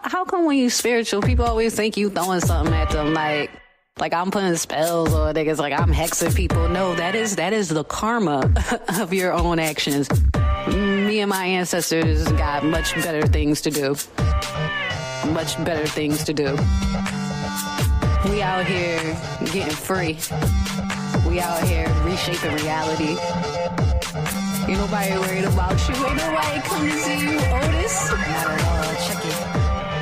How come when you spiritual, people always think you throwing something at them like I'm putting spells or niggas like I'm hexing people? No, that is the karma of your own actions. Me and my ancestors got much better things to do. Much better things to do. We out here getting free. We out here reshaping reality. Ain't nobody worried about you. Ain't nobody come to see you, Otis. Not at all. Check it.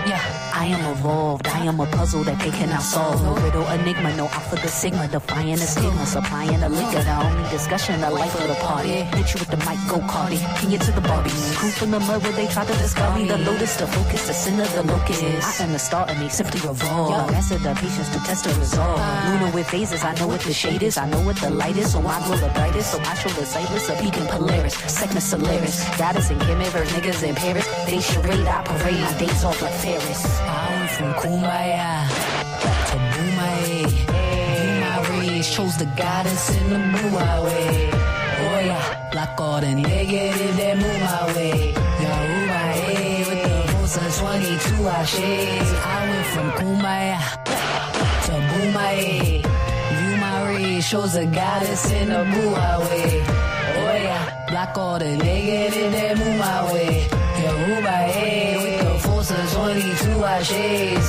Yeah, I am evolved. I am a puzzle that they cannot solve. No riddle, enigma, no alpha, the sigma. Defying the stigma, supplying the liquor. The only discussion, the life of the party. Hit you with the mic, go cardi. King it to the Barbies. Crew from the mud where they try to discover me. The lotus, the focus, the sin of the locust. I am the star and they simply revolve. I mastered the patience to test the resolve. Lunar with phases, I know what the shade is. I know what the light is, so I glow the brightest. So I show the sightless, a beacon Polaris. Segment Solaris. Goddess and chimera, niggas in Paris. They charade, I parade. My days off like Ferris. I went from Kumbaya to Boomae. You my rays, chose the goddess in the move my way. Oh yeah, block all the negative that move my way. Yahuwah, with the most of 22 I shades. I went from Kumbaya to Boomae. You my rays, chose the goddess in the move my way. Oh yeah, block all the negative that move my way. Yahuwah, with the force of 22 I shades.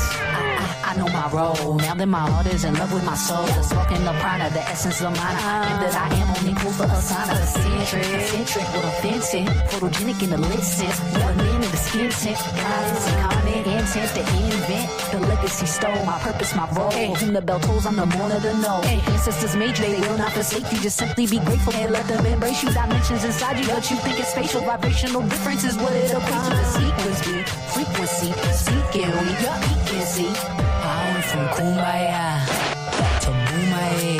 I know my role. Now that my heart is in love with my soul. The smoke and the prana, the essence of mine. And that I am only proof for Asana. Eccentric with offensive. Photogenic in the lip sense. Melanin in the skin tint. Conscious and comment. Intent to invent. The legacy stole. My purpose, my role. From the bell tolls, I'm the one of the know. Ancestors made you, they will not forsake you. Just simply be grateful and let them embrace you. Dimensions inside you, but you think it's spatial. Vibrational difference is what it equates to. The sequence be frequency. Seeking we can see. I went from Kumbaya to Boomae.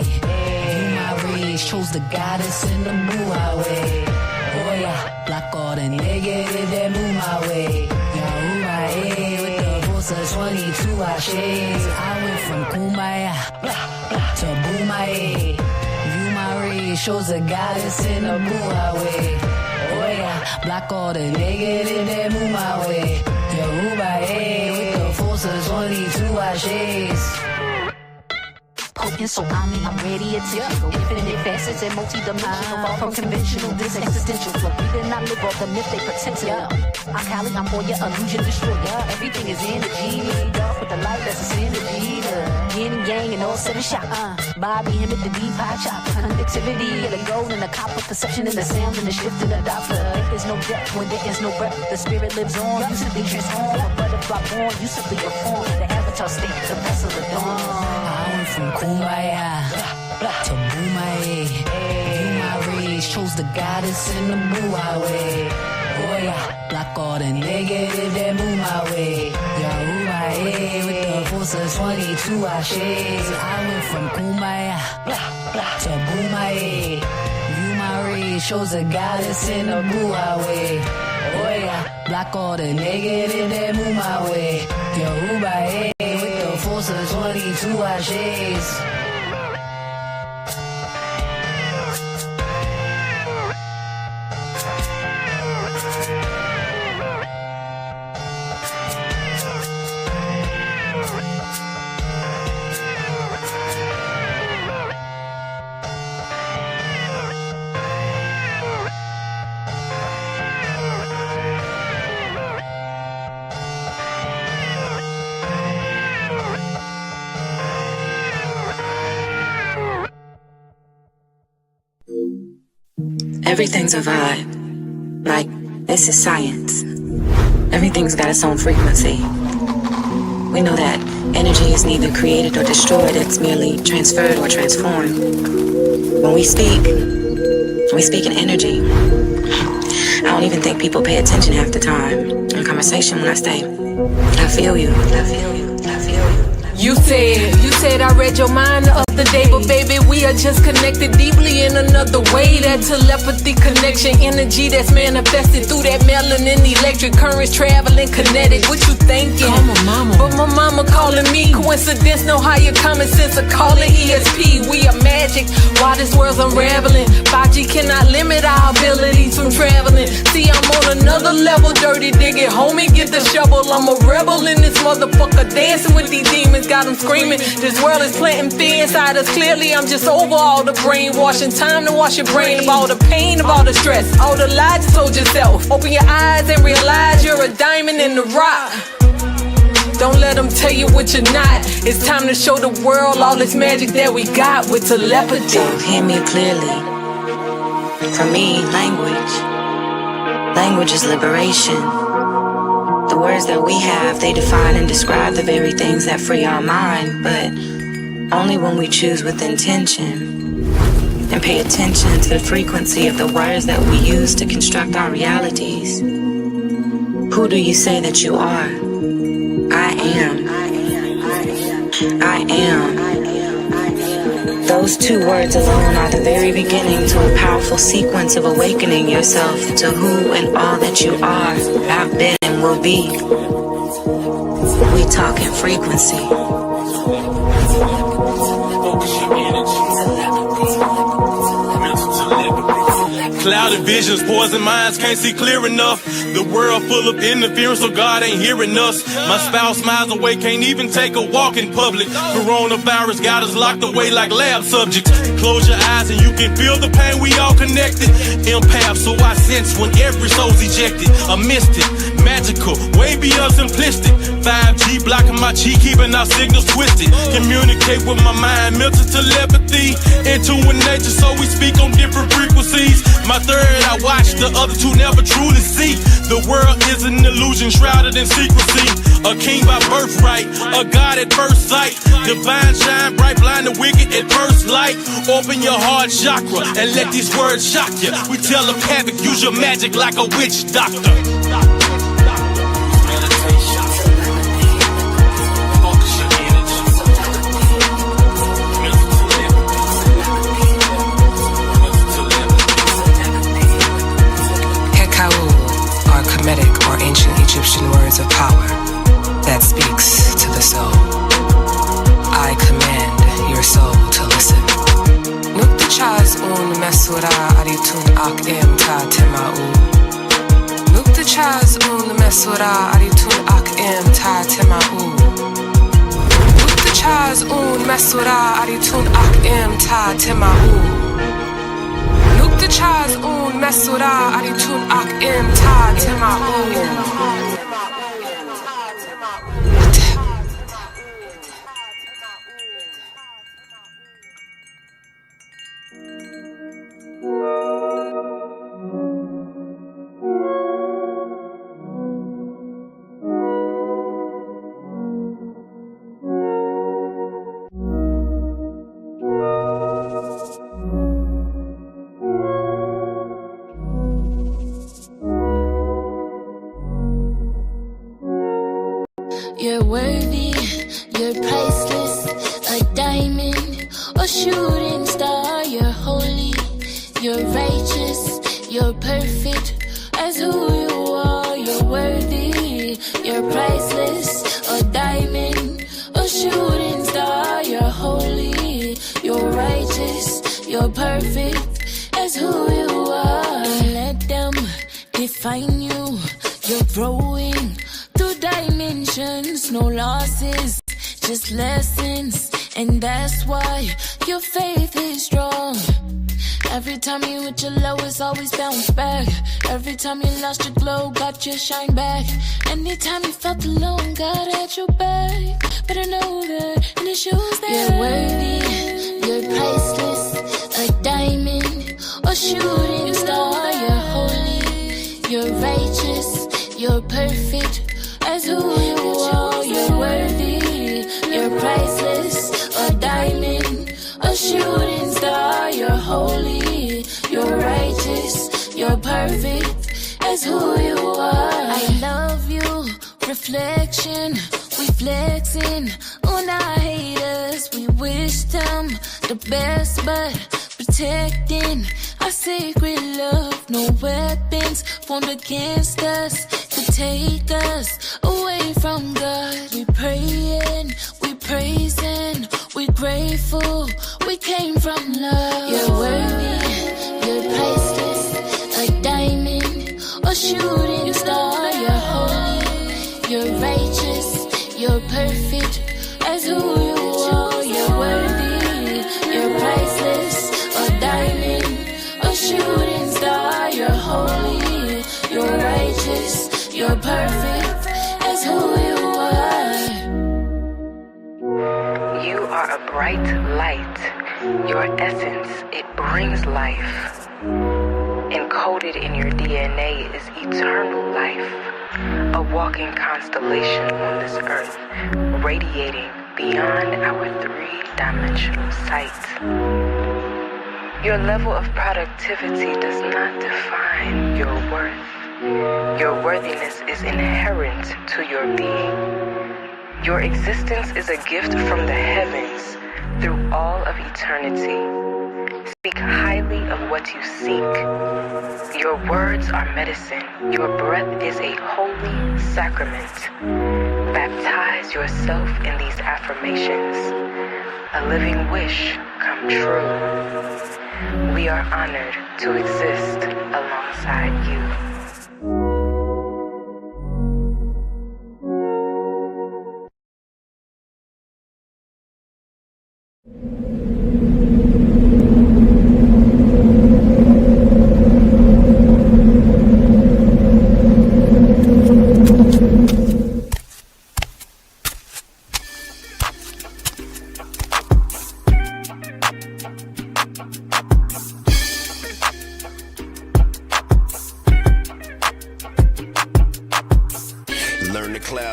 You my rays, chose the goddess in the move my way. Oh yeah, block all the negative that move my way. Yahuwah, with the force of 22 I shades. I went from Kumbaya to Boomae. You my rays, chose the goddess in the move my way. Oh yeah, block all the negative that move my way. Yahuwah, with the force of 22 I shades. Potent, so I'm ready attention. Infinite facets and multi-dimensional. Far from conventional, this existential flow. We did not live off the myth they pretend to. I'm Kali, I'm for your illusion destroyer. Everything is energy. Lead off with the light, that's a synergy. The yin and yang and all seven shot. Bobby, him at the deep high chop. Conductivity, and the gold and the copper. Perception and the sound and the shift and the Doppler. There is no depth when there is no breath. The spirit lives on, you simply transform. A butterfly born, you simply perform. The avatar state, the vessel of dawn. I went from Kumbaya to Boomae. You my rays, chose the goddess in the move my way. Oh yeah, block all the negative that move my way. Yahuwah, with the force of 22 I shades. I went from Kumbaya to Boomae. You my rays, chose the goddess in the move my way. Oh yeah, block all the negative that move my way. Yahuwah, with the force of 22 I shades. Everything's a vibe. Like, this is science. Everything's got its own frequency. We know that energy is neither created or destroyed, it's merely transferred or transformed. When we speak in energy. I don't even think people pay attention half the time in conversation when I say, I feel you, I feel you, I feel you. You said said I read your mind the other day, but baby, we are just connected deeply in another way. That telepathy connection, energy that's manifested through that melanin, electric currents traveling kinetic. What you thinking? Call my mama. But my mama calling me. Coincidence, no higher common sense. I call it ESP. We are magic. While this world's unraveling, 5G cannot limit our abilities from traveling. See, I'm on another level, dirty digging. Homie, get the shovel. I'm a rebel in this motherfucker, dancing with these demons. Got them screaming. This world is planting fear inside us. Clearly, I'm just over all the brainwashing. Time to wash your brain of all the pain, of all the stress, all the lies you told yourself. Open your eyes and realize you're a diamond in the rock. Don't let them tell you what you're not. It's time to show the world all this magic that we got with telepathy. So hear me clearly. For me, language is liberation. The words that we have, they define and describe the very things that free our mind, but only when we choose with intention and pay attention to the frequency of the words that we use to construct our realities. Who do you say that you are? I am. I am. Those two words alone are the very beginning to a powerful sequence of awakening yourself to who and all that you are, have been, and will be. We talk in frequency. Clouded visions, poison minds, can't see clear enough. The world full of interference, so God ain't hearing us. My spouse miles away, can't even take a walk in public. Coronavirus got us locked away like lab subjects. Close your eyes and you can feel the pain, we all connected. Empath, so I sense when every soul's ejected. A mystic, magical, way beyond simplistic. 5G blocking my chi, keeping our signals twisted. Communicate with my mind, mental telepathy. Into a nature, so we speak on different frequencies. My third, I watch, the other two never truly see. The world is an illusion shrouded in secrecy. A king by birthright, a god at first sight. Divine shine bright, blind the wicked at first light. Open your heart chakra and let these words shock you. We telepathic, use your magic like a witch doctor. Or ancient Egyptian words of power that speaks to the soul. I command your soul to listen. Nukta chaz un mesura aritun ak em ta temau. Nukta chaz un mesura aritun ak em ta temau. Nukta chaz un mesura aritun ak em ta temau. The chaz un mesura aritun ak im ta tema You're worthy, you're priceless, a diamond or shooting star. You're holy, you're righteous, you're perfect as who you are. You're worthy, you're priceless, a diamond or shooting star. You're holy, you're righteous, you're perfect as who you are. Don't let them define you, you're growing through dimensions, no losses, just lessons, and that's why your faith is strong. Every time you hit your lowest, always bounce back. Every time you lost your glow, got your shine back. Anytime you felt alone, God had your back. Better know that, and it shows that you're worthy, you're priceless, a diamond or shooting star. You're holy, you're righteous, you're perfect as who you are. You're worthy, you're priceless, a diamond, a shooting star. You're holy, you're righteous, you're perfect as who you are. I love you, reflection, we flexing on our haters. We system, the best, but protecting our sacred love. No weapons formed against us to take us away from God. We praying, we praising, we grateful. We came from love. You're worthy, you're priceless, a diamond or shooting star. You're holy, you're righteous, you're perfect as who you are. You're worthy, you're priceless, a diamond or shooting star. You're holy, you're righteous, you're perfect as who you are. You are a bright light. Your essence, it brings life. Encoded in your DNA is eternal life. A walking constellation on this earth, radiating beyond our three-dimensional sight. Your level of productivity does not define your worth. Your worthiness is inherent to your being. Your existence is a gift from the heavens through all of eternity. Speak highly of what you seek. Your words are medicine. Your breath is a holy sacrament. Baptize yourself in these affirmations. A living wish come true. We are honored to exist alongside you.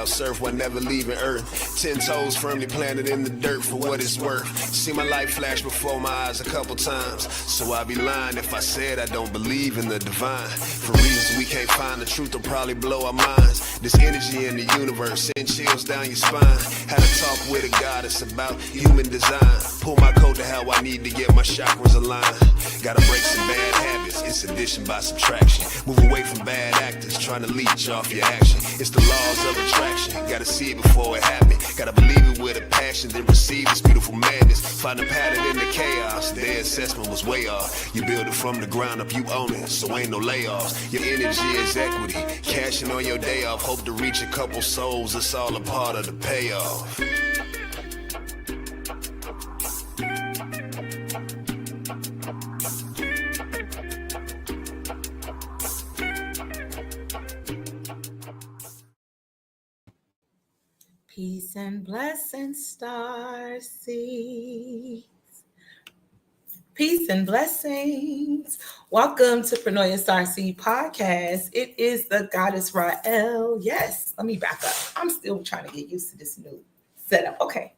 Surf while never leaving Earth. 10 toes firmly planted in the dirt for what it's worth. See my life flash before my eyes a couple times, so I'd be lying if I said I don't believe in the divine. For reasons we can't find, the truth will probably blow our minds. This energy in the universe send chills down your spine. Had a talk with a goddess about human design. Pull my coat to how I need to get my chakras aligned. Gotta break some bad habits, it's addition by subtraction. Move away from bad actors trying to leech off your action. It's the laws of attraction, gotta see it before it happens. Gotta believe it with a passion, then receive this beautiful madness. Find a pattern in the chaos, their assessment was way off. You build it from the ground up, you own it, so ain't no layoffs. Your energy is equity, cashing on your day off. Hope to reach a couple souls, it's all a part of the payoff. Peace and blessings, Starseeds. Peace and blessings. Welcome to Pronoia Starseed podcast. It is the goddess Rael. Yes, let me back up. I'm still trying to get used to this new setup. Okay.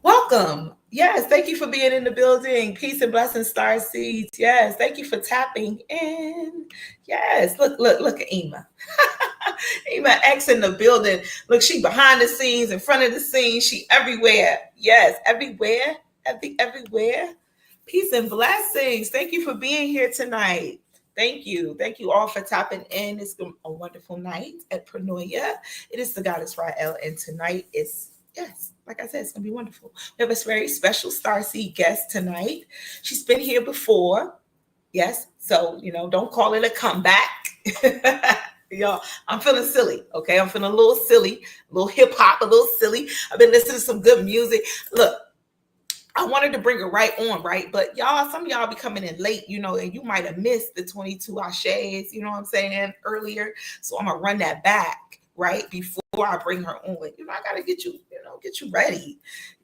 Welcome. Yes, thank you for being in the building. Peace and blessings, Starseeds. Yes, thank you for tapping in. Yes, look at Imah. ImahX in the building. Look, she behind the scenes, in front of the scenes. She everywhere. Yes, everywhere. Everywhere. Peace and blessings. Thank you for being here tonight. Thank you. Thank you all for tapping in. It's been a wonderful night at Pronoia. It is the goddess Rael, and tonight is, yes, like I said, it's going to be wonderful. We have a very special Starseed guest tonight. She's been here before. Yes, so, don't call it a comeback. Y'all, I'm feeling silly, okay? I'm feeling a little silly, a little hip-hop, a little silly. I've been listening to some good music. Look, I wanted to bring it right on, right? But y'all, some of y'all be coming in late, and you might have missed the 22 Ashes, you know what I'm saying, earlier. So I'm going to run that back, right, before I bring her on. I got to get you ready.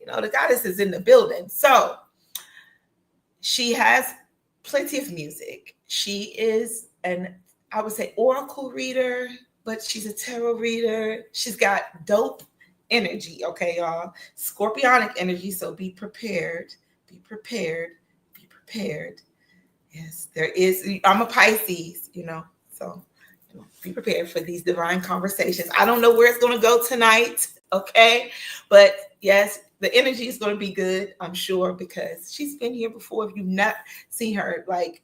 The goddess is in the building. So she has plenty of music. She is I would say oracle reader, but she's a tarot reader. She's got dope energy, okay, y'all? Scorpionic energy, so be prepared. Be prepared. Be prepared. Yes, there is. I'm a Pisces, so be prepared for these divine conversations. I don't know where it's going to go tonight, okay? But yes, the energy is going to be good, I'm sure, because she's been here before. If you've not seen her, like,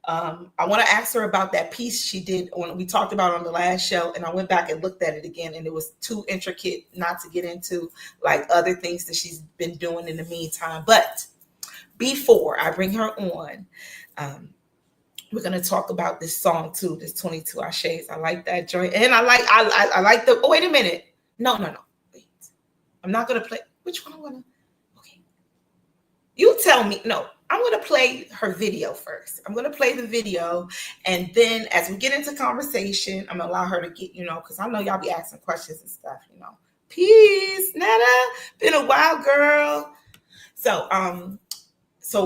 I want to ask her about that piece she did on, we talked about on the last show, and I went back and looked at it again, and it was too intricate not to get into like other things that she's been doing in the meantime. But before I bring her on, we're gonna talk about this song too, this 22 Ashes. I like that joint, and I like the. Oh, wait a minute, no, wait, I'm not gonna play. Which one I wanna? Okay, you tell me. No, I'm gonna play her video first. I'm gonna play the video, and then as we get into conversation, I'm gonna allow her to get, because I know y'all be asking questions and stuff. Peace, Netta. Been a while, girl. So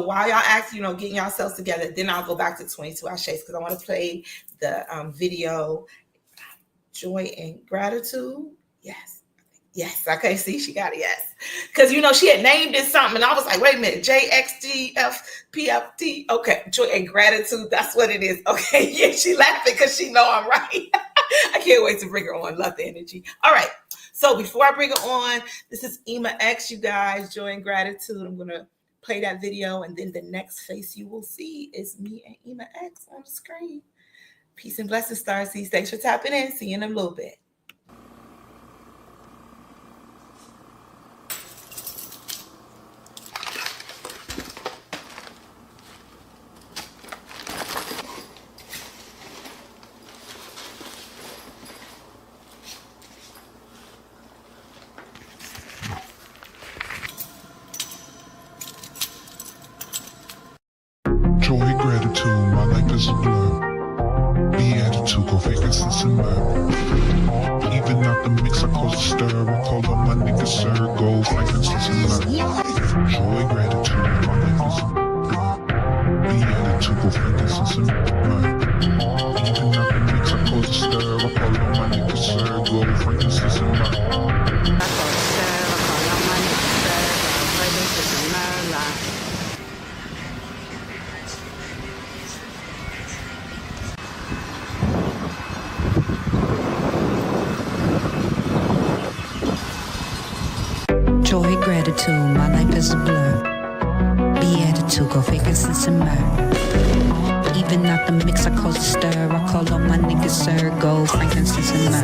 while y'all act, getting yourselves together, then I'll go back to 22 Ashes because I want to play the video, Joy and Gratitude. Yes. Okay, see, she got it, yes. Because, she had named it something, and I was like, wait a minute, JXGFPFT. Okay, Joy and Gratitude, that's what it is. Okay, yeah, she laughing because she know I'm right. I can't wait to bring her on. Love the energy. All right, so before I bring her on, this is ImahX, you guys, Joy and Gratitude. I'm going to play that video, and then the next face you will see is me and ImahX on the screen. Peace and blessings, Starseeds. Thanks for tapping in. See you in a little bit. Joy, gratitude, my life is a blur. Beatitude, go vacancies and murder. Even out the mix, I cause a stir. I call up my niggas, sir. Gold, frankincense and myrrh. Joy, gratitude, my life is a blur. Beatitude, go frankincense and myrrh. Even out the mix, I cause a stir. I call up my niggas, sir. Gold, frankincense and myrrh. Joy, gratitude, my life is a blur. Beatitude, go vacancies and myrrh. Even out the mix, I cause a stir. I call all my niggas, sir. Gold, frankincense and myrrh.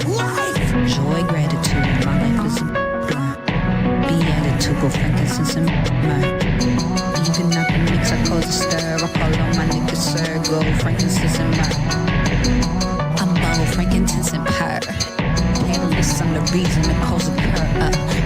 Joy, gratitude, my life is a blur. Beatitude, go frankincense and myrrh. Even out the mix, I cause a stir. I call all my niggas, sir. Gold, frankincense and myrrh. I'm bold, frankincense and purr. Panelists, I'm the reason the calls occur.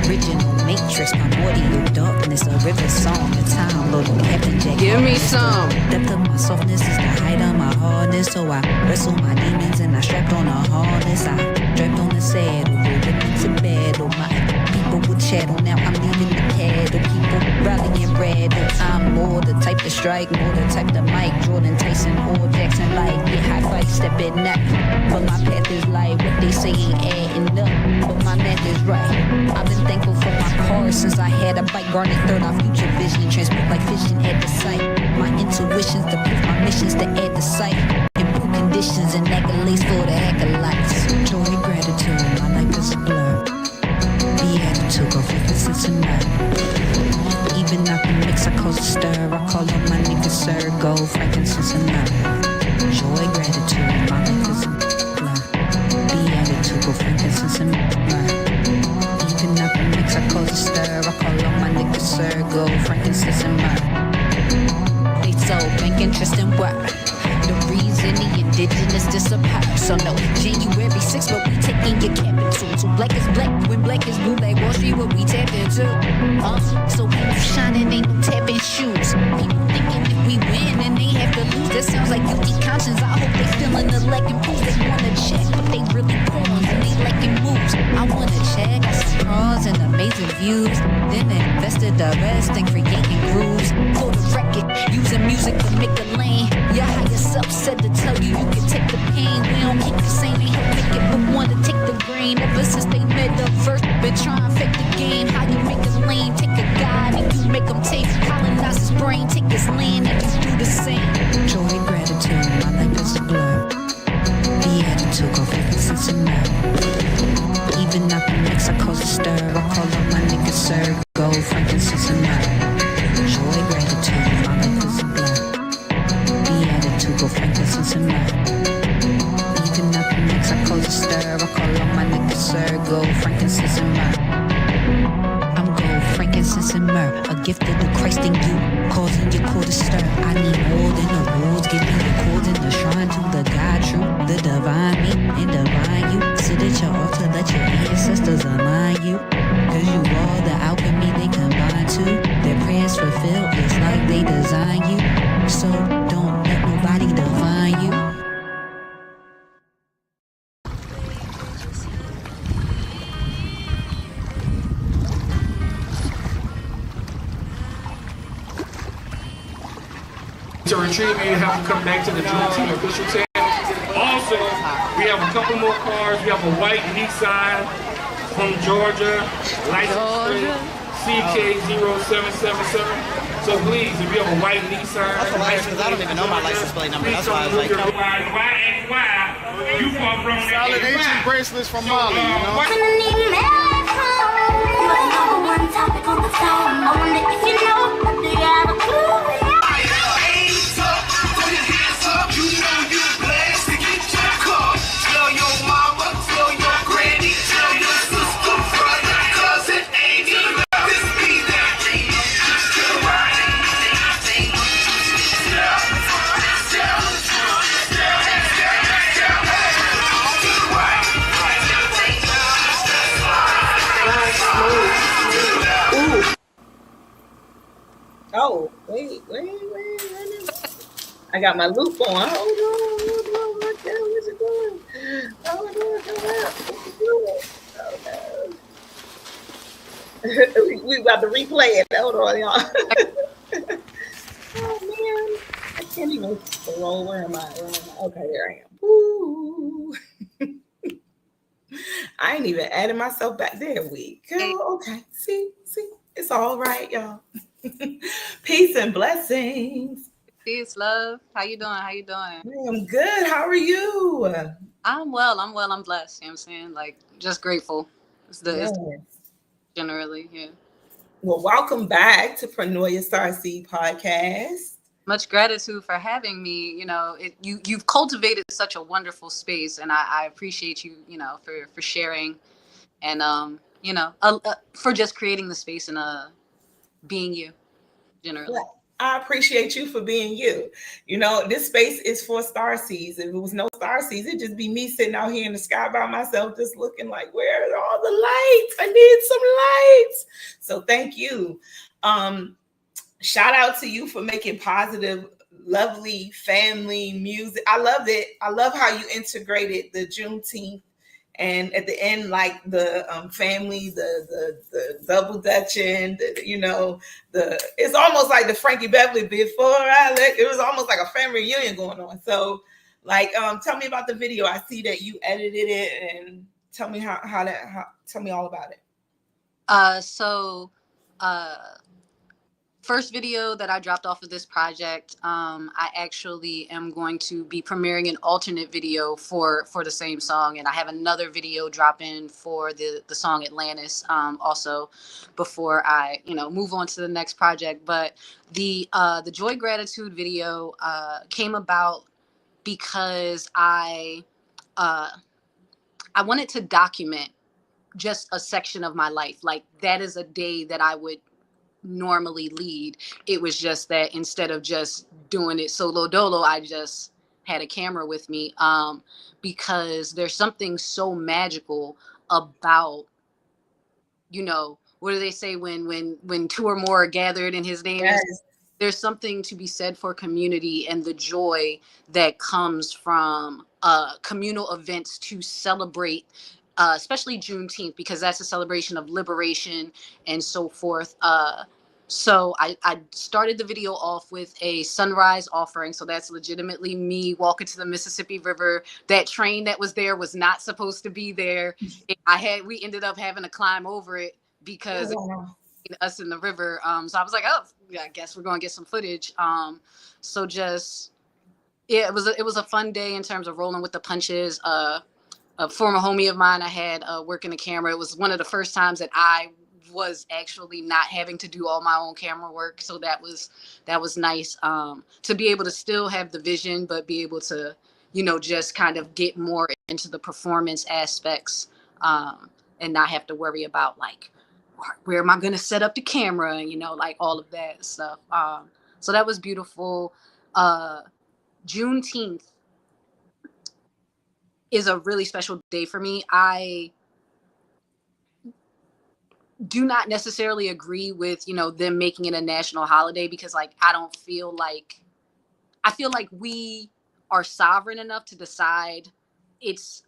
Original matrix, primordial darkness, a river song, the time, Lord Captain Jack. Give me some. Depth of my softness is the height of my hardness, so I wrestle my demons and I strapped on a harness. I strapped on the saddle, holding into battle. My people would chattel, now I'm leaving the cattle. People rallying red, I'm more the type to strike, more the type to Mike, Jordan, Tyson, or Jackson, like get high fight, stepping up. But my path is like what they say ain't adding up, but my math is right. I've been thankful for my car since I had a bike. Garnet third, our future vision, transport like vision at the site. My intuition's the proof, my mission's to add the sight. Improve conditions and accolades for the acolytes. Joy, gratitude, my life is a blur. Beatitude, go vacancies and myrrh. Even out the mix, I cause a stir. I call on my niggas, sir. Gold, frankincense and myrrh. Joy, gratitude, my life is a blur. Beatitude, go frankincense and myrrh. Even out the mix, I cause a stir. I call on my niggas, sir. Gold, frankincense and myrrh. They so bank interest and what? The reason the indigenous disappear. So no, January 6th, but we taking your capital. So black is black, when black is blue, like Wall Street, what we tap into. So when you shining, ain't no tapping shoes. People thinking if we win, then they have to lose. That sounds like guilty conscience. I hope they feeling the lacking proofs. They wanna check, but they really pawns and they lacking moves. I wanna check, got some pros and amazing views. Then invested the rest in creating grooves. For the record, using music to make a lane. Your higher self said to tell you you can take the pain. We don't keep the same, they help make it, but wanna take the grain. Ever since they met up first, been trying to fake the game. How you make a lane, take a guide and you make them take. Colonize his brain, take his land and you do the same. Joy, gratitude, my life is a blur. Beatitude, go vacancies and myrrh. Even out the mix, I cause a stir. I call on my niggas, sir. Gold, Joy, gratitude, my life is a blur. Beatitude, go frankincense and myrrh. Even up the mix, I cause a stir. I call on my niggas, sir. Gold, frankincense and myrrh. I'm gold, frankincense and myrrh. A gift of the Christ in you, causing your core to stir. I need more than the rules. Give me the chords and the shrine to the God true, the divine me and divine you. Sit at your altar, let your ancestors align you. Cause you all the alchemy they combine to. Their prayers fulfilled, it's like they design you. So don't let nobody define you. To retrieve you, have to come back to the Dream Team official tab. Also, we have a couple more cars. We have a white Nissan from Georgia, license plate CK0777. So please, if you have a white Nissan, that's hilarious because I don't even know my license plate number. That's why I was like, no. Why you far from solid ancient bracelets from Mali, you know? Topic on the phone. I wonder if you know, do you have a clue? Tell your mama, tell your granny, tell your sister, brother, cousin, auntie, this be that thing. Oh, wait. I got my loop on. Hold on. What the hell is it doing? Hold on. We about to replay it. Hold on, y'all. Oh man, I can't even scroll. Where am I? Okay, there I am. Ooh. I ain't even added myself back there. Okay. See, it's all right, y'all. Peace and blessings. Peace, love. How you doing? I'm good. How are you? I'm well. I'm blessed. You know what I'm saying? Like, just grateful. It's generally, yeah. Well, welcome back to Pronoia Starseed podcast. Much gratitude for having me. You know, you've cultivated such a wonderful space, and I appreciate you, for sharing and, for just creating the space and being you, generally. Yeah. I appreciate you for being you. You know, this space is for Starseeds. If it was no Starseeds, it'd just be me sitting out here in the sky by myself, just looking like, where are all the lights? I need some lights. So thank you. Shout out to you for making positive, lovely family music. I love it. I love how you integrated the Juneteenth. And at the end, like the family, the double dutching, it's almost like the Frankie Beverly before it was almost like a family reunion going on. So, like, tell me about the video. I see that you edited it, and tell me tell me all about it. First video that I dropped off of this project, I actually am going to be premiering an alternate video for the same song, and I have another video dropping for the song Atlantis also before I move on to the next project. But the Joy Gratitude video came about because I wanted to document just a section of my life. Like, that is a day that I would normally lead. It was just that instead of just doing it solo dolo, I just had a camera with me, because there's something so magical about, what do they say when two or more are gathered in his name? Yes. There's something to be said for community and the joy that comes from communal events to celebrate, especially Juneteenth, because that's a celebration of liberation and so forth. So I started the video off with a sunrise offering. So that's legitimately me walking to the Mississippi River. That train that was there was not supposed to be there. We ended up having to climb over it because us in the river. So I was like, oh, yeah, I guess we're going to get some footage. So just, yeah, it was a fun day in terms of rolling with the punches. A former homie of mine I had working the camera. It was one of the first times that I was actually not having to do all my own camera work. So that was nice, to be able to still have the vision, but be able to, just kind of get more into the performance aspects, and not have to worry about like, where am I going to set up the camera, and, like all of that stuff. So that was beautiful. Juneteenth is a really special day for me. I do not necessarily agree with, them making it a national holiday, because like, I feel like we are sovereign enough to decide it's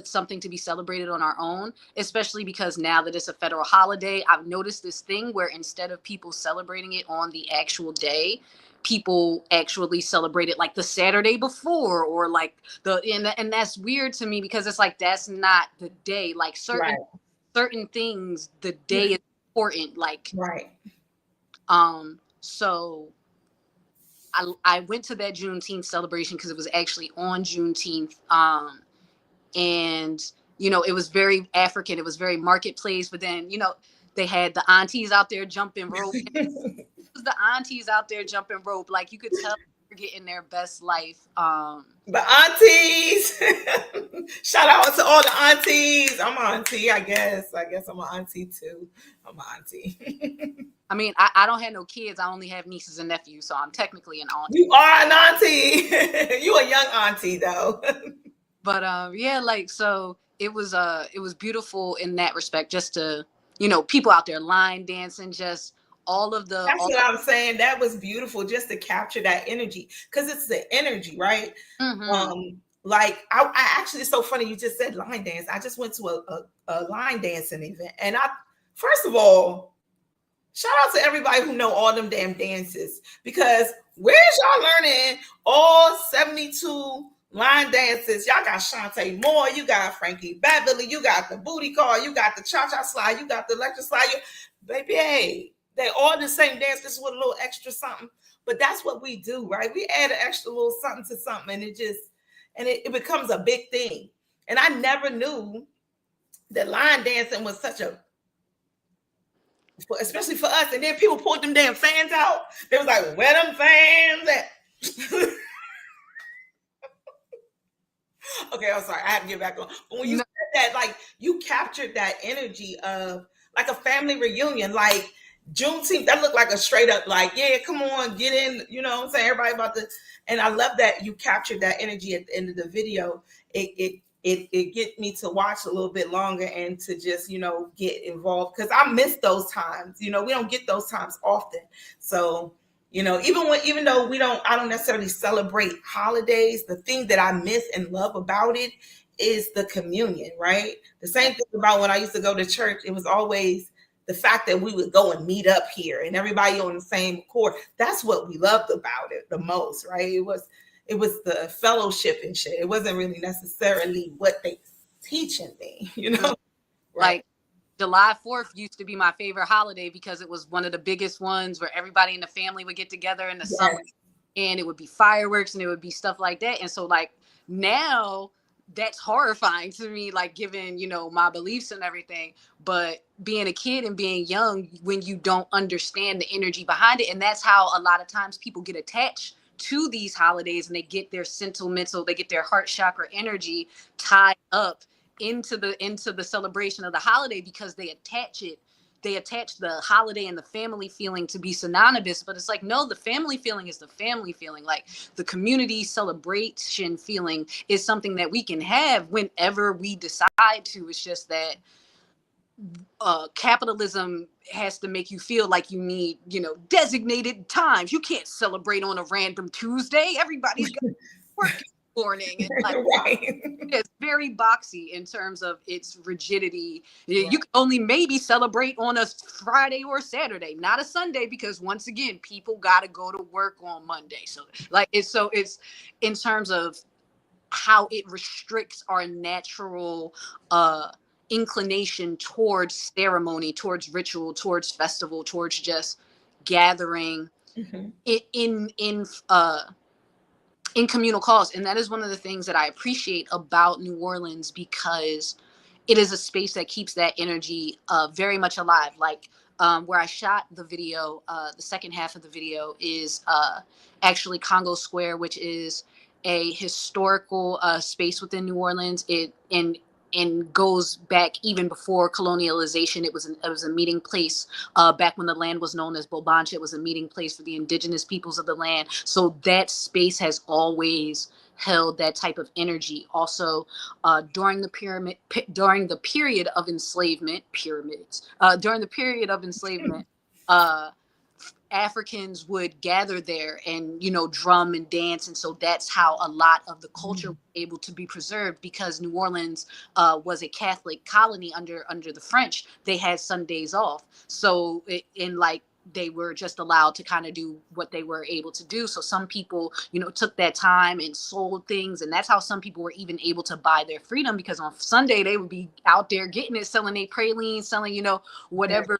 something to be celebrated on our own, especially because now that it's a federal holiday, I've noticed this thing where instead of people celebrating it on the actual day, people actually celebrate it like the Saturday before, or like and that's weird to me, because it's like, that's not the day. Like certain things, the day is important. Like, so I went to that Juneteenth celebration because it was actually on Juneteenth. And, it was very African. It was very marketplace. But then, they had the aunties out there jumping rope. It was the aunties out there jumping rope. Like, you could tell they were getting their best life. The aunties. Shout out to all the aunties. I'm an auntie, I guess. I'm an auntie too. I'm an auntie. I mean, I don't have no kids. I only have nieces and nephews, so I'm technically an auntie. You are an auntie. You a young auntie though. But yeah, like, so it was beautiful in that respect, just to, people out there line dancing, just all of the. That's what I'm saying. That was beautiful, just to capture that energy, because it's the energy, right? Mm-hmm. Like I actually, it's so funny you just said line dance. I just went to a line dancing event, and first of all, shout out to everybody who know all them damn dances, because where's y'all learning all 72 line dances? Y'all got Shantae Moore, you got Frankie Beverly, you got the booty call, you got the cha-cha slide, you got the electric slide. Baby, hey, they all the same dance, just with a little extra something. But that's what we do, right? We add an extra little something to something, and it becomes a big thing. And I never knew that line dancing was such a, especially for us. And then people pulled them damn fans out. They was like, where them fans at? Okay, I'm sorry. I have to get back on. But when you said that, like, you captured that energy of like a family reunion, like Juneteenth, that looked like a straight up, like, yeah, come on, get in, you know what I'm saying? Everybody about to, and I love that you captured that energy at the end of the video. It get me to watch a little bit longer and to just, get involved, because I miss those times. We don't get those times often. So, even though I don't necessarily celebrate holidays, the thing that I miss and love about it is the communion, right? The same thing about when I used to go to church. It was always the fact that we would go and meet up here and everybody on the same accord. That's what we loved about it the most, right? It was the fellowship and shit. It wasn't really necessarily what they teaching me, Right. Like July 4th used to be my favorite holiday because it was one of the biggest ones where everybody in the family would get together in the summer, and it would be fireworks and it would be stuff like that. And so like now that's horrifying to me, like given, my beliefs and everything, but being a kid and being young, when you don't understand the energy behind it. And that's how a lot of times people get attached to these holidays, and they get their sentimental, they get their heart chakra energy tied up into the celebration of the holiday, because they attach the holiday and the family feeling to be synonymous. But it's like, no, the family feeling is the family feeling. Like the community celebration feeling is something that we can have whenever we decide to. It's just that capitalism has to make you feel like you need, designated times. You can't celebrate on a random Tuesday. Everybody's got to work in the morning. And like, right. It's very boxy in terms of its rigidity. You can only maybe celebrate on a Friday or Saturday, not a Sunday, because once again, people got to go to work on Monday. So like, it's in terms of how it restricts our natural inclination towards ceremony, towards ritual, towards festival, towards just gathering in communal cause. And that is one of the things that I appreciate about New Orleans, because it is a space that keeps that energy very much alive. Like where I shot the video, the second half of the video is actually Congo Square, which is a historical space within New Orleans. It and goes back even before colonialization. It was a meeting place back when the land was known as Bobancha. It was a meeting place for the indigenous peoples of the land. So that space has always held that type of energy. Also, during the period of enslavement, Africans would gather there and, drum and dance. And so that's how a lot of the culture was able to be preserved, because New Orleans was a Catholic colony under the French. They had Sundays off. So they were just allowed to kind of do what they were able to do. So some people, took that time and sold things. And that's how some people were even able to buy their freedom, because on Sunday they would be out there getting it, selling their pralines, selling, whatever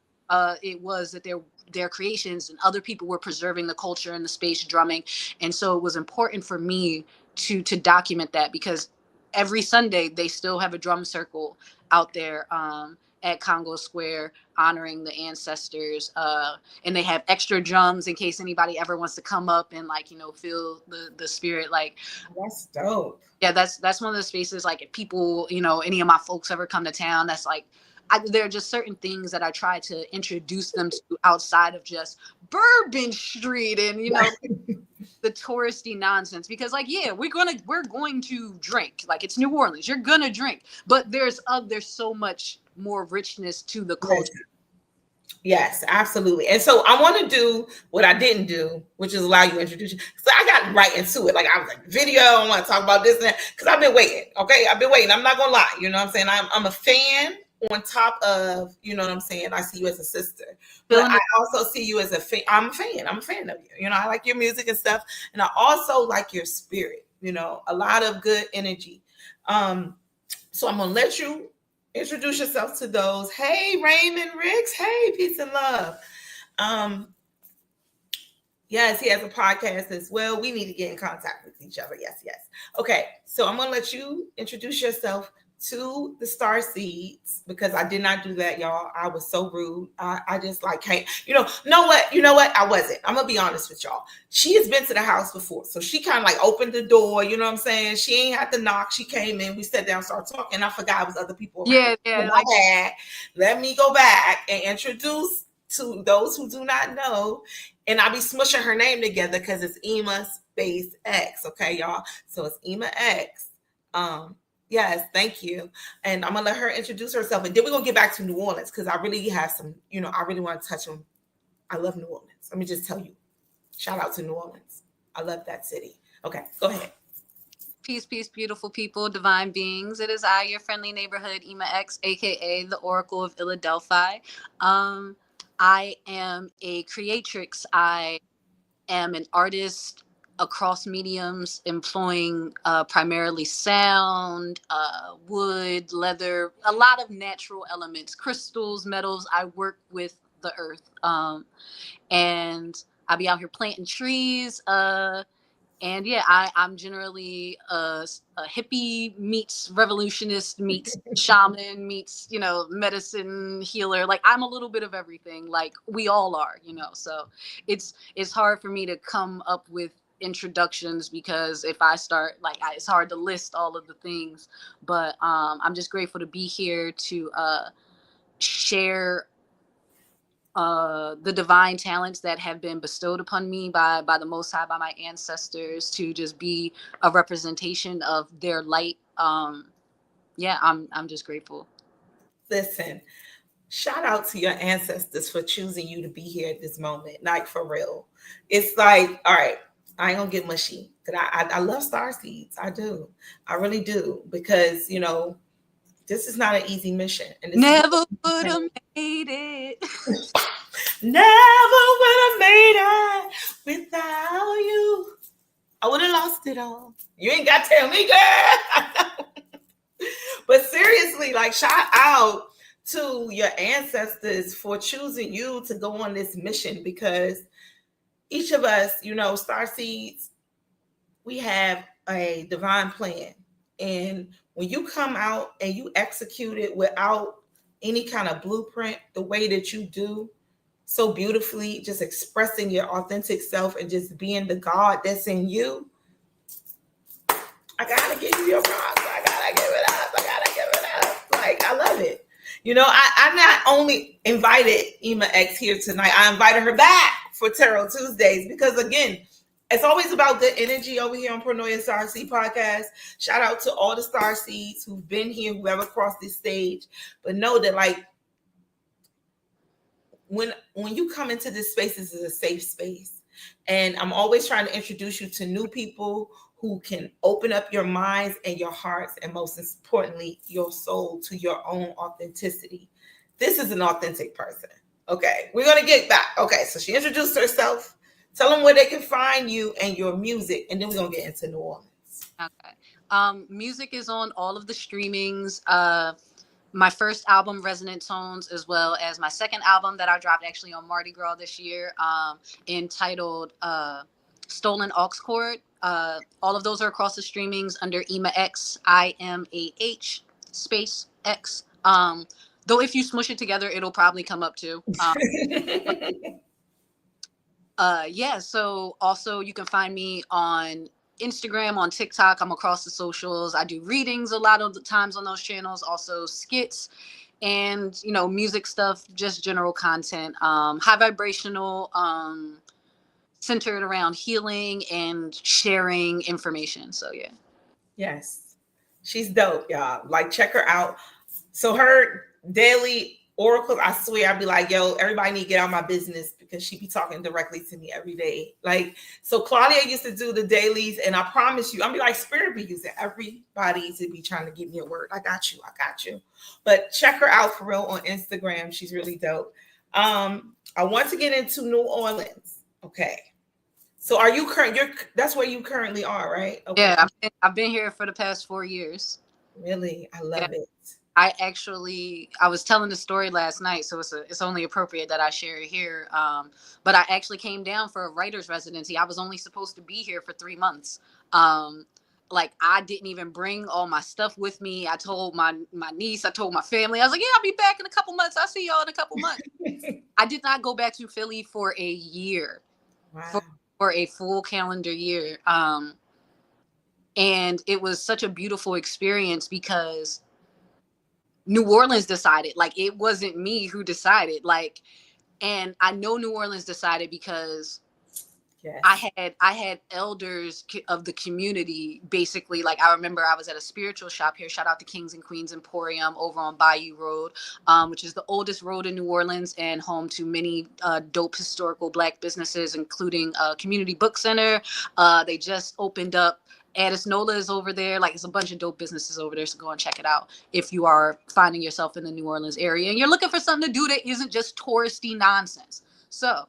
it was that their creations, and other people were preserving the culture and the space, drumming. And so it was important for me to document that, because every Sunday they still have a drum circle out there at Congo Square, honoring the ancestors, and they have extra drums in case anybody ever wants to come up and feel the spirit. Like, that's dope. Yeah, that's one of the spaces, like, if people, any of my folks ever come to town, that's like, there are just certain things that I try to introduce them to outside of just Bourbon Street and the touristy nonsense. Because we're going to drink. Like, it's New Orleans, you're gonna drink, but there's so much more richness to the culture. Yes, absolutely. And so I want to do what I didn't do, which is allow you to introduce you. So I got right into it. Like, I was like, video, I want to talk about this and that, because I've been waiting. Okay, I've been waiting. I'm not gonna lie. You know what I'm saying? I'm a fan. On top of, I see you as a sister, but I also see you as a fan. I'm a fan of you. I like your music and stuff. And I also like your spirit, a lot of good energy. So I'm going to let you introduce yourself to those. Hey, Raymond Ricks. Hey, peace and love. Yes, he has a podcast as well. We need to get in contact with each other. Yes. Okay. So I'm going to let you introduce yourself to the Starseeds, because I did not do that, y'all. I was so rude. I just can't. Know what? I wasn't. I'm gonna be honest with y'all. She has been to the house before, so she kind of opened the door. You know what I'm saying? She ain't had to knock. She came in. We sat down, started talking. I forgot it was other people around. Yeah. Let me go back and introduce to those who do not know, and I'll be smushing her name together because it's ImahX. Okay, y'all. So it's ImahX. Yes, thank you. And I'm going to let her introduce herself. And then we're going to get back to New Orleans, because I really have some, I really want to touch on. I love New Orleans. Let me just tell you. Shout out to New Orleans. I love that city. Okay, go ahead. Peace, beautiful people, divine beings. It is I, your friendly neighborhood ImahX, a.k.a. the Oracle of Philadelphia. I am a creatrix. I am an artist across mediums, employing primarily sound, wood, leather, a lot of natural elements, crystals, metals. I work with the earth, and I be out here planting trees. And yeah, I'm generally a hippie meets revolutionist meets shaman meets, medicine healer. Like, I'm a little bit of everything, like we all are, so it's hard for me to come up with introductions, because if I start, it's hard to list all of the things. But I'm just grateful to be here to share the divine talents that have been bestowed upon me by the Most High, by my ancestors, to just be a representation of their light. I'm just grateful. Listen, shout out to your ancestors for choosing you to be here at this moment. Like, for real. It's like, all right, I ain't gonna get mushy, because I love Starseeds. I do. I really do, because this is not an easy mission. And never would have made it. Never would have made it without you. I would have lost it all. You ain't got to tell me, girl. But seriously, shout out to your ancestors for choosing you to go on this mission, because each of us, Starseeds, we have a divine plan. And when you come out and you execute it without any kind of blueprint, the way that you do so beautifully, just expressing your authentic self and just being the God that's in you, I gotta give you your props. I gotta give it up. I gotta give it up. Like, I love it. You know, I not only invited ImahX here tonight, I invited her back for Tarot Tuesdays because, again, it's always about good energy over here on Pronoia Starseed podcast. Shout out to all the Starseeds who've been here, whoever crossed this stage. But know that, like, when you come into this space, this is a safe space. And I'm always trying to introduce you to new people who can open up your minds and your hearts, and most importantly, your soul to your own authenticity. This is an authentic person. Okay, we're going to get back. Okay, so she introduced herself. Tell them where they can find you and your music, and then we're going to get into New Orleans. Okay. Music is on all of the streamings. My first album, Resonant Tones, as well as my second album that I dropped actually on Mardi Gras this year, entitled Stolen Aux Chord. All of those are across the streamings under ImahX, IMAH space X. Though if you smush it together, it'll probably come up too. Yeah, so also you can find me on Instagram, on TikTok. I'm across the socials. I do readings a lot of the times on those channels, also skits and, you know, music stuff, just general content, high vibrational, centered around healing and sharing information. So yeah. Yes, she's dope, y'all. Like, check her out. So her daily oracles, I swear, I'd be like, yo, everybody need to get out of my business because she be talking directly to me every day. Like, so Claudia used to do the dailies, and I promise you, I'm be like, Spirit be using everybody to be trying to give me a word. I got you. But check her out for real on Instagram. She's really dope. I want to get into New Orleans. Okay. So are you that's where you currently are, right? Okay. Yeah, I've been here for the past 4 years. Really? I love it. I was telling the story last night, so it's only appropriate that I share it here. But I actually came down for a writer's residency. I was only supposed to be here for 3 months. Like, I didn't even bring all my stuff with me. I told my niece, I told my family, I was like, yeah, I'll be back in a couple months. I'll see y'all in a couple months. I did not go back to Philly for a year. Wow. For a full calendar year. And it was such a beautiful experience because New Orleans decided. Like, it wasn't me who decided. Like, and I know New Orleans decided because yes. I had elders of the community, basically. Like, I remember I was at a spiritual shop here. Shout out to Kings and Queens Emporium over on Bayou Road, which is the oldest road in New Orleans and home to many dope historical Black businesses, including a community book center. They just opened up. Addis Nola is over there. Like, it's a bunch of dope businesses over there. So go and check it out if you are finding yourself in the New Orleans area and you're looking for something to do that isn't just touristy nonsense. So,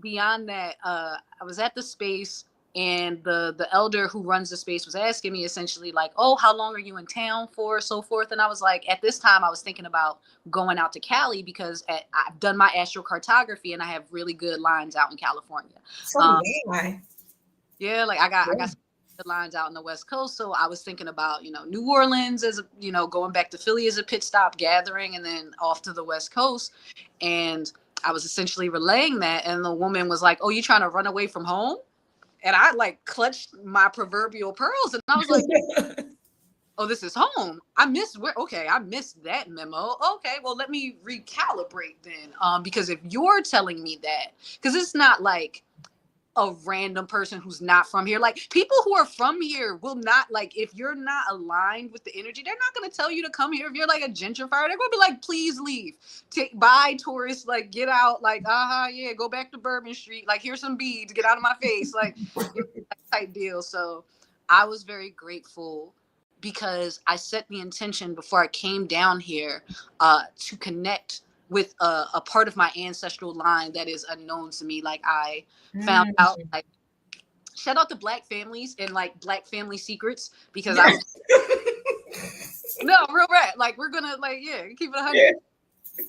beyond that, I was at the space, and the elder who runs the space was asking me essentially like, oh, how long are you in town for, so forth. And I was like, at this time I was thinking about going out to Cali because I've done my astrocartography and I have really good lines out in California. Yeah, like I got some good lines out in the West Coast. So I was thinking about, you know, New Orleans as going back to Philly as a pit stop, gathering, and then off to the West Coast. And I was essentially relaying that, and the woman was like, oh, you trying to run away from home? And I like clutched my proverbial pearls, and I was like, oh, this is home. I missed that memo. Okay, well, let me recalibrate then. Because if you're telling me that, because it's not like a random person who's not from here. Like, people who are from here will not, like, if you're not aligned with the energy, they're not going to tell you to come here. If you're like a gentrifier, they're going to be like, please leave. Bye, tourists. Like, get out. Like, yeah, go back to Bourbon Street. Like, here's some beads. Get out of my face. Like, that type deal. So I was very grateful because I set the intention before I came down here to connect with a part of my ancestral line that is unknown to me. Like, I found out, like, shout out to Black families and like Black family secrets, because I was no, real rap. Like, we're gonna keep it 100. Yeah.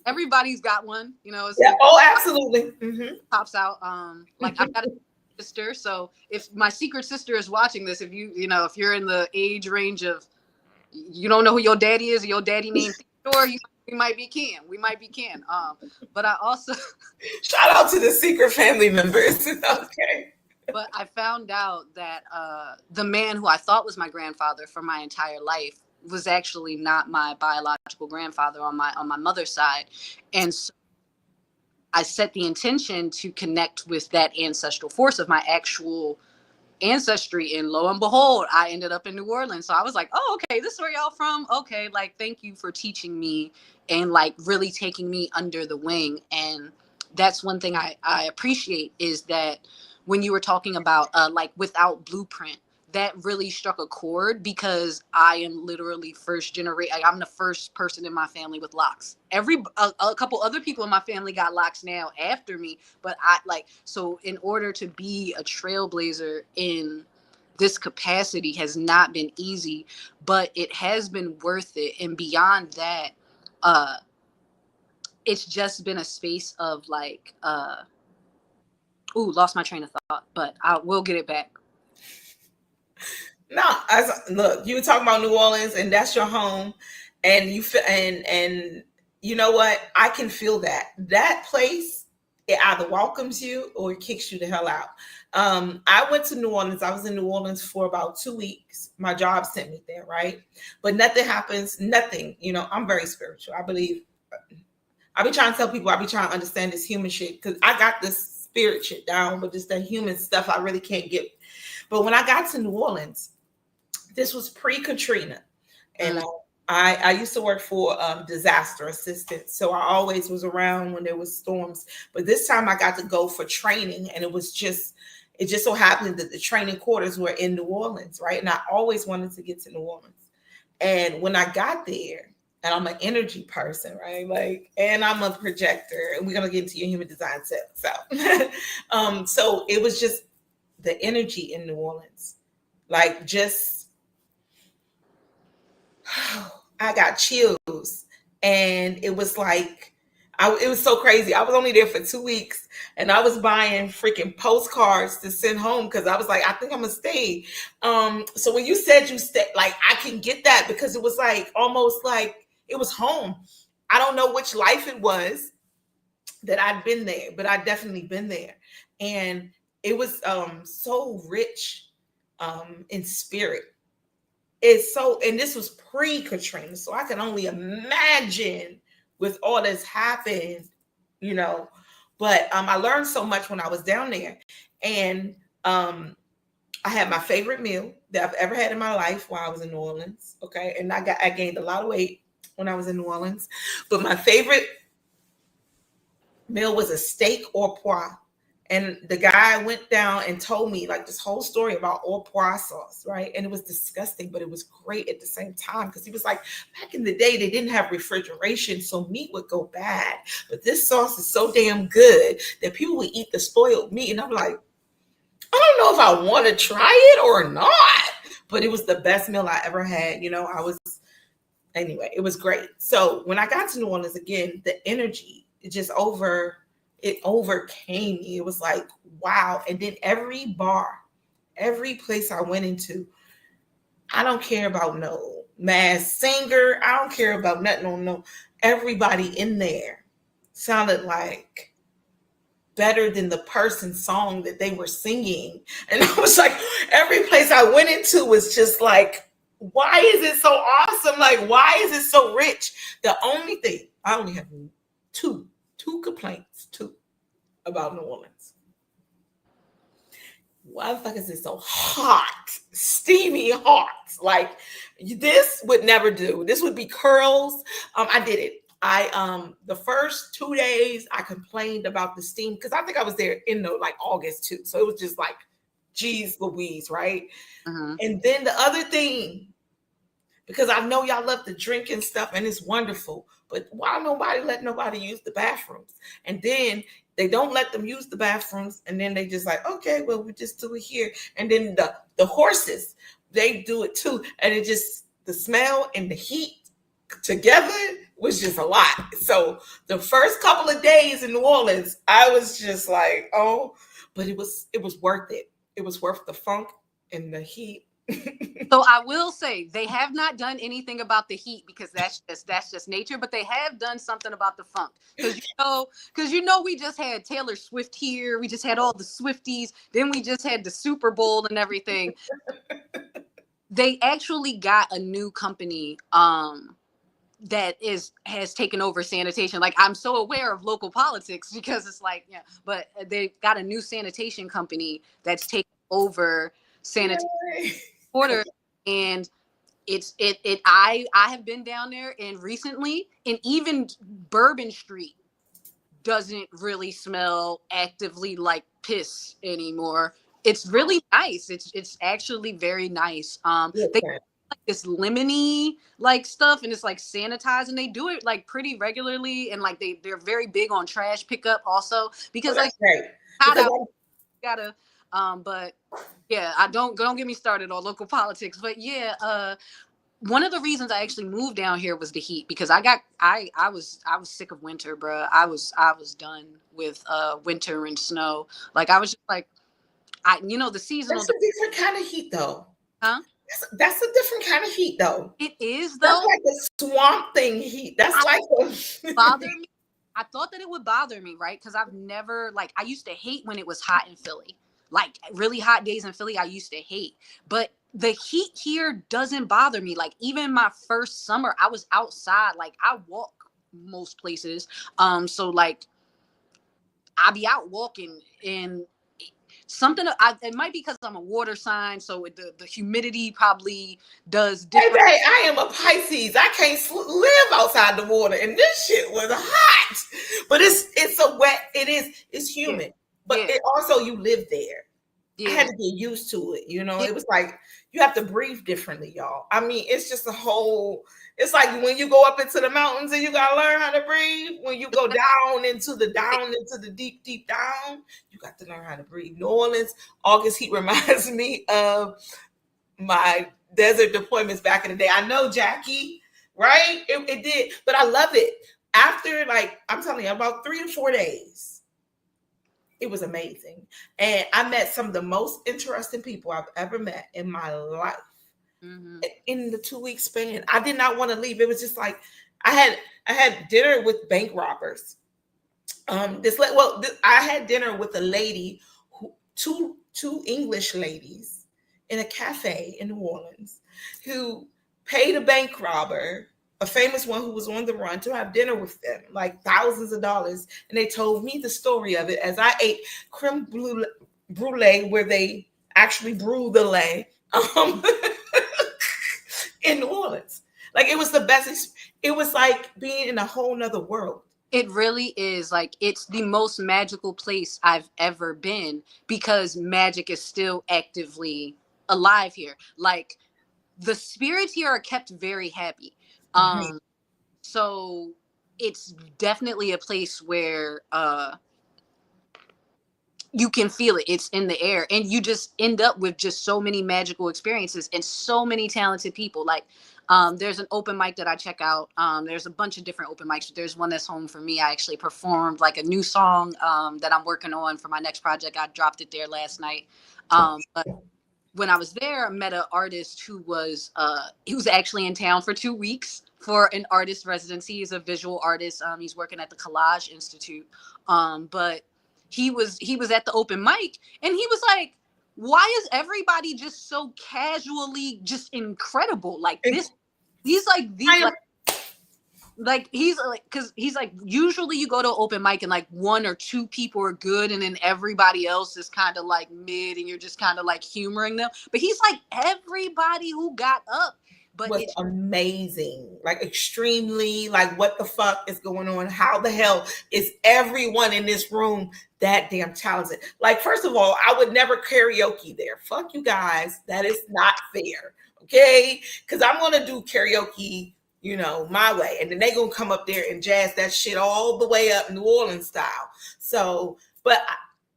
Everybody's got one, It's absolutely. Pops out. Like, I've got a sister, so if my secret sister is watching this, if you're in the age range of you don't know who your daddy is, or your daddy named Theodore, we might be kin. We might be kin. But I also shout out to the secret family members. Okay. But I found out that the man who I thought was my grandfather for my entire life was actually not my biological grandfather on my mother's side. And so I set the intention to connect with that ancestral force of my actual ancestry, and lo and behold, I ended up in New Orleans. So I was like, oh, okay, this is where y'all from. Okay, like, thank you for teaching me and like really taking me under the wing. And that's one thing I appreciate, is that when you were talking about like without blueprint, that really struck a chord, because I am literally first generation. I'm the first person in my family with locks. A couple other people in my family got locks now after me, but so in order to be a trailblazer in this capacity has not been easy, but it has been worth it. And beyond that, it's just been a space of like, lost my train of thought, but I will get it back. No, look, you were talking about New Orleans, and that's your home, and you feel, and you know what? I can feel that place. It either welcomes you or it kicks you the hell out. I went to New Orleans. I was in New Orleans for about 2 weeks. My job sent me there, right? But nothing happens. Nothing. You know, I'm very spiritual. I believe. I be trying to tell people. I be trying to understand this human shit, because I got this spirit shit down, but just the human stuff I really can't get. But when I got to New Orleans, this was pre-Katrina, and I used to work for disaster assistance, so I always was around when there was storms. But this time I got to go for training, and it just so happened that the training quarters were in New Orleans, right? And I always wanted to get to New Orleans. And when I got there, and I'm an energy person, right? Like, and I'm a projector, and we're gonna get into your human design set. So, so it was just the energy in New Orleans, like just. I got chills, and it was like, it was so crazy. I was only there for 2 weeks, and I was buying freaking postcards to send home, because I was like, I think I'm gonna stay. So when you said you stay, like, I can get that, because it was like almost like it was home. I don't know which life it was that I'd been there, but I'd definitely been there, and it was so rich in spirit. It's so, and this was pre-Katrina, so I can only imagine with all that's happened, you know. But I learned so much when I was down there, and I had my favorite meal that I've ever had in my life while I was in New Orleans. Okay, and I gained a lot of weight when I was in New Orleans, but my favorite meal was a steak au pois. And the guy went down and told me like this whole story about au pois sauce, right? And it was disgusting, but it was great at the same time, because he was like, back in the day, they didn't have refrigeration, so meat would go bad. But this sauce is so damn good that people would eat the spoiled meat. And I'm like, I don't know if I want to try it or not. But it was the best meal I ever had. You know, anyway, it was great. So when I got to New Orleans again, the energy, it overcame me. It was like, wow. And then every bar, every place I went into, I don't care about no mass singer. I don't care about nothing. No. Everybody in there sounded like better than the person's song that they were singing. And I was like, every place I went into was just like, why is it so awesome? Like, why is it so rich? The only thing, I only have two complaints about New Orleans. Why the fuck is it so hot? Steamy hot. Like, this would never do. This would be curls. I did it. The first 2 days I complained about the steam, because I think I was there in August too. So it was just like, geez Louise, right? And then the other thing, because I know y'all love to drink and stuff, and it's wonderful, but why nobody let nobody use the bathrooms? And then they don't let them use the bathrooms, and then they just like, okay, well, we just do it here. And then the horses, they do it too. And it just, the smell and the heat together was just a lot. So the first couple of days in New Orleans, I was just like, oh, but it was worth it. It was worth the funk and the heat So I will say they have not done anything about the heat because that's just nature, but they have done something about the funk. Because we just had Taylor Swift here, we just had all the Swifties, then we just had the Super Bowl and everything. They actually got a new company that has taken over sanitation. Like, I'm so aware of local politics because it's like, yeah, but they got a new sanitation company that's taken over sanitation order. And I have been down there and recently, and even Bourbon Street doesn't really smell actively like piss anymore. It's really nice. It's actually very nice. They like this lemony like stuff, and it's like sanitized, and they do it like pretty regularly, and like they're very big on trash pickup also because gotta but yeah, I don't get me started on local politics, but yeah, one of the reasons I actually moved down here was the heat because I was sick of winter, bro. I was done with winter and snow. Like, I was just like, the seasonal. That's a different kind of heat, though. Huh? That's a different kind of heat, though. It is, though. That's like a swamp thing heat. That's bother me. I thought that it would bother me, right? Because I've never, like, I used to hate when it was hot in Philly. Like, really hot days in Philly, I used to hate. But the heat here doesn't bother me. Like, even my first summer, I was outside. Like, I walk most places. So, like, I be out walking and it might be because I'm a water sign, so the humidity probably does different. Hey, I am a Pisces. I can't live outside the water, and this shit was hot. But it's a wet. It's humid, yeah. But it also, you live there. Yeah. I had to get used to it. It was like you have to breathe differently, y'all. I mean, it's just a whole. It's like when you go up into the mountains and you gotta learn how to breathe. When you go down into the deep, deep down, you got to learn how to breathe. New Orleans, August heat reminds me of my desert deployments back in the day. I know, Jackie, right? It did, but I love it. After, like, I'm telling you, about 3 to 4 days, it was amazing. And I met some of the most interesting people I've ever met in my life. Mm-hmm. In the 2-week span, I did not want to leave. It was just like I had dinner with bank robbers. I had dinner with a lady, two English ladies in a cafe in New Orleans, who paid a bank robber, a famous one who was on the run, to have dinner with them, like thousands of dollars. And they told me the story of it as I ate creme brulee, where they actually brew the lait. In New Orleans. Like, it was the best. It was like being in a whole nother world. It really is. Like, it's the most magical place I've ever been because magic is still actively alive here. Like, the spirits here are kept very happy. Mm-hmm. So it's definitely a place where you can feel it. It's in the air, and you just end up with just so many magical experiences and so many talented people. Like, there's an open mic that I check out. There's a bunch of different open mics. There's one that's home for me. I actually performed like a new song that I'm working on for my next project. I dropped it there last night. But when I was there, I met an artist who was actually in town for 2 weeks for an artist residency. He's a visual artist. He's working at the Collage Institute. But he was at the open mic, and he was like, why is everybody just so casually just incredible like this? He's like, because he's like, usually you go to open mic and like 1 or 2 people are good, and then everybody else is kind of like mid, and you're just kind of like humoring them. But he's like, everybody who got up was amazing, like extremely, like, what the fuck is going on? How the hell is everyone in this room that damn talented? Like, first of all, I would never karaoke there. Fuck you guys. That is not fair. Okay. Cause I'm going to do karaoke, my way. And then they going to come up there and jazz that shit all the way up New Orleans style. So, but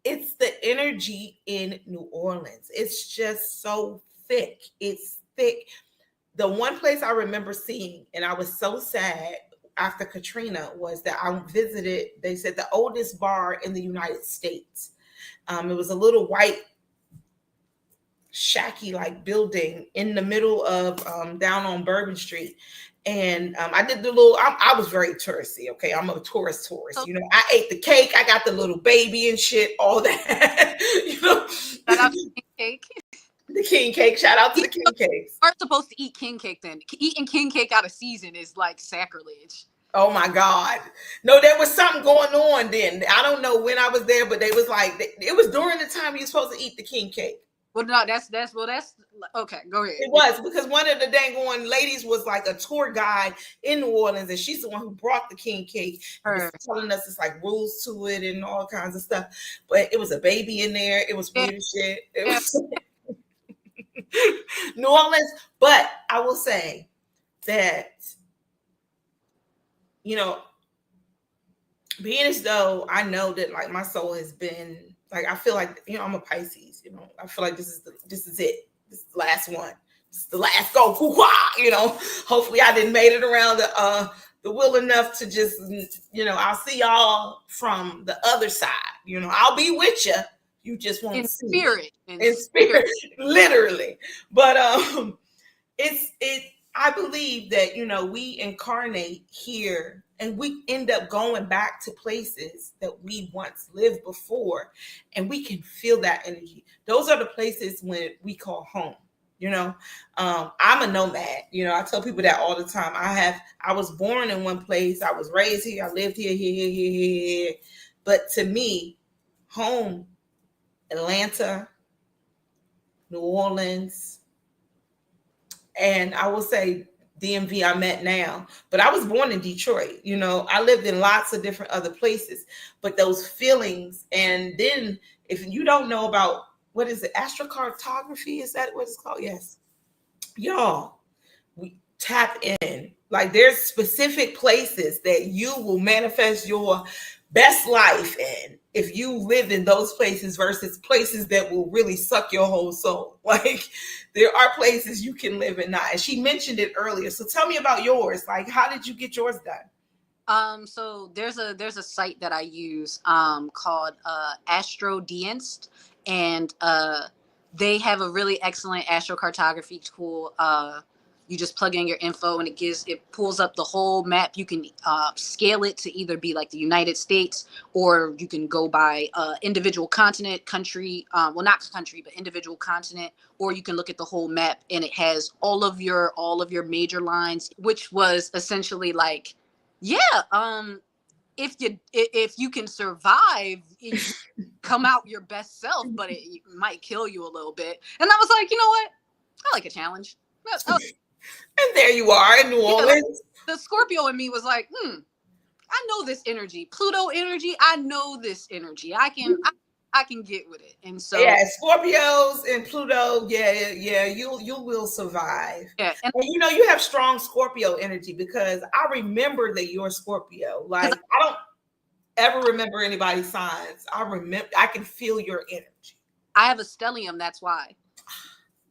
it's the energy in New Orleans. It's just so thick. It's thick. The one place I remember seeing, and I was so sad after Katrina, was that I visited, they said, the oldest bar in the United States. It was a little white shacky like building in the middle of down on Bourbon Street. And I did the little, I was very touristy. Okay. I'm a tourist. You know, I ate the cake. I got the little baby and shit, all that, you know. Shout out to king cake. The king cake. Shout out to the king cakes. Aren't supposed to eat king cake then. Eating king cake out of season is like sacrilege. Oh my God. No, there was something going on then. I don't know when I was there, but they was like, it was during the time you're supposed to eat the king cake. Well, no, that's okay. Go ahead. It was because one of the dang on ladies was like a tour guide in New Orleans, and she's the one who brought the king cake. Was telling us it's like rules to it and all kinds of stuff. But it was a baby in there. It was weird as shit. It was New Orleans. But I will say that, you know, being as though I know that like my soul has been like, I feel like, you know, I'm a Pisces, you know, I feel like this is it. This is the last one. This is the last go. You know, hopefully I didn't made it around the wheel enough to just, you know, I'll see y'all from the other side. You know, I'll be with you. You just won't see spirit. In spirit, literally. But I believe that, you know, we incarnate here and we end up going back to places that we once lived before, and we can feel that energy. Those are the places when we call home. You know, I'm a nomad. You know, I tell people that all the time. I was born in one place. I was raised here. I lived here. But to me, home, Atlanta, New Orleans, and I will say DMV I'm at now, but I was born in Detroit. You know, I lived in lots of different other places, but those feelings. And then if you don't know about, what is it? Astrocartography? Is that what it's called? Yes. Y'all, we tap in. Like there's specific places that you will manifest your best life in if you live in those places versus places that will really suck your whole soul. Like there are places you can live in not. And she mentioned it earlier. So tell me about yours. Like, how did you get yours done? So there's a site that I use called AstroDienst, and they have a really excellent astrocartography tool. You just plug in your info and it pulls up the whole map. You can scale it to either be like the United States, or you can go by individual continent, country, well, not country, but individual continent, or you can look at the whole map and it has all of your major lines, which was essentially like, if you can survive, you come out your best self, but it might kill you a little bit. And I was like, you know what? I like a challenge. And there you are in New Orleans. The Scorpio in me was like, I know this energy. Pluto energy, I know this energy. I can get with it. And so Scorpios and Pluto, you will survive. Yeah. And you know, you have strong Scorpio energy, because I remember that you're Scorpio. Like I don't ever remember anybody's signs. I can feel your energy. I have a stellium, that's why.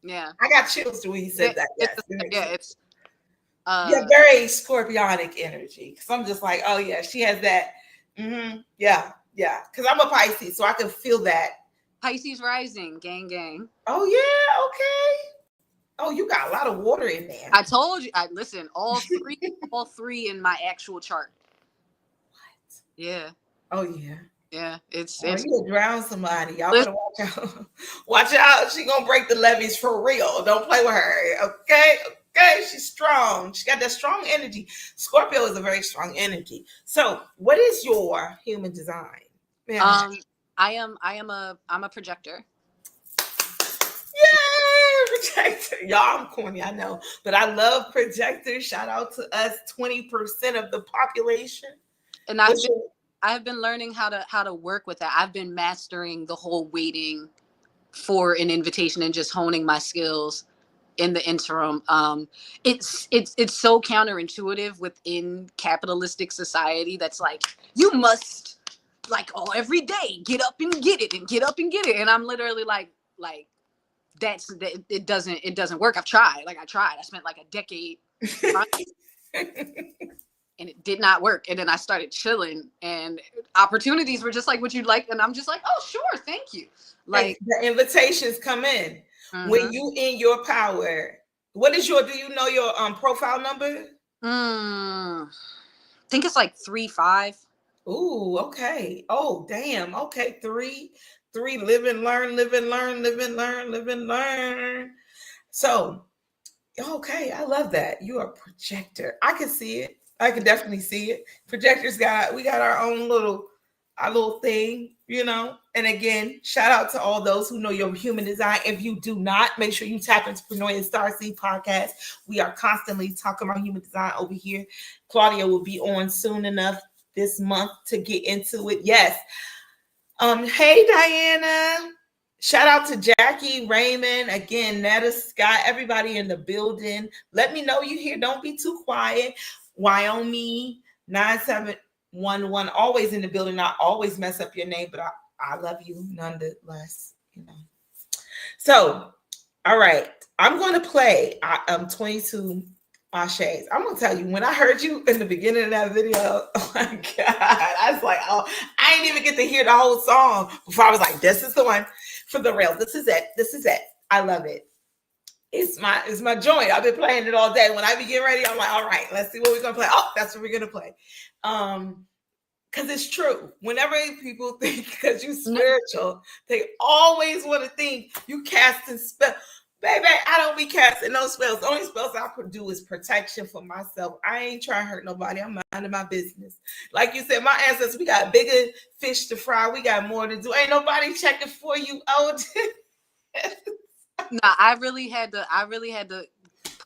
Yeah, I got chills when he said that. It's very scorpionic energy. Because I'm just like, oh yeah, she has that. Yeah. Because I'm a Pisces, so I can feel that. Pisces rising, gang. Oh yeah, okay. Oh, you got a lot of water in there. I told you. Listen, all three in my actual chart. What? Yeah. Oh yeah. Yeah, it's you'll drown somebody. Y'all better watch out. Watch out. She gonna break the levees for real. Don't play with her. Okay. She's strong. She got that strong energy. Scorpio is a very strong energy. So what is your human design? I'm a projector. Yay, projector. Y'all, I'm corny, I know. But I love projectors. Shout out to us, 20% of the population. And I've been learning how to work with that. I've been mastering the whole waiting for an invitation and just honing my skills in the interim. It's so counterintuitive within capitalistic society. That's like, you must every day get up and get it and I'm literally like it doesn't work. I tried. I spent like a decade and it did not work. And then I started chilling, and opportunities were just like, would you like? And I'm just like, oh, sure. Thank you. Like the invitations come in. When you in your power, what is your? Do you know your profile number? I think it's like 3-5. Ooh, okay. Oh, damn. Okay, 3 live and learn, live and learn, live and learn, live and learn. So, okay, I love that. You are a projector. I can see it. I can definitely see it. Projectors we got our own little thing, you know. And again, shout out to all those who know your human design. If you do not, make sure you tap into Pronoia Starseed podcast. We are constantly talking about human design over here. Claudia will be on soon enough this month to get into it. Yes. Hey Diana. Shout out to Jackie, Raymond, again, Netta, Scott, everybody in the building. Let me know you here. Don't be too quiet. Wyoming 9711, always in the building. I always mess up your name, but I love you nonetheless, you know. So, all right, I'm going to play 22 Ashes. I'm going to tell you, when I heard you in the beginning of that video, oh my God, I was like, oh, I didn't even get to hear the whole song before I was like, this is the one for the real. This is it. This is it. I love it. It's my joint. I've been playing it all day. When I be getting ready, I'm like, all right, let's see what we're gonna play. Oh, that's what we're gonna play. Because it's true. Whenever people think because you spiritual, they always want to think you casting spell. Baby, I don't be casting no spells. The only spells I could do is protection for myself. I ain't trying to hurt nobody. I'm minding my business. Like you said, my ancestors, we got bigger fish to fry. We got more to do. Ain't nobody checking for you, oh. No, I really had to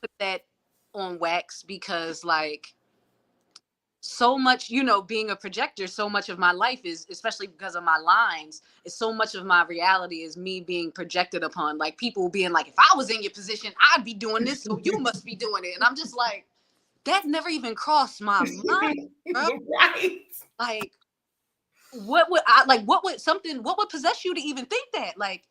put that on wax because, like, so much, you know, being a projector, so much of my life is, especially because of my lines, is so much of my reality is me being projected upon. Like, people being like, if I was in your position, I'd be doing this, so you must be doing it. And I'm just like, that never even crossed my mind, bro. Right. Like, what would possess you to even think that? Like,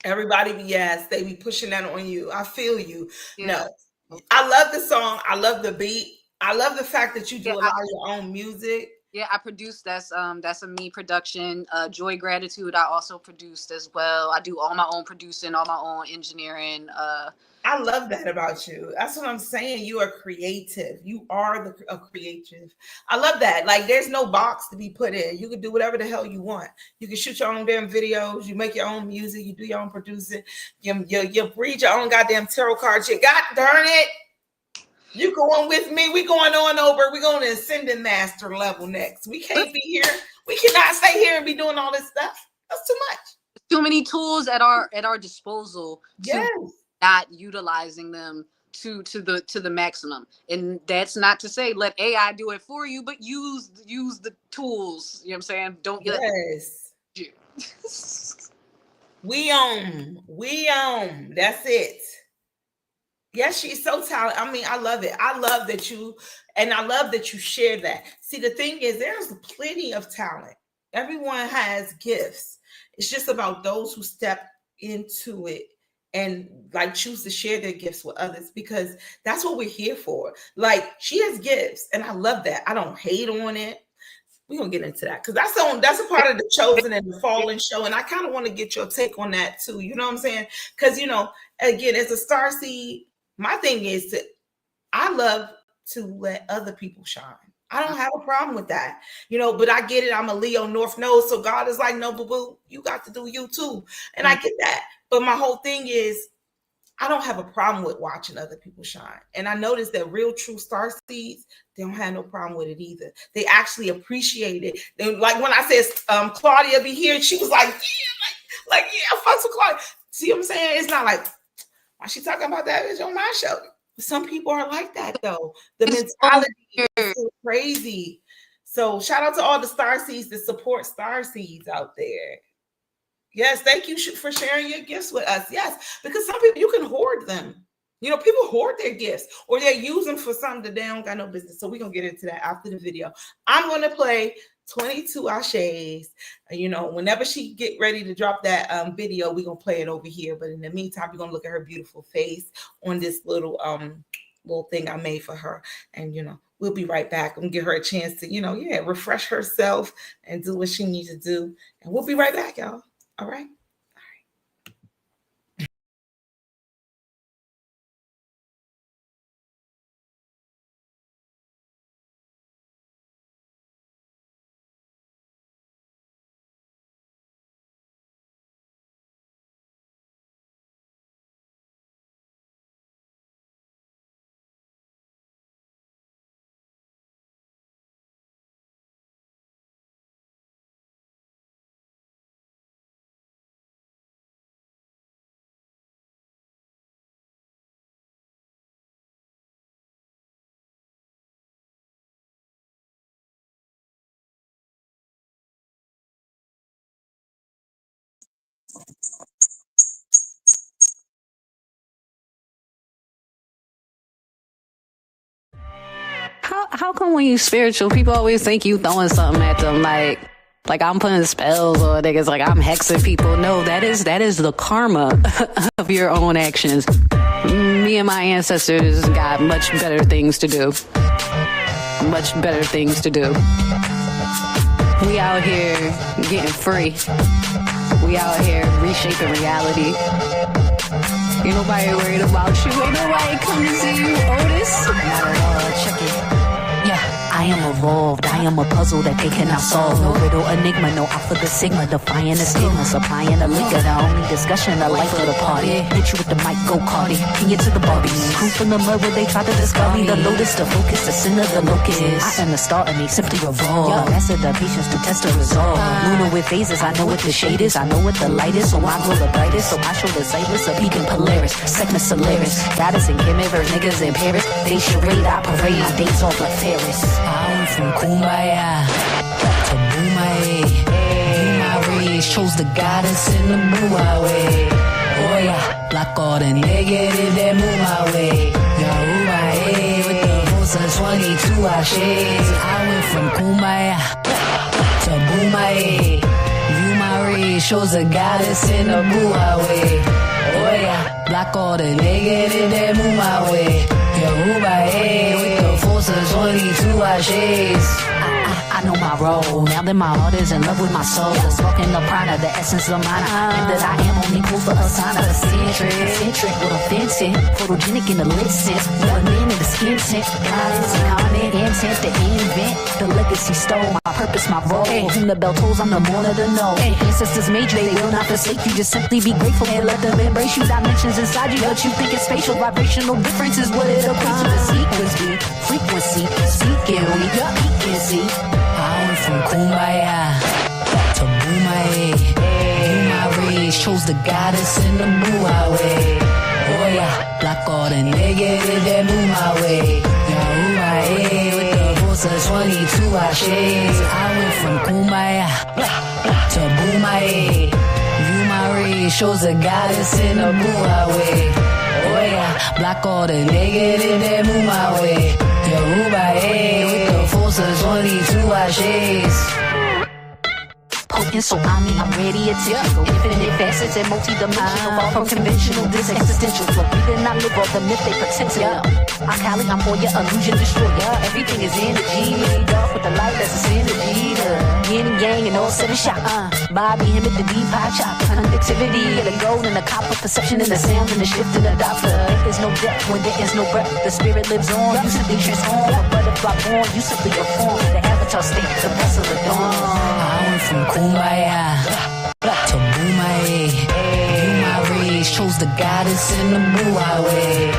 everybody be they be pushing that on you. I feel you. Yeah. No, I love the song. I love the beat. I love the fact that you do a lot of your own music. Yeah, I produced. That's a me production. Joy Gratitude, I also produced as well. I do all my own producing, all my own engineering. I love that about you. That's what I'm saying. You are creative. You are a creative. I love that. Like, there's no box to be put in. You can do whatever the hell you want. You can shoot your own damn videos. You make your own music. You do your own producing. You read your own goddamn tarot cards. You God darn it. You going with me. We going on over. We're going to Ascending Master level next. We can't be here. We cannot stay here and be doing all this stuff. That's too much. Too many tools at our disposal. Yes. Not utilizing them to the maximum. And that's not to say let AI do it for you, but use the tools. You know what I'm saying? Don't get We own. That's it. Yes, she's so talented. I mean, I love it. I love that you share that. See, the thing is, there's plenty of talent. Everyone has gifts. It's just about those who step into it and like choose to share their gifts with others, because that's what we're here for. Like, she has gifts, and I love that. I don't hate on it. We're gonna get into that because that's a part of the Chosen and the Fallen show, and I kind of want to get your take on that too. You know what I'm saying? Because, you know, again, as a Starseed, my thing is I love to let other people shine. I don't have a problem with that, you know, but I get it. I'm a Leo North Node, so God is like, no, boo-boo, you got to do you too. And I get that. But my whole thing is, I don't have a problem with watching other people shine. And I noticed that real true Starseeds, they don't have no problem with it either. They actually appreciate it. They, like when I said Claudia be here, she was like, yeah, yeah, fuck with Claudia. See what I'm saying? It's not like, why she talking about that? It's on my show. Some people are like that though. The mentality is so crazy. So shout out to all the Starseeds that support Starseeds out there. Yes, thank you for sharing your gifts with us. Yes, because some people, you can hoard them. You know, people hoard their gifts or they use them for something that they don't got no business. So we're going to get into that after the video. I'm going to play 22 Ashes. You know, whenever she get ready to drop that video, we're going to play it over here. But in the meantime, we're going to look at her beautiful face on this little thing I made for her. And, you know, we'll be right back and give her a chance to, you know, refresh herself and do what she needs to do. And we'll be right back, y'all. All right. How come when you spiritual, people always think you throwing something at them like I'm putting spells or niggas like I'm hexing people? No, that is the karma of your own actions. Me and my ancestors got much better things to do. Much better things to do. We out here getting free. We out here reshaping reality. Ain't nobody worried about you. Ain't nobody come to see you, Otis. Not at all. Check it. Yeah, I am evolved. I am a puzzle that they cannot solve. No riddle, enigma, no alpha, the sigma. Defying the stigma, supplying the liquor. The only discussion, the life of the party. Hit you with the mic, go Cardi. Pin you to the Barbies. Proof in the mirror, they try to discover me. The lotus, the focus, the sinner, the locust. I am the star and they simply revolve. Master the patience to test the resolve. Lunar with phases, I know what the shade is. I know what the light is, so my glow the brightest. So I show the sightless, a beacon Polaris. Segment Solaris. Goddess and Kim Evers, niggas in Paris. They charade, I parade. My days off like Ferris. I went from Kumbaya to Boomaye. You my rays, chose the goddess in the Boomaye way. Oh yeah, block all the negative that move my way. Yahumaye with the voice of 22 ashes. I went from Kumbaya to Boomaye. You my rays, chose the goddess in the Boomaye way. Oh yeah, block all the negative that move my way. Yahumaye with the force of 22 ashes. I know my role. Now that my heart is in love with my soul. The smoking the prana, the essence of mine. And that I am only proof for Asana. Eccentric with authentic. Photogenic in the listed. Melanin in the skin tint. God is incarnate intent to invent. The legacy stole my purpose, my role. Whom the bell tolls, I'm the born of the know. Ancestors made you, they will not forsake you. Just simply be grateful and let them embrace you. Dimensions inside you, but you think it's spatial. Vibrational difference is what it equates to. The sequence be frequency. Speaking we can see. I went from Kumbaya to Boomaye. You my rays, chose the goddess in the Boomaye way. Oh yeah, block all the negative that move my way. Yahumaye with the voice of 22 ashes. I went from Kumbaya to Boomaye. You my rays, chose the goddess in the Boomaye way. Oh yeah, block all the negative that move my way. Yahumaye with the force of 22 ashes. Potent, so I'm ready to go. Infinite facets and multi-dimensional. Far from conventional, this existential flow. We did not live off the myth they pretend to know. I'm Kali, I'm for your illusion destroyer. Everything is energy. Dark with the light, that's a synergy. The yin and yang and all seven shot. Bobby, him at the deep high chop. Conductivity and the gold and the copper. Perception and the sound and the shift and the doctor. There is no depth when there is no breath. The spirit lives on. You simply transform. A butterfly born. You simply a form. The avatar state, the vessel of dawn. I went from Kumbaya to Boomaye. You my rays, chose the goddess in the Boomaye way.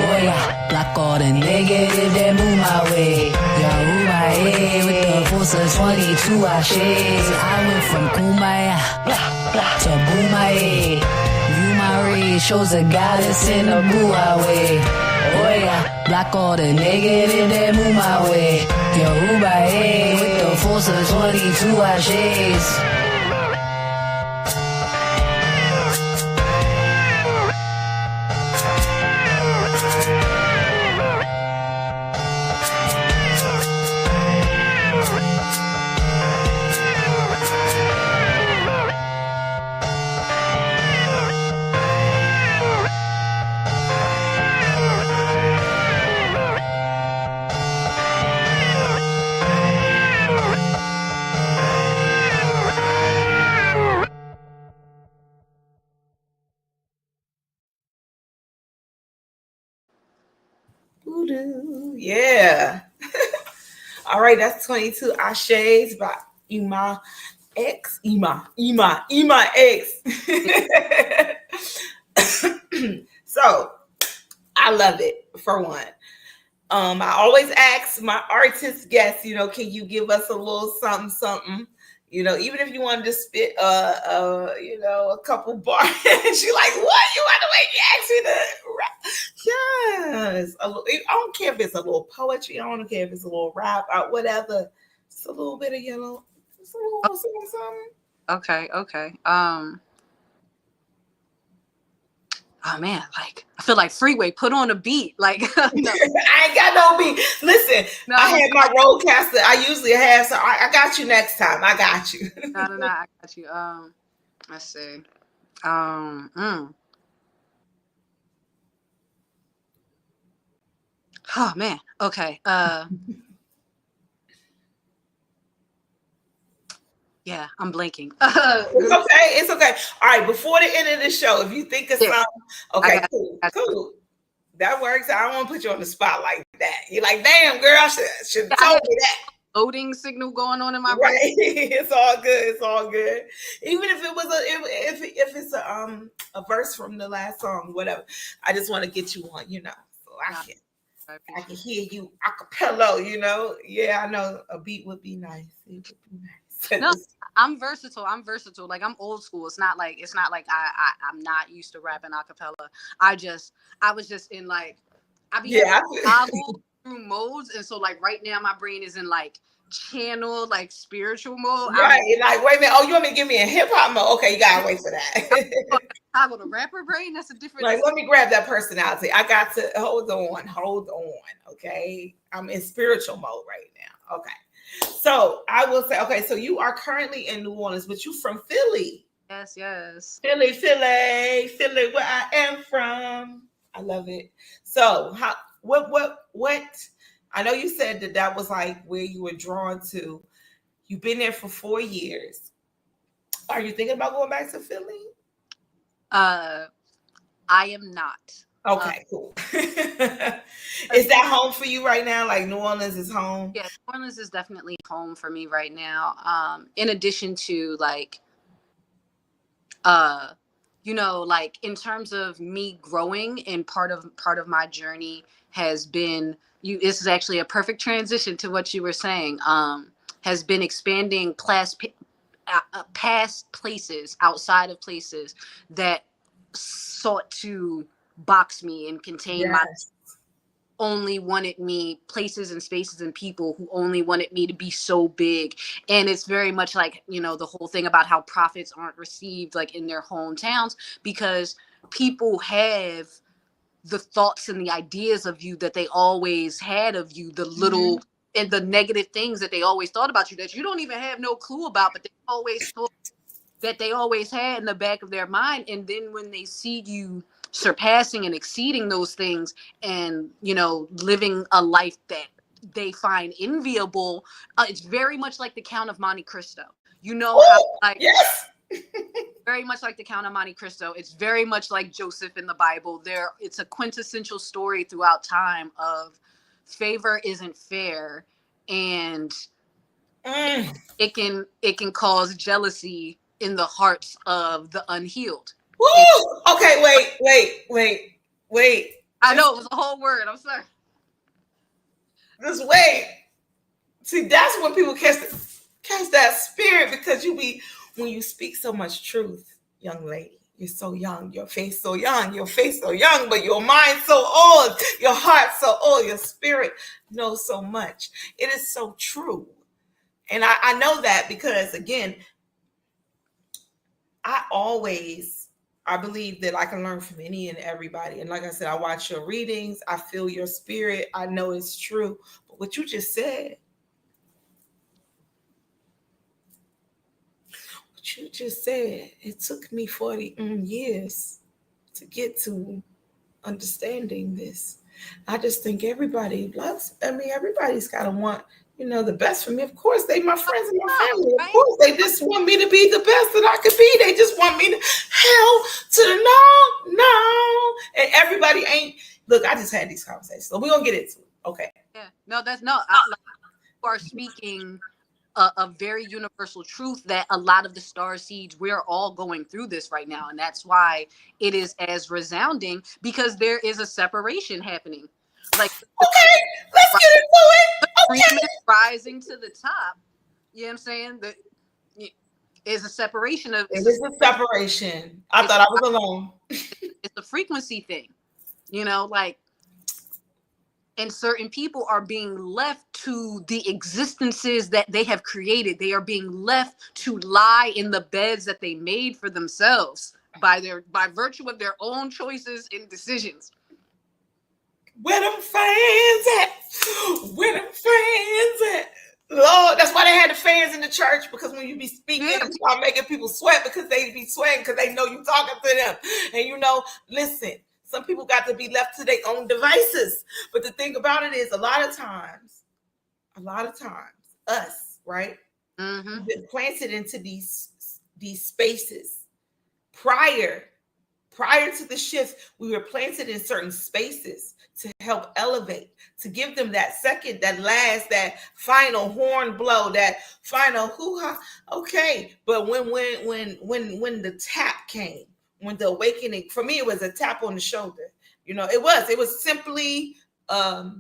Oh yeah, block all the negative that move my way. Yahumaye with the force of 22 ashes. I went from Kumbaya to Boomaye. You my rays, chose the goddess in the Boomaye way. Oh yeah, block all the negative that move my way. Yahumaye with the force of 22 ashes. Yeah. All right, that's 22 Ashes by ImahX. ImahX. So I love it for one. I always ask my artist guests, can you give us a little something? Even if you wanted to spit a couple bars. She like, what? You want to make me ask me to rap? Yes. I don't care if it's a little poetry. I don't care if it's a little rap or whatever. Just a little bit of yellow. Just a little something. Okay. oh man, like I feel like Freeway put on a beat. Like no. I ain't got no beat. Listen, No, I had my roadcaster. I usually have, so I got you next time. I got you. no, I got you. Let's see. Oh man. Okay. Yeah, I'm blanking. It's okay. It's okay. All right. Before the end of the show, if you think of something, okay, cool. That works. I don't want to put you on the spot like that. You're like, damn, girl, I should have told me that. Loading signal going on in my right. brain. It's all good. It's all good. Even if it was if it's a verse from the last song, whatever. I just want to get you on, so I can hear you a cappella, Yeah, I know a beat would be nice. It would be nice. No, I'm versatile. Like I'm old school. It's not like I'm not used to rapping a cappella. I was just in like toggle through modes, and so like right now my brain is in like channel, like spiritual mode. Right, like wait a minute. Oh, you want me to give me a hip hop mode? Okay, you gotta wait for that. Toggle the rapper brain. That's a different. Like, let me grab that personality. I got to hold on. Okay, I'm in spiritual mode right now. Okay. So I will say, okay, so you are currently in New Orleans, but you from Philly. Yes. Philly, where I am from. I love it. So what I know you said that was like where you were drawn to. You've been there for 4 years. Are you thinking about going back to Philly? I am not. Okay, cool. Is that home for you right now? Like New Orleans is home? Yeah, New Orleans is definitely home for me right now. In addition to like, like in terms of me growing, and part of my journey has been this is actually a perfect transition to what you were saying. Has been expanding past places, outside of places that sought to box me and contain my only wanted me, places and spaces and people who only wanted me to be so big. And it's very much like, the whole thing about how prophets aren't received like in their hometowns, because people have the thoughts and the ideas of you that they always had of you, the little and the negative things that they always thought about you that you don't even have no clue about, but they always thought that they always had in the back of their mind. And then when they see you surpassing and exceeding those things and, living a life that they find enviable, it's very much like the Count of Monte Cristo. Very much like the Count of Monte Cristo. It's very much like Joseph in the Bible. It's a quintessential story throughout time of favor isn't fair, and it can cause jealousy in the hearts of the unhealed. Woo! Okay, wait. I know it was a whole word. I'm sorry. Just wait. See, that's when people catch that spirit, because when you speak so much truth, young lady. You're so young, your face so young, but your mind so old, your heart so old, your spirit knows so much. It is so true. And I know that because, again, I believe that I can learn from any and everybody. And like I said, I watch your readings. I feel your spirit. I know it's true. But what you just said, it took me 40 years to get to understanding this. I just think everybody's got to want, the best for me. Of course, they my friends and my family. Of course, they just want me to be the best that I could be. They just want me to hell to the no. And everybody ain't. Look, I just had these conversations, so we're gonna get into it. Okay. Yeah. No, that's no. You are speaking a very universal truth that a lot of the Starseeds, we're all going through this right now, and that's why it is as resounding, because there is a separation happening. Like, okay, let's get into it. Okay. Rising to the top, you know what I'm saying? Is a separation of. It is a separation. I thought I was alone. It's a frequency thing, like. And certain people are being left to the existences that they have created. They are being left to lie in the beds that they made for themselves. by virtue of their own choices and decisions. Where them fans at? Where them fans at? Lord, that's why they had the fans in the church, because when you be speaking, you start making people sweat because they be sweating because they know you talking to them. And listen, some people got to be left to their own devices. But the thing about it is, a lot of times, us, right? Mm-hmm. We've been planted into these spaces prior to the shift. We were planted in certain spaces to help elevate, to give them that second, that last, that final horn blow, that final hoo-ha. Okay, but when the tap came, when the awakening, for me, it was a tap on the shoulder. It was simply, I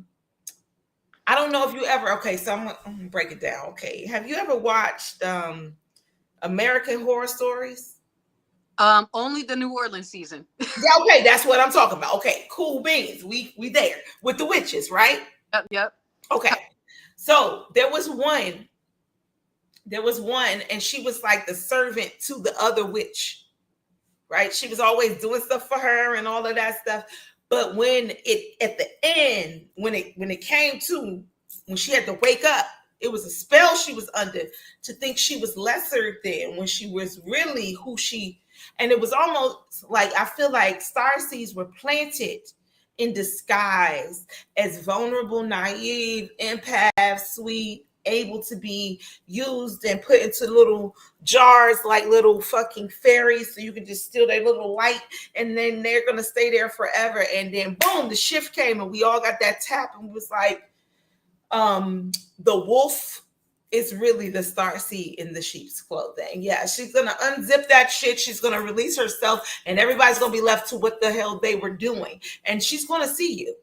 don't know if you ever, okay, so I'm gonna break it down. Okay, have you ever watched American Horror Stories? Only the New Orleans season. Yeah, okay, that's what I'm talking about. Okay, cool beans. We there with the witches, right? Yep. Okay. So there was one, and she was like the servant to the other witch, right? She was always doing stuff for her and all of that stuff. But when at the end, when it came to when she had to wake up, it was a spell she was under to think she was lesser than when she was really who she. And it was almost like, I feel like starseeds were planted in disguise as vulnerable, naive, empath, sweet, able to be used and put into little jars like little fucking fairies, so you can just steal their little light, and then they're going to stay there forever. And then boom, the shift came and we all got that tap, and it was like, the wolf is really the starseed in the sheep's clothing. Yeah, she's gonna unzip that shit. She's gonna release herself, and everybody's gonna be left to what the hell they were doing. And she's gonna see you,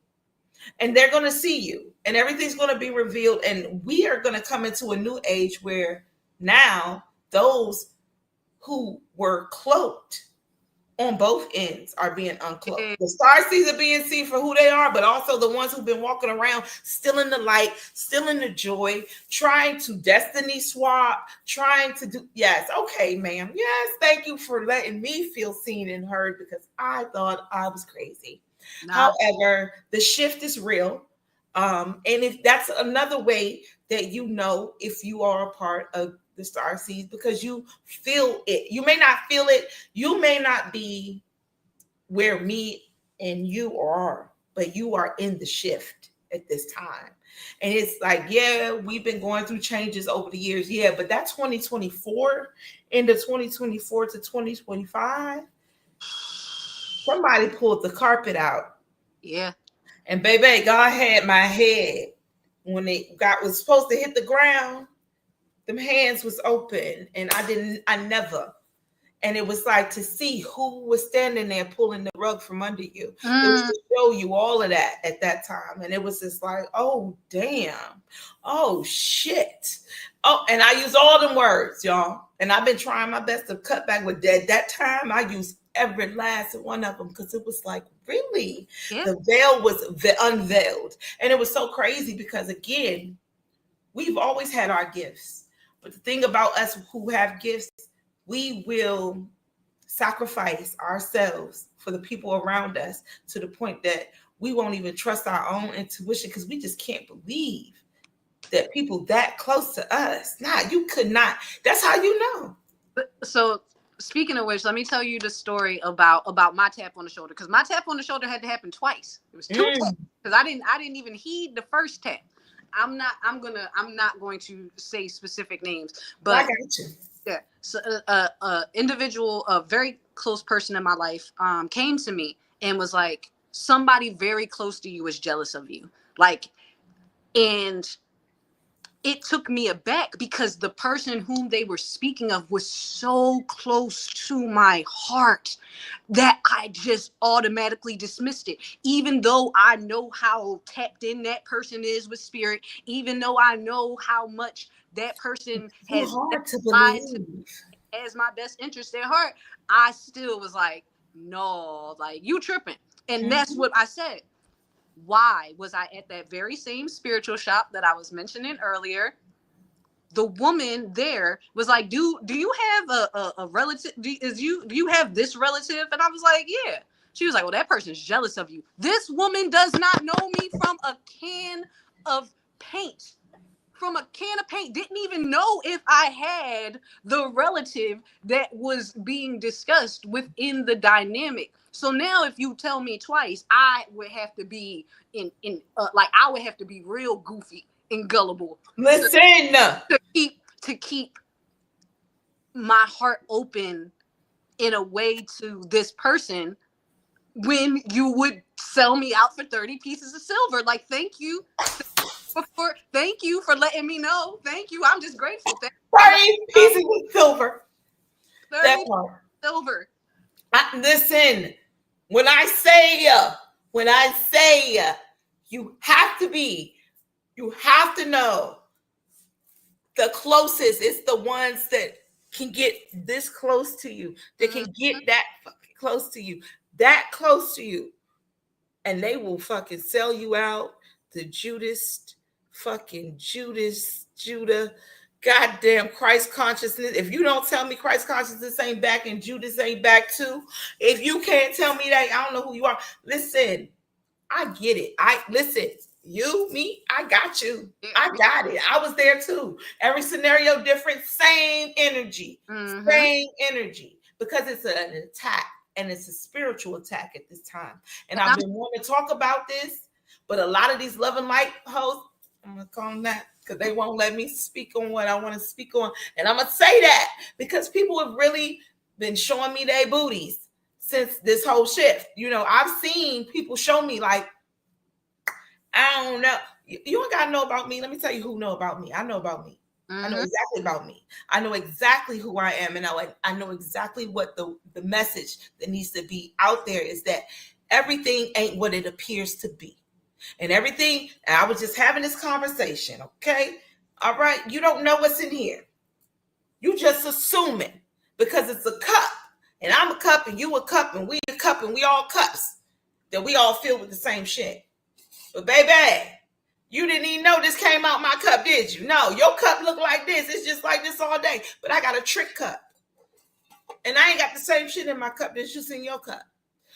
and they're gonna see you, and everything's gonna be revealed. And we are gonna come into a new age where now those who were cloaked on both ends are being uncloaked. The starseeds are being seen for who they are, but also the ones who've been walking around still in the light, still in the joy, trying to destiny swap, trying to do. Yes, okay, ma'am. Yes, thank you for letting me feel seen and heard, because I thought I was crazy. However, the shift is real. And if that's another way that if you are a part of the Starseeds, because you feel it. You may not feel it. You may not be where me and you are, but you are in the shift at this time. And it's like, yeah, we've been going through changes over the years. Yeah, but that 2024 into 2024 to 2025, somebody pulled the carpet out. Yeah. And baby, God had my head when it was supposed to hit the ground. Them hands was open, and I never. And it was like to see who was standing there pulling the rug from under you. It was to show you all of that at that time. And it was just like, oh, damn. Oh, shit. Oh, and I use all them words, y'all. And I've been trying my best to cut back with that. That time I used every last one of them, because it was like, really? Yeah. The veil was unveiled. And it was so crazy because, again, we've always had our gifts. But the thing about us who have gifts, we will sacrifice ourselves for the people around us to the point that we won't even trust our own intuition, because we just can't believe that people that close to us. Nah, you could not. That's how you know. So speaking of which, let me tell you the story about my tap on the shoulder, because my tap on the shoulder had to happen twice. It was two taps, because I didn't even heed the first tap. I'm not going to say specific names, but I got you. Yeah. So individual, a very close person in my life, came to me and was like, somebody very close to you is jealous of you. Like, and it took me aback, because the person whom they were speaking of was so close to my heart that I just automatically dismissed it. Even though I know how tapped in that person is with spirit, even though I know how much that person has as my best interest at heart, I still was like, no, like, you tripping. And that's what I said. Why was I at that very same spiritual shop that I was mentioning earlier? the woman there was like, do you have a relative? Do you have this relative? And I was like, yeah. She was like, well, that person's jealous of you. This woman does not know me from a can of paint. From a can of paint. Didn't even know if I had the relative that was being discussed within the dynamic. So now if you tell me twice, I would have to be like I would have to be real goofy and gullible. Listen, to keep my heart open in a way to this person when you would sell me out for 30 pieces of silver. Like, thank you for letting me know. Thank you. I'm just grateful. 30 pieces of silver. 30 That part. Silver. Listen, when I say you have to know the closest. It's the ones that can get this close to you, that can get that fucking close to you, and they will fucking sell you out. The Judah, goddamn Christ consciousness. If you don't tell me Christ consciousness ain't back and Judas ain't back too, if you can't tell me that, I don't know who you are. Listen, I get it. You, me, I got you. I got it. I was there too. Every scenario different, same energy, because it's an attack, and it's a spiritual attack at this time. And I've been wanting to talk about this, but a lot of these love and light hosts, I'm gonna call them that because they won't let me speak on what I want to speak on, and I'm gonna say that because people have really been showing me their booties since this whole shift. I've seen people show me like, I don't know. You don't gotta know about me. Let me tell you who know about me. I know about me. I know exactly about me. I know exactly who I am, and I know exactly what the message that needs to be out there is that everything ain't what it appears to be. And everything, and I was just having this conversation, okay? All right, you don't know what's in here. You just assuming because it's a cup, and I'm a cup, and you a cup, and we a cup, and we all cups, that we all filled with the same shit. But baby, you didn't even know this came out my cup, did you? No, your cup look like this. It's just like this all day. But I got a trick cup. And I ain't got the same shit in my cup that's just in your cup.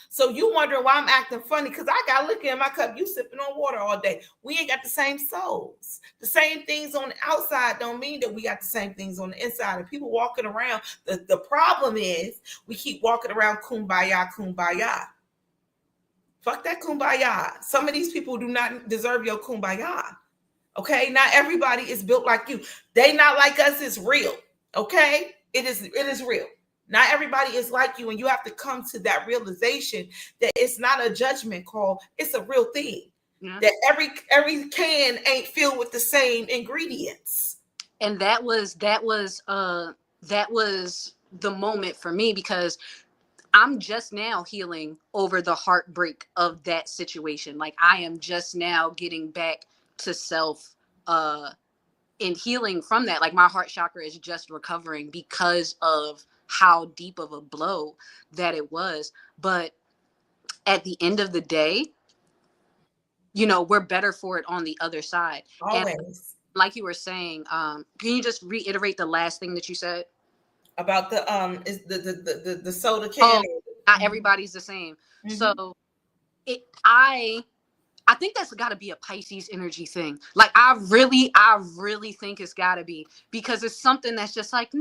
So you wondering why I'm acting funny because I got liquor in my cup. You sipping on water all day. We ain't got the same souls. The same things on the outside don't mean that we got the same things on the inside. And people walking around, the problem is we keep walking around kumbaya. Fuck that kumbaya. Some of these people do not deserve your kumbaya. Okay? Not everybody is built like you. They not like us. It's real. Okay? It is real. Not everybody is like you, and you have to come to that realization that it's not a judgment call. It's a real thing. Yeah. That every can ain't filled with the same ingredients. And that was the moment for me because I'm just now healing over the heartbreak of that situation. Like I am just now getting back to self in healing from that. Like my heart chakra is just recovering because of how deep of a blow that it was. But at the end of the day, we're better for it on the other side. Always. And like you were saying, can you just reiterate the last thing that you said? About the is the soda can. Not everybody's the same. Mm-hmm. So I think that's got to be a Pisces energy thing. Like I really think it's got to be because it's something that's just like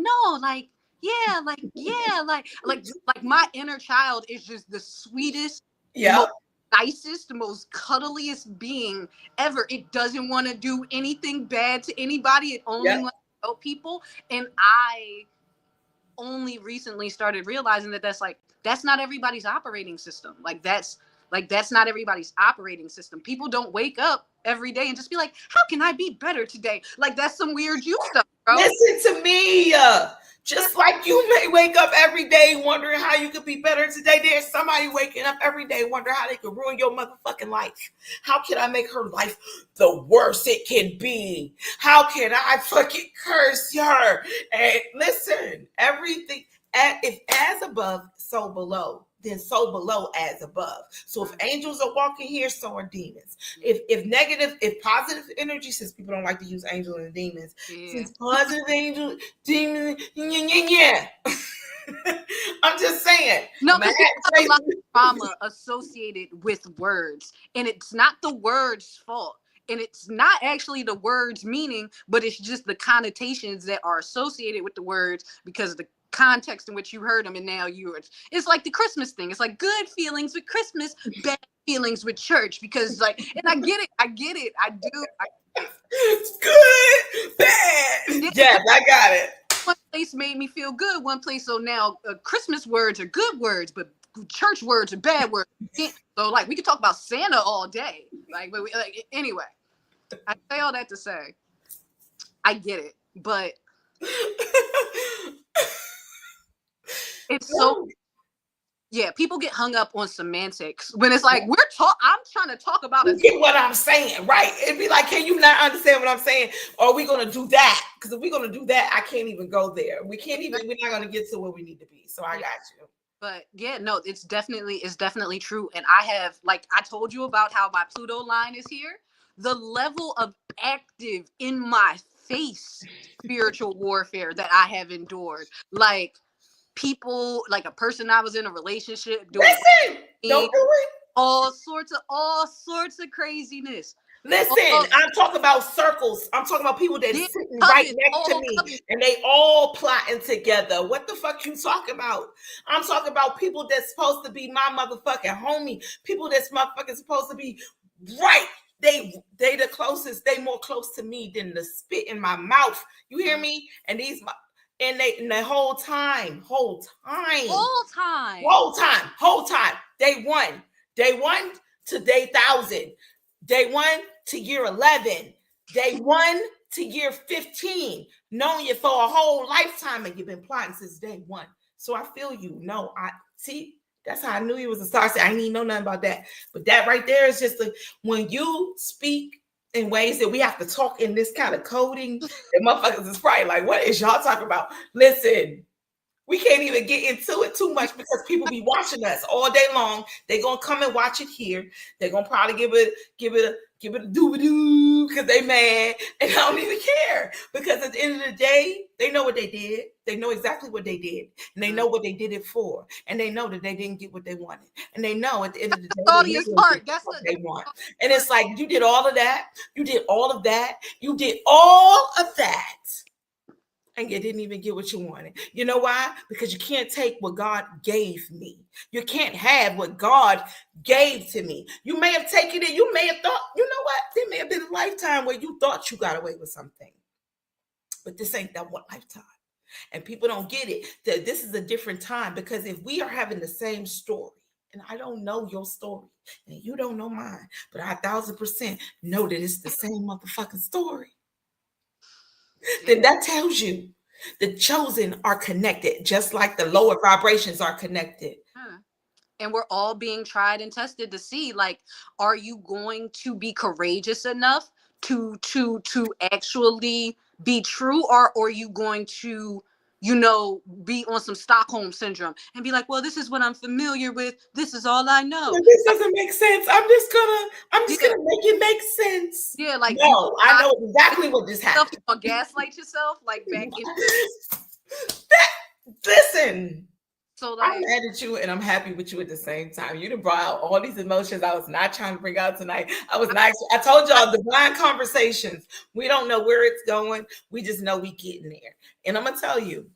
like my inner child is just the sweetest, most nicest, most cuddliest being ever. It doesn't want to do anything bad to anybody. It only wants to help people. And I only recently started realizing that's not everybody's operating system. That's not everybody's operating system. People don't wake up every day and just be like, how can I be better today? Like that's some weird you stuff, bro. Listen to me. Just like you may wake up every day wondering how you could be better today, there's somebody waking up every day wondering how they could ruin your motherfucking life. How can I make her life the worst it can be? How can I fucking curse her? And listen, everything, if as above, so below. then so below as above. So if angels are walking here, so are demons. If positive energy, since people don't like to use angels and demons, since positive angels, demons, yeah. I'm just saying. No, because there's a lot of trauma associated with words, and it's not the word's fault. And it's not actually the word's meaning, but it's just the connotations that are associated with the words because of the context in which you heard them, and now it's like the Christmas thing. It's like good feelings with Christmas, bad feelings with church, because like, and I get it, I do. It's good, bad. Yes, I got it. One place made me feel good, one place, so now Christmas words are good words, but church words are bad words. So like, we could talk about Santa all day, like, but anyway, I say all that to say, I get it, but it's so, yeah, people get hung up on semantics when it's like, I'm trying to talk about it. Get what I'm saying, right? It'd be like, can you not understand what I'm saying? Or are we going to do that? Because if we're going to do that, I can't even go there. We're not going to get to where we need to be. So I got you. But yeah, no, it's definitely true. And I have, like, I told you about how my Pluto line is here. The level of active in my face spiritual warfare that I have endured, like people, like a person I was in a relationship doing, don't do it. All sorts of craziness. Listen, I'm talking about circles. I'm talking about people that sitting right next to me and they all plotting together. What the fuck you talking about? I'm talking about people that's supposed to be my motherfucking homie. People that's motherfucking supposed to be right. They the closest. They more close to me than the spit in my mouth. You hear me? And the whole time. Day one to day 1,000. Day 1 to year 11. Day 1 to year 15. Knowing you for a whole lifetime, and you've been plotting since day 1. So I feel you. No, I see. That's how I knew you was a star. I didn't even know nothing about that. But that right there is just when you speak in ways that we have to talk in this kind of coding, the motherfuckers is probably like, what is y'all talking about? Listen, we can't even get into it too much because people be watching us all day long. They're gonna come and watch it here. They're gonna probably give it a doo-ba-doo because they mad, and I don't even care. Because at the end of the day, they know what they did. They know exactly what they did, and they know what they did it for, and they know that they didn't get what they wanted, and they know at the end of the day that's what they want. And it's like, you did all of that, you did all of that, you did all of that, and you didn't even get what you wanted. You know why? Because you can't take what God gave me. You can't have what God gave to me. You may have taken it. You may have thought, you know what? There may have been a lifetime where you thought you got away with something. But this ain't that one lifetime. And people don't get it. That this is a different time. Because if we are having the same story, and I don't know your story, and you don't know mine, but I 1,000% know that it's the same motherfucking story, then that tells you the chosen are connected, just like the lower vibrations are connected. And we're all being tried and tested to see, like, are you going to be courageous enough to actually be true, or are you going to, be on some Stockholm syndrome and be like, well, this is what I'm familiar with. This is all I know. Well, this doesn't make sense. I'm just gonna make it make sense. Yeah, like, no, I know exactly what just happened. Gaslight yourself, like back in listen. So like, I'm mad at you and I'm happy with you at the same time. You done brought out all these emotions I was not trying to bring out tonight. I told y'all, divine conversations. We don't know where it's going. We just know we getting there. And I'm gonna tell you,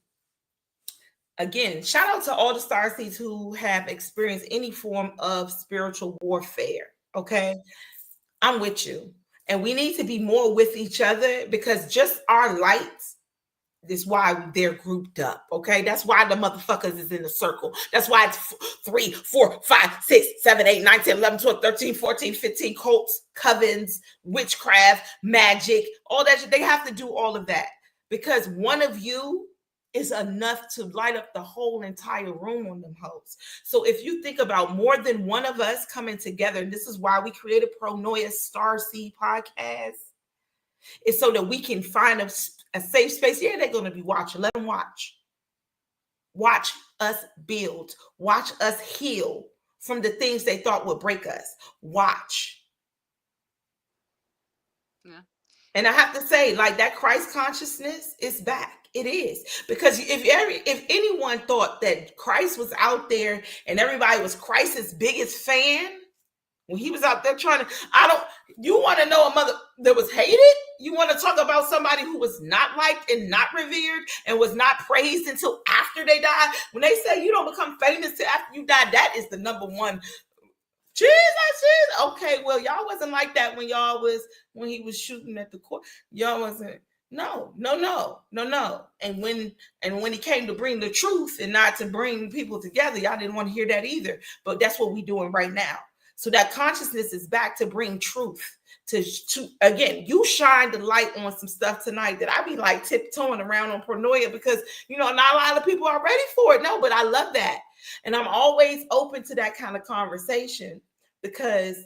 again, shout out to all the Starseeds who have experienced any form of spiritual warfare. Okay, I'm with you. And we need to be more with each other, because just our lights, that's why they're grouped up. Okay, that's why the motherfuckers is in the circle. That's why it's 3, 4, 5, 6, 7, 8, 9, 10, 11, 12, 13, 14, 15 cults, covens, witchcraft, magic, all that shit. They have to do all of that, because one of you is enough to light up the whole entire room on them hoes. So if you think about more than one of us coming together, and this is why we created Pronoia Starseed podcast, is so that we can find a safe space. Yeah, they're going to be watching. Let them watch. Watch us build. Watch us heal from the things they thought would break us. Watch. Yeah. And I have to say, like, that Christ consciousness is back. It is. Because if anyone thought that Christ was out there and everybody was Christ's biggest fan, when he was out there you want to know a mother that was hated? You want to talk about somebody who was not liked and not revered and was not praised until after they died? When they say you don't become famous till after you die, that is the number one. Jesus. Okay, well, y'all wasn't like that when he was shooting at the court. Y'all wasn't. No. And when he came to bring the truth and not to bring people together, y'all didn't want to hear that either. But that's what we're doing right now. So that consciousness is back to bring truth. To again, you shine the light on some stuff tonight that I be like tiptoeing around on Pronoia because not a lot of people are ready for it. No, but I love that. And I'm always open to that kind of conversation because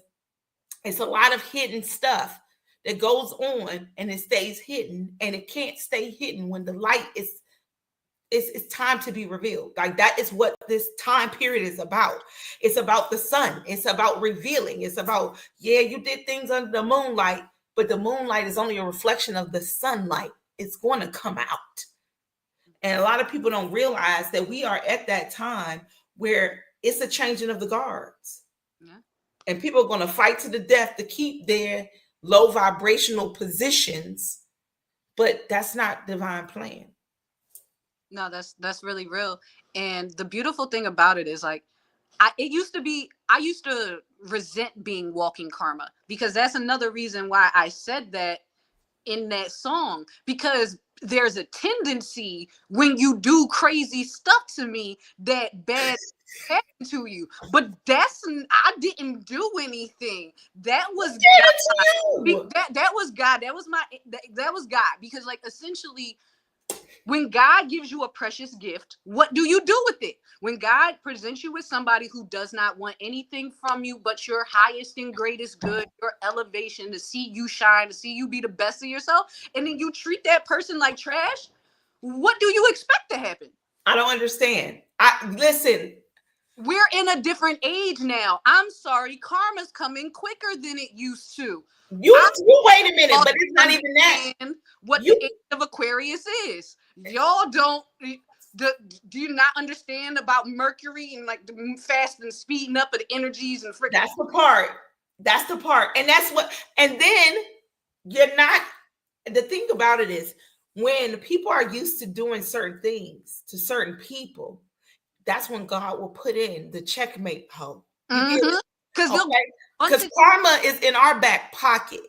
it's a lot of hidden stuff that goes on and it stays hidden, and it can't stay hidden when the light is it's time to be revealed. Like, that is what this time period is about. It's about the sun. It's about revealing. It's about, you did things under the moonlight, but the moonlight is only a reflection of the sunlight. It's going to come out. And a lot of people don't realize that we are at that time where it's a changing of the guards. Yeah. And people are going to fight to the death to keep their low vibrational positions, but that's not divine plan. No, that's really real. And the beautiful thing about it is, like, I used to resent being walking karma, because that's another reason why I said that in that song, because there's a tendency when you do crazy stuff to me that bad happened to you. But I didn't do anything. That was God. That was God. That was God. Because, like, essentially, when God gives you a precious gift, what do you do with it? When God presents you with somebody who does not want anything from you but your highest and greatest good, your elevation, to see you shine, to see you be the best of yourself, and then you treat that person like trash, what do you expect to happen? I don't understand. Listen. We're in a different age now. I'm sorry. Karma's coming quicker than it used to. You wait a minute, but it's not even that. What the age of Aquarius is. Y'all do you not understand about Mercury and, like, the fast and speeding up of the energies and freaking? That's the part. And then the thing about it is, when people are used to doing certain things to certain people, that's when God will put in the checkmate hole. Because karma is in our back pocket.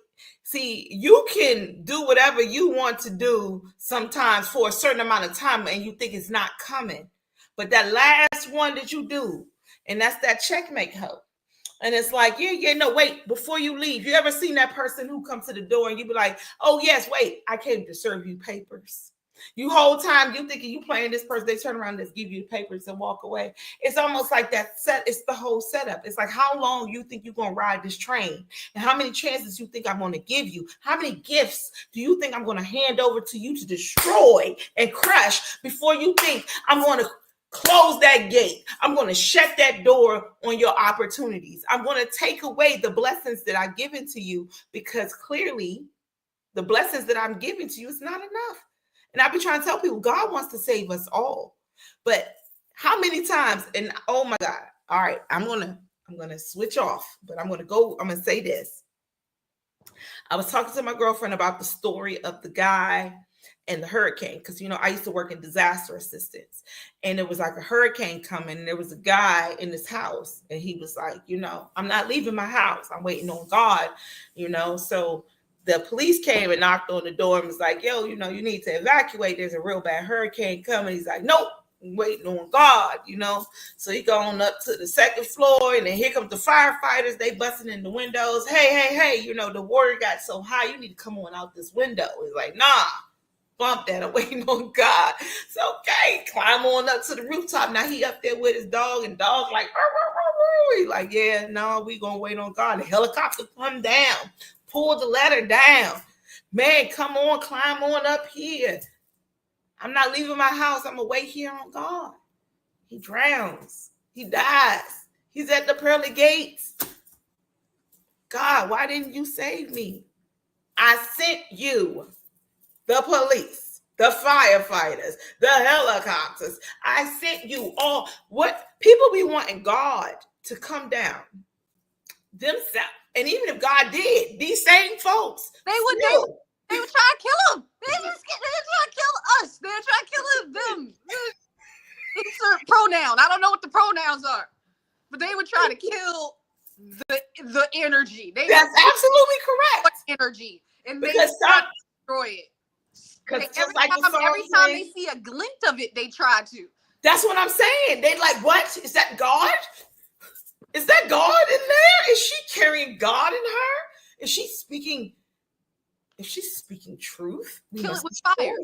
See, you can do whatever you want to do sometimes for a certain amount of time and you think it's not coming. But that last one that you do, and that's that checkmate hole. And it's like, no, wait, before you leave, you ever seen that person who comes to the door and you be like, oh, yes, wait, I came to serve you papers. You whole time you thinking you playing this person, they turn around and give you the papers and walk away. It's almost like that it's the whole setup. It's like, how long you think you're going to ride this train? And how many chances you think I'm going to give you? How many gifts do you think I'm going to hand over to you to destroy and crush before you think I'm going to close that gate? I'm going to shut that door on your opportunities. I'm going to take away the blessings that I've given to you, because clearly the blessings that I'm giving to you is not enough. And I've been trying to tell people, God wants to save us all. But how many times, and oh my God, all right, I'm gonna switch off, but I'm gonna say this. I was talking to my girlfriend about the story of the guy and the hurricane, because I used to work in disaster assistance, and it was like a hurricane coming, and there was a guy in his house, and he was like, I'm not leaving my house. I'm waiting on God, so the police came and knocked on the door and was like, yo, you need to evacuate. There's a real bad hurricane coming. He's like, nope, I'm waiting on God, So he going up to the second floor, and then here comes the firefighters. They busting in the windows. Hey, the water got so high, you need to come on out this window. He's like, nah, bump that. I'm waiting on God. So, okay, climb on up to the rooftop. Now he up there with his dog, and dog like, he's like, yeah, no, we going to wait on God. The helicopter come down. Pull the ladder down. Man, come on, climb on up here. I'm not leaving my house. I'm going to wait here on God. He drowns. He dies. He's at the pearly gates. God, why didn't you save me? I sent you the police, the firefighters, the helicopters. I sent you all. What people be wanting God to come down themselves. And even if God did, these same folks, they would try to kill him. They try to kill us. They're trying to kill them. Insert pronoun. I don't know what the pronouns are, but they would try to kill the energy. That's absolutely correct. Energy, and because they try to destroy it. Every time they see a glint of it, they try to. That's what I'm saying. They like, what? Is that God? Is that God in there? Is she carrying God in her? Is she speaking? If she's speaking truth, kill it with fire.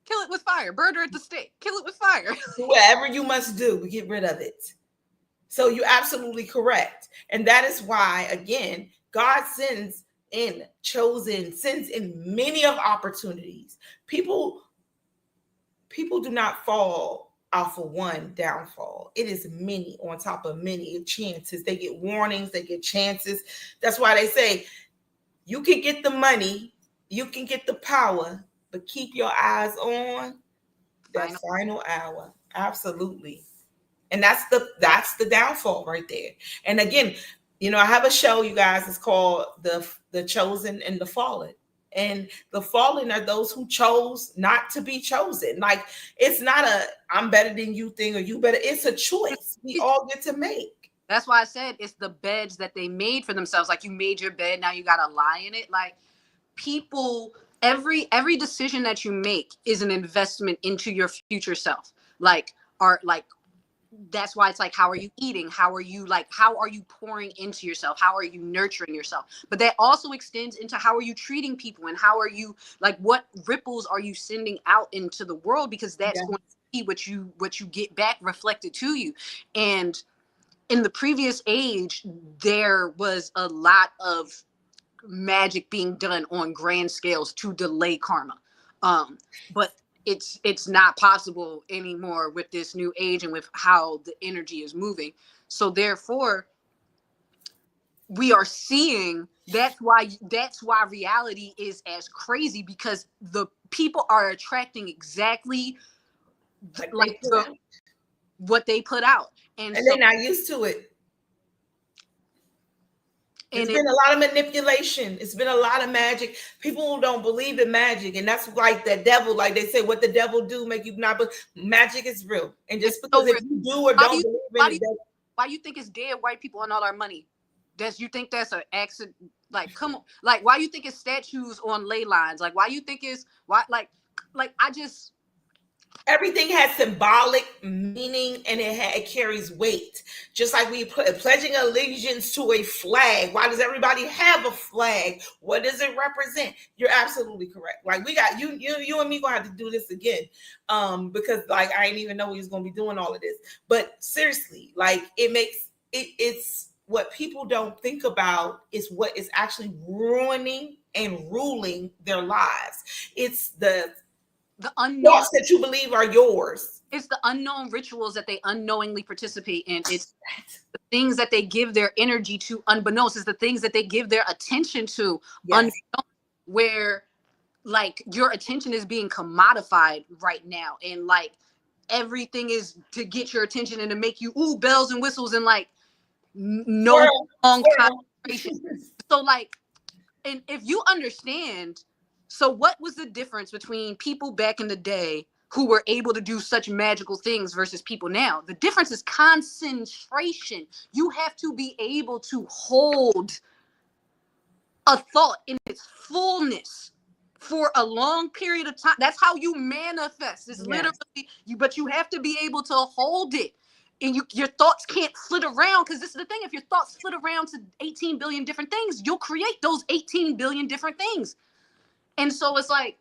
Kill it with fire. Burn her at the stake. Kill it with fire. Whatever you must do to get rid of it. So you're absolutely correct. And that is why, again, God sends in many of opportunities. People do not fall off of one downfall. It is many on top of many chances. They get warnings, they get chances. That's why they say you can get the money, you can get the power, but keep your eyes on that final hour. Absolutely. And that's the downfall right there. And again, you know, I have a show, you guys, it's called the Chosen and the Fallen. And the fallen are those who chose not to be chosen. Like, it's not a I'm better than you thing or you better. It's a choice we all get to make. That's why I said it's the beds that they made for themselves. Like, you made your bed, now you got to lie in it. Like, people, every decision that you make is an investment into your future self. That's why it's like, how are you eating? How are you pouring into yourself? How are you nurturing yourself? But that also extends into how are you treating people, and how are you, like, what ripples are you sending out into the world? Because that's going to be what you get back reflected to you. And in the previous age, there was a lot of magic being done on grand scales to delay karma. But it's not possible anymore with this new age and with how the energy is moving. So therefore, we are seeing that's why reality is as crazy, because the people are attracting exactly what they put out. And they're not used to it. It's been a lot of manipulation. It's been a lot of magic. People don't believe in magic. And that's like the devil. Like they say, what the devil do make you not, but magic is real. And just because if you do or don't believe in it. Why do you think it's dead white people and all our money? You think that's an accident? Like, come on. Like, why you think it's statues on ley lines? Like, why you think it's, everything has symbolic meaning, and it carries weight. Just like we pledging allegiance to a flag. Why does everybody have a flag? What does it represent? You're absolutely correct. Like, we got you and me gonna have to do this again, because like I didn't even know we was gonna be doing all of this. But seriously, like, it's what people don't think about is what is actually ruining and ruling their lives. It's the unknown thoughts that you believe are yours. It's the unknown rituals that they unknowingly participate in. It's the things that they give their energy to unbeknownst. It's the things that they give their attention to unbeknownst, where like your attention is being commodified right now. And like everything is to get your attention and to make you bells and whistles and like no long concentration. So like, and if you understand, so what was the difference between people back in the day who were able to do such magical things versus people now? The difference is concentration. You have to be able to hold a thought in its fullness for a long period of time. That's how you manifest. It's literally you, but you have to be able to hold it. And your thoughts can't flit around, because this is the thing. If your thoughts flit around to 18 billion different things, you'll create those 18 billion different things. And so it's like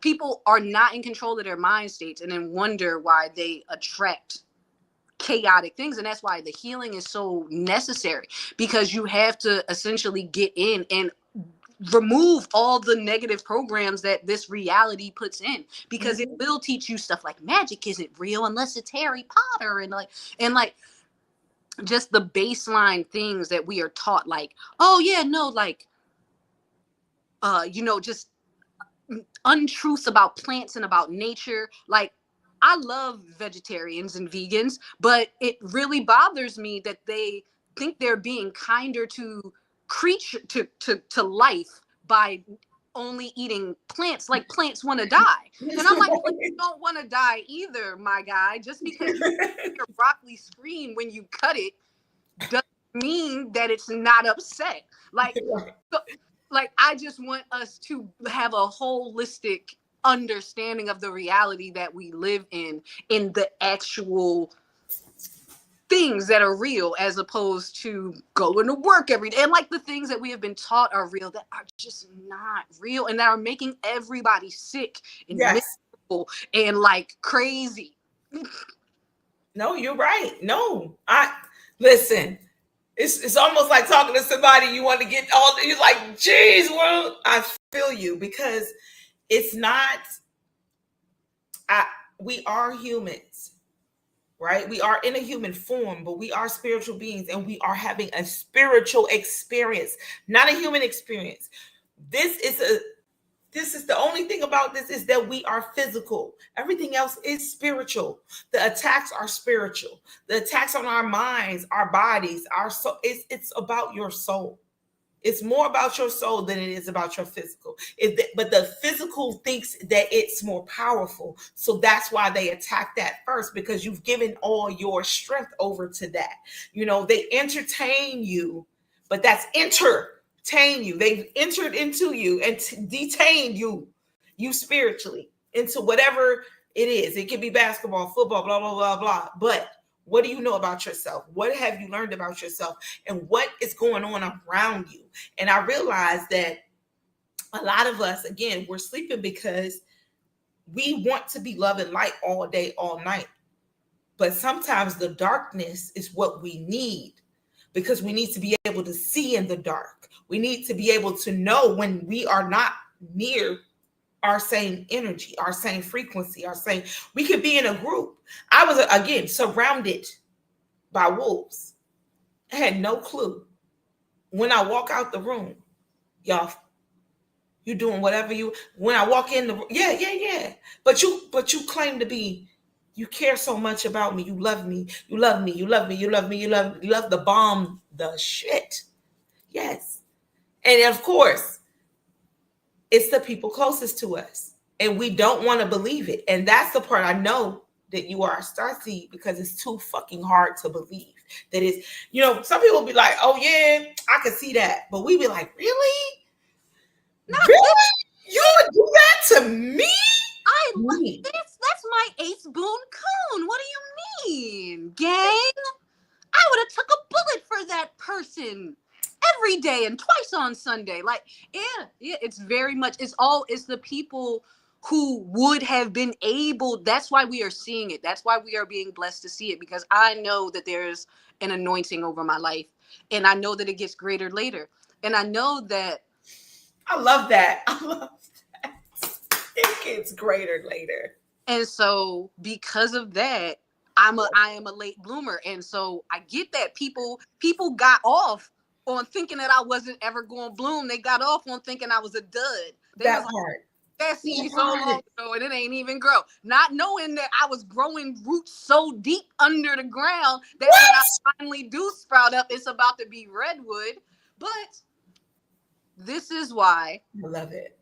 people are not in control of their mind states and then wonder why they attract chaotic things. And that's why the healing is so necessary, because you have to essentially get in and remove all the negative programs that this reality puts in, because it will teach you stuff like magic isn't real unless it's Harry Potter, and like just the baseline things that we are taught, like, oh yeah, no, like just untruths about plants and about nature. Like, I love vegetarians and vegans, but it really bothers me that they think they're being kinder to life by only eating plants. Like, plants want to die. And I'm like, plants don't want to die either, my guy. Just because your broccoli screen when you cut it doesn't mean that it's not upset. Like, I just want us to have a holistic understanding of the reality that we live in the actual things that are real, as opposed to going to work every day. And like, the things that we have been taught are real that are just not real, and that are making everybody sick and miserable and like crazy. No, you're right. No, listen. It's almost like talking to somebody you want to get all. You're like, geez, well, I feel you, because it's not. We are humans, right? We are in a human form, but we are spiritual beings, and we are having a spiritual experience, not a human experience. This is the only thing about this, is that we are physical. Everything else is spiritual. The attacks are spiritual. The attacks on our minds, our bodies, our soul. It's about your soul. It's more about your soul than it is about your physical. But the physical thinks that it's more powerful. So that's why they attack that first, because you've given all your strength over to that. They entertain you, but that's you. They've entered into you and detained you spiritually into whatever it is. It can be basketball, football, blah, blah, blah, blah. But what do you know about yourself? What have you learned about yourself? And what is going on around you? And I realized that a lot of us, again, we're sleeping because we want to be love and light all day, all night. But sometimes the darkness is what we need, because we need to be able to see in the dark. We need to be able to know when we are not near our same energy, our same frequency, we could be in a group. I was, again, surrounded by wolves. I had no clue. When I walk out the room, y'all, you doing whatever when I walk in the room, yeah. But you claim to be, you care so much about me. You love me. You love the bomb, the shit. Yes. And of course, it's the people closest to us, and we don't want to believe it. And that's the part I know that you are a starseed, because it's too fucking hard to believe that it's, some people be like, oh yeah, I could see that. But we be like, really? Really? You would do that to me? That's my eighth boon cone. What do you mean, gang? I would have took a bullet for that person every day and twice on Sunday. Like, yeah, it's very much, it's the people who would have been able. That's why we are seeing it. That's why we are being blessed to see it, because I know that there's an anointing over my life, and I know that it gets greater later. And I know that. I love that. It gets greater later. And so because of that, I am a late bloomer. And so I get that people got off on thinking that I wasn't ever going to bloom. They got off on thinking I was a dud. That part. That seed so long ago, and it ain't even grow. Not knowing that I was growing roots so deep under the ground that when I finally do sprout up, it's about to be redwood. But this is why I love it.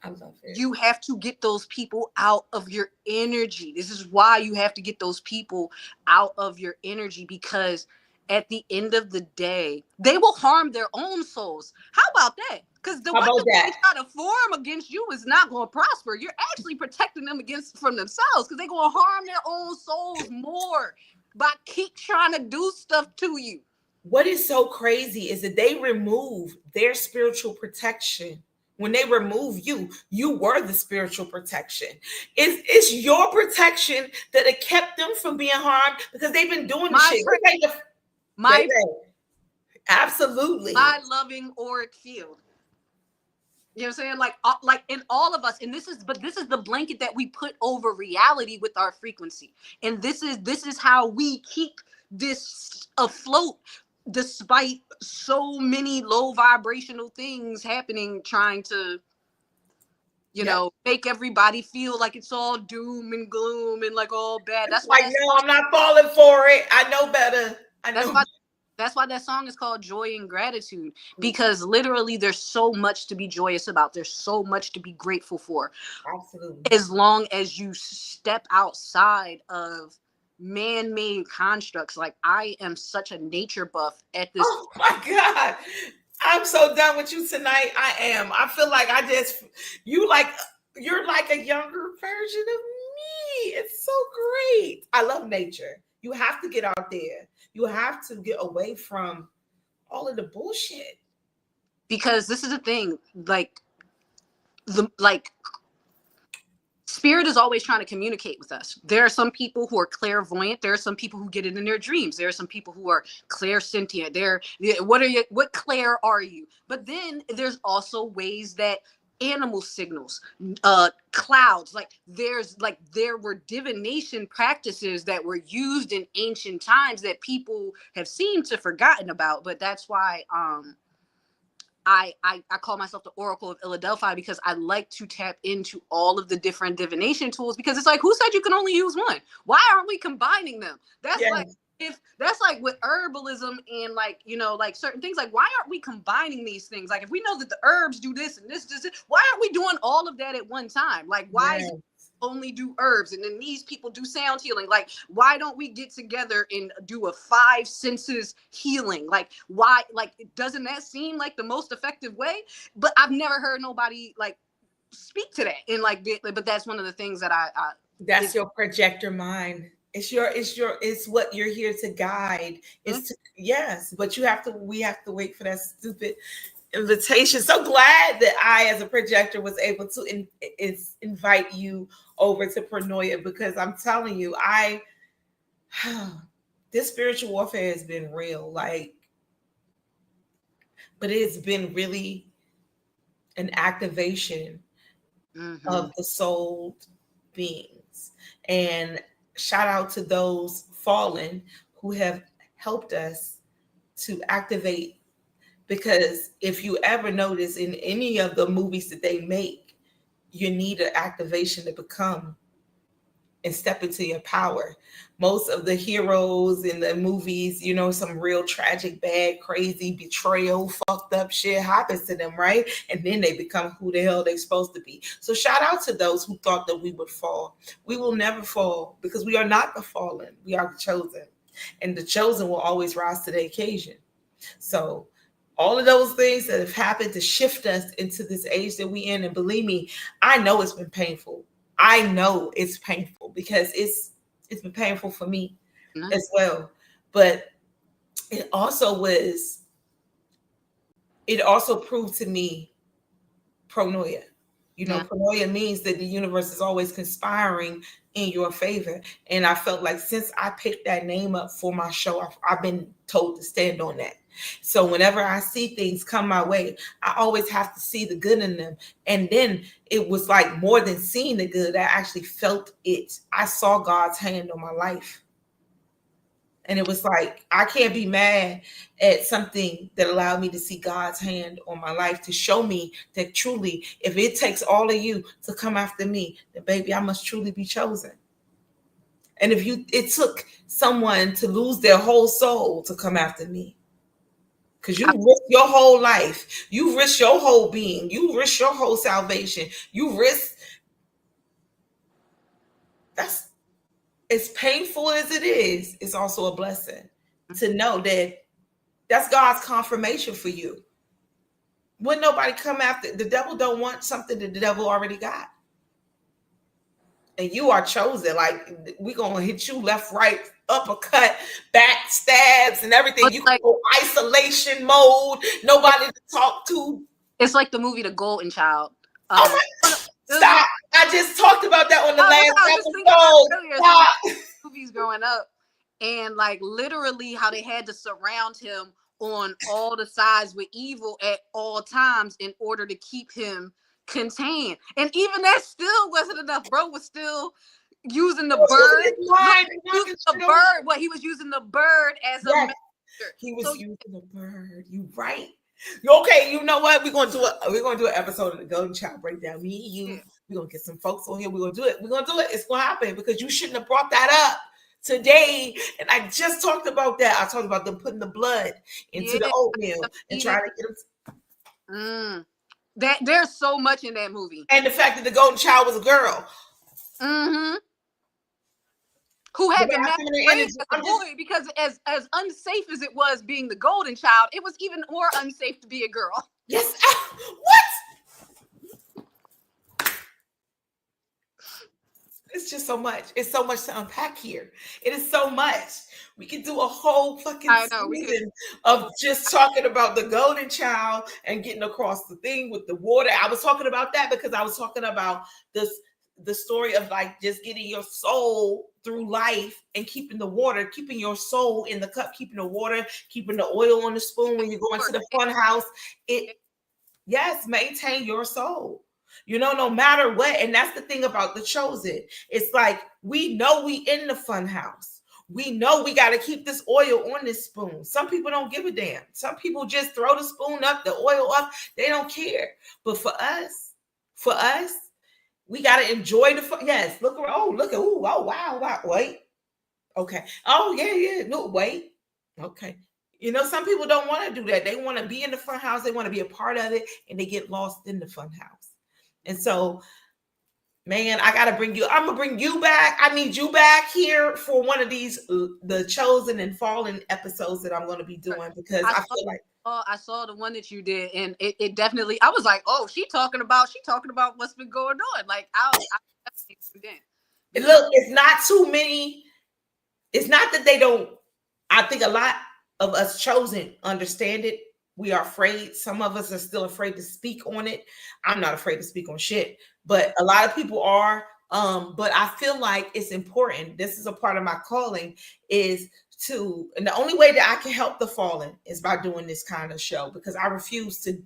You have to get those people out of your energy. This is why you have to get those people out of your energy, because at the end of the day, they will harm their own souls. How about that? Because the weapon they try to form against you is not going to prosper. You're actually protecting them from themselves, because they're going to harm their own souls more by keep trying to do stuff to you. What is so crazy is that they remove their spiritual protection. When they remove you, you were the spiritual protection. It's your protection that it kept them from being harmed, because they've been doing the shit. Absolutely. My loving auric field. You know what I'm saying? Like in all of us, and this is the blanket that we put over reality with our frequency. And this is how we keep this afloat despite so many low vibrational things happening, trying to, you know, make everybody feel like it's all doom and gloom and like all bad. That's why no, I'm not falling for it. I know better. That's why that song is called Joy and Gratitude, because literally there's so much to be joyous about. There's so much to be grateful for. Absolutely. As long as you step outside of man-made constructs. Like, I am such a nature buff at this. Oh my God. I'm so done with you tonight. I am. I feel like you're like a younger version of me. It's so great. I love nature. You have to get out there. You have to get away from all of the bullshit. Because this is the thing, spirit is always trying to communicate with us. There are some people who are clairvoyant. There are some people who get it in their dreams. There are some people who are clairsentient. What clair are you? But then there's also ways that animal signals, clouds, there were divination practices that were used in ancient times that people have seemed to forgotten about. But that's why I call myself the Oracle of Philadelphia, because I like to tap into all of the different divination tools, because it's like, who said you can only use one? Why aren't we combining them? That's like with herbalism and certain things, like, why aren't we combining these things? Like, if we know that the herbs do this and this, why aren't we doing all of that at one time? Like, why is it only do herbs and then these people do sound healing? Like, why don't we get together and do a 5 senses healing? Like, why? Like, doesn't that seem like the most effective way? But I've never heard nobody speak to that. And but that's one of the things that I that's your projector mind. It's what you're here to guide. But we have to wait for that stupid invitation. So glad that I, as a projector, was able to invite you over to Pronoia, because I'm telling you, this spiritual warfare has been real, but it's been really an activation of the soul beings. And shout out to those fallen who have helped us to activate. Because if you ever notice in any of the movies that they make, you need an activation to become and step into your power. Most of the heroes in the movies, some real tragic, bad, crazy, betrayal, fucked up shit happens to them, right? And then they become who the hell they're supposed to be. So shout out to those who thought that we would fall. We will never fall, because we are not the fallen. We are the chosen. And the chosen will always rise to the occasion. So all of those things that have happened to shift us into this age that we in, and believe me, I know it's been painful. I know it's painful, because it's been painful for me as well. But it also proved to me Pronoia. Pronoia means that the universe is always conspiring in your favor. And I felt like since I picked that name up for my show, I've been told to stand on that. So whenever I see things come my way, I always have to see the good in them. And then it was like more than seeing the good. I actually felt it. I saw God's hand on my life. And it was like, I can't be mad at something that allowed me to see God's hand on my life, to show me that truly, if it takes all of you to come after me, then baby, I must truly be chosen. And it took someone to lose their whole soul to come after me. Because you risk your whole life. You risk your whole being. You risk your whole salvation. You risk. That's as painful as it is. It's also a blessing to know that that's God's confirmation for you. When nobody come after, the devil don't want something that the devil already got. And you are chosen. Like, we're going to hit you left, right, uppercut, back stabs and everything. You can go isolation mode. Nobody to talk to. It's like the movie The Golden Child. Stop. I just talked about that on the last episode. Movies growing up, and literally how they had to surround him on all the sides with evil at all times in order to keep him contained. And even that still wasn't enough. Bro was still using the bird. Using the bird. What, he was using the bird as a messenger. He was using the bird. You right. Okay, you know what? We're gonna do an episode of the Golden Child Breakdown. Me, you, we're gonna get some folks on here. We're gonna do it. It's gonna happen because you shouldn't have brought that up today. And I just talked about that. I talked about them putting the blood into the oatmeal and trying to get them. That there's so much in that movie. And the fact that the golden child was a girl. Mm-hmm. Who had to raise as a boy, because as unsafe as it was being the golden child, it was even more unsafe to be a girl. Yes. What? It's just so much. It's so much to unpack here. It is so much. We could do a whole fucking season of just talking about the golden child and getting across the thing with the water. I was talking about that because I was talking about the story of like just getting your soul through life and keeping the water, keeping your soul in the cup, keeping the water, keeping the oil on the spoon when you go into the fun house. Maintain your soul. You know, no matter what. And that's the thing about The Chosen. It's like, we know we in the fun house. We know we got to keep this oil on this spoon. Some people don't give a damn. Some people just throw the spoon up, the oil up. They don't care. But for us, we got to enjoy the fun. Yes, look around. Oh, look at, oh, wow. Wait. Okay. Oh, yeah. No, wait. Okay. You know, some people don't want to do that. They want to be in the fun house. They want to be a part of it, and they get lost in the fun house. And so, man, I got to bring you. I'm going to bring you back. I need you back here for one of these, the Chosen and Fallen episodes that I'm going to be doing, because I feel like. Oh, I saw the one that you did, and it definitely, I was like, oh, she talking about what's been going on. Like, I definitely did. Look, it's not too many. It's not that they don't. I think a lot of us Chosen understand it. We are afraid. Some of us are still afraid to speak on it. I'm not afraid to speak on shit, but a lot of people are. But I feel like it's important. This is a part of my calling, and the only way that I can help the fallen is by doing this kind of show, because I refuse to.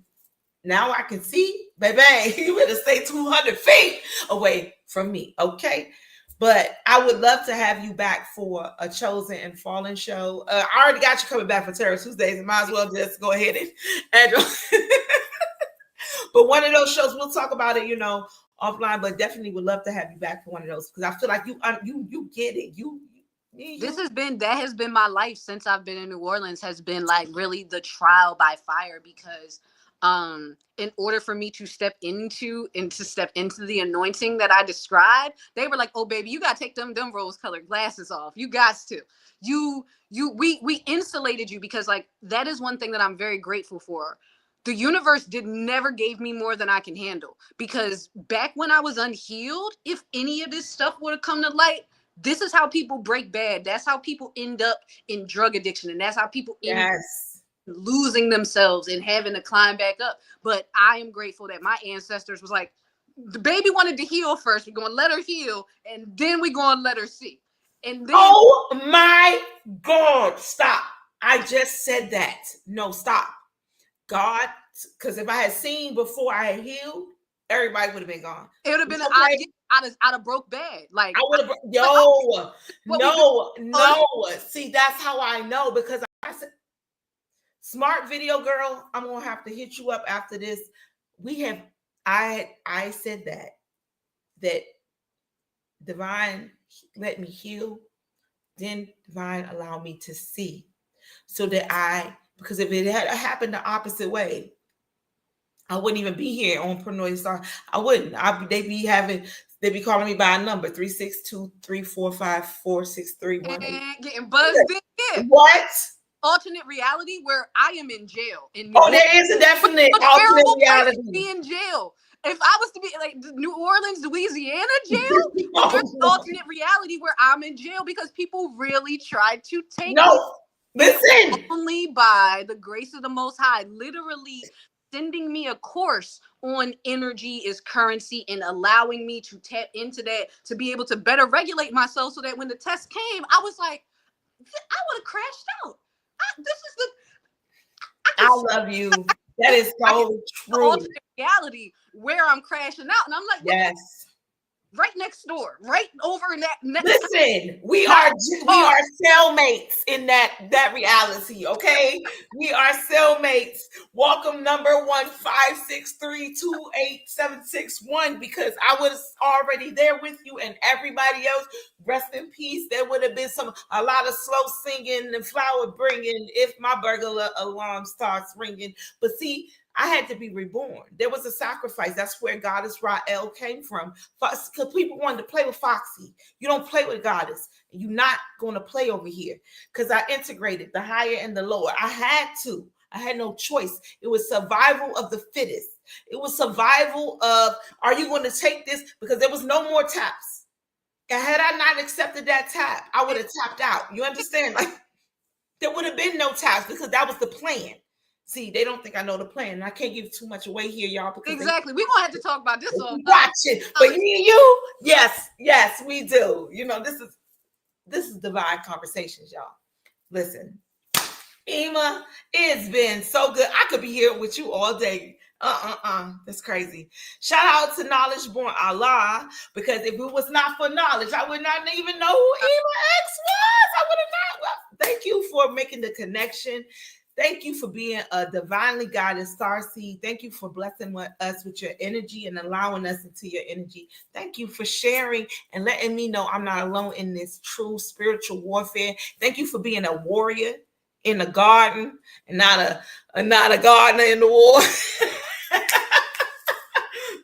Now I can see, baby, you better stay 200 feet away from me, okay? But I would love to have you back for a Chosen and Fallen show. I already got you coming back for Terror Tuesdays. I might as well just go ahead and but one of those shows, we'll talk about it, offline. But definitely would love to have you back for one of those, because I feel like you get it. That has been my life since I've been in New Orleans, has been like really the trial by fire, because in order for me to step into the anointing that I described, they were like, oh baby, you gotta take them rose colored glasses off. You got to. We insulated you, because like that is one thing that I'm very grateful for. The universe never gave me more than I can handle, because back when I was unhealed, if any of this stuff would have come to light, this is how people break bad. That's how people end up in drug addiction. And that's how people end up losing themselves and having to climb back up. But I am grateful that my ancestors was like, the baby wanted to heal first. We're going to let her heal, and then we're going to let her see. And then, oh my God, stop. I just said that. No, stop. God, because if I had seen before I had healed, everybody would have been gone. It would have been I'd have broke bad. Like, I would have. No. See, that's how I know, because I said, smart video girl, I'm gonna have to hit you up after this. I said that divine let me heal, then divine allow me to see, so that because if it had happened the opposite way, I wouldn't even be here on Pronoia Starseed. I wouldn't. They'd be calling me by a number 362-345-46318. Getting buzzed in. What? Alternate reality where I am in jail. There is a definite alternate reality. Be in jail. If I was to be like New Orleans, Louisiana jail, there's an alternate reality where I'm in jail, because people really tried to take me. Listen. Only by the grace of the Most High, literally sending me a course on energy is currency and allowing me to tap into that, to be able to better regulate myself, so that when the test came, I was like, I would have crashed out. love you. That is so true. Alternate reality where I'm crashing out, and I'm like, yes. Right next door, right over in that next. Listen, we are cellmates in that reality. Okay, we are cellmates. Welcome number 156328761 because I was already there with you and everybody else. Rest in peace. There would have been a lot of slow singing and flower bringing if my burglar alarm starts ringing. But see, I had to be reborn. There was a sacrifice. That's where Goddess Ra'el came from. Because people wanted to play with Foxy. You don't play with Goddess. You're not going to play over here. Because I integrated the higher and the lower. I had to. I had no choice. It was survival of the fittest. It was survival of, are you going to take this? Because there was no more taps. And had I not accepted that tap, I would have tapped out. You understand? Like, there would have been no taps because that was the plan. See, they don't think I know the plan. And I can't give too much away here, y'all. Because exactly. We're going to have to talk about this all watch it. But you, yes, we do. You know, this is divine conversations, y'all. Listen, Ima, it's been so good. I could be here with you all day. That's crazy. Shout out to Knowledge Born Allah, because if it was not for knowledge, I would not even know who ImahX was. I would have not. Well, thank you for making the connection. Thank you for being a divinely guided starseed. Thank you for blessing us with your energy and allowing us into your energy. Thank you for sharing and letting me know I'm not alone in this true spiritual warfare. Thank you for being a warrior in the garden and not a gardener in the war.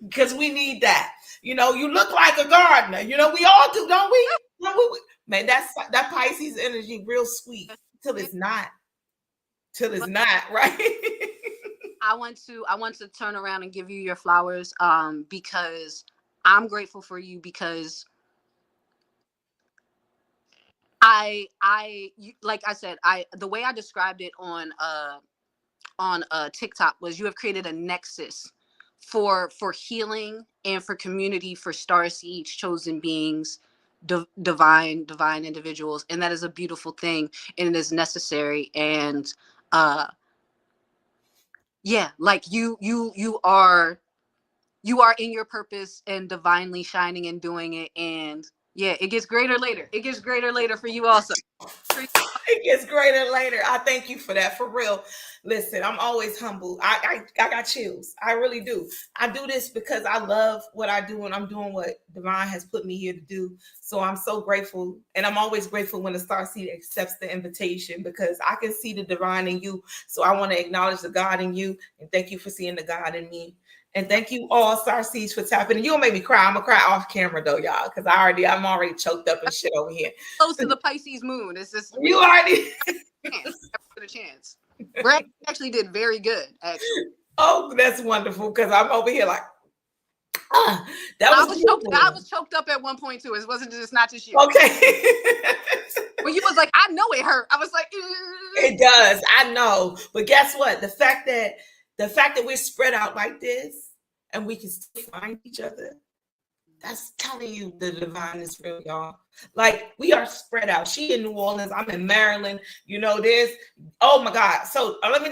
Because we need that. You know, you look like a gardener. You know, we all do, don't we? Man, that Pisces energy real sweet till it's not. Right? I want to turn around and give you your flowers because I'm grateful for you, because like I said, the way I described it on TikTok was you have created a nexus for healing and for community for starseeds, chosen beings, divine individuals, and that is a beautiful thing, and it is necessary. And like you are in your purpose and divinely shining and doing it. And it gets greater later. It gets greater later for you also. It gets greater later. I thank you for that, for real. Listen, I'm always humble. I got chills. I really do. I do this because I love what I do, and I'm doing what Divine has put me here to do. So I'm so grateful, and I'm always grateful when the Starseed accepts the invitation, because I can see the divine in you. So I want to acknowledge the God in you, and thank you for seeing the God in me. And thank you all, Starseeds, for tapping. And you'll make me cry. I'm gonna cry off camera though, y'all, because I'm already choked up and shit over here. Close to the Pisces moon. It's just you already a chance. Brad actually did very good, actually. Oh, that's wonderful, because I'm over here like I was choked up at one point too. It wasn't just not just you. Okay. But you was like, I know it hurt. I was like, it does. I know. But guess what? The fact that we're spread out like this and we can still find each other, that's telling you the divine is real, y'all. Like, we are spread out. She in New Orleans, I'm in Maryland. You know, oh my God. So let me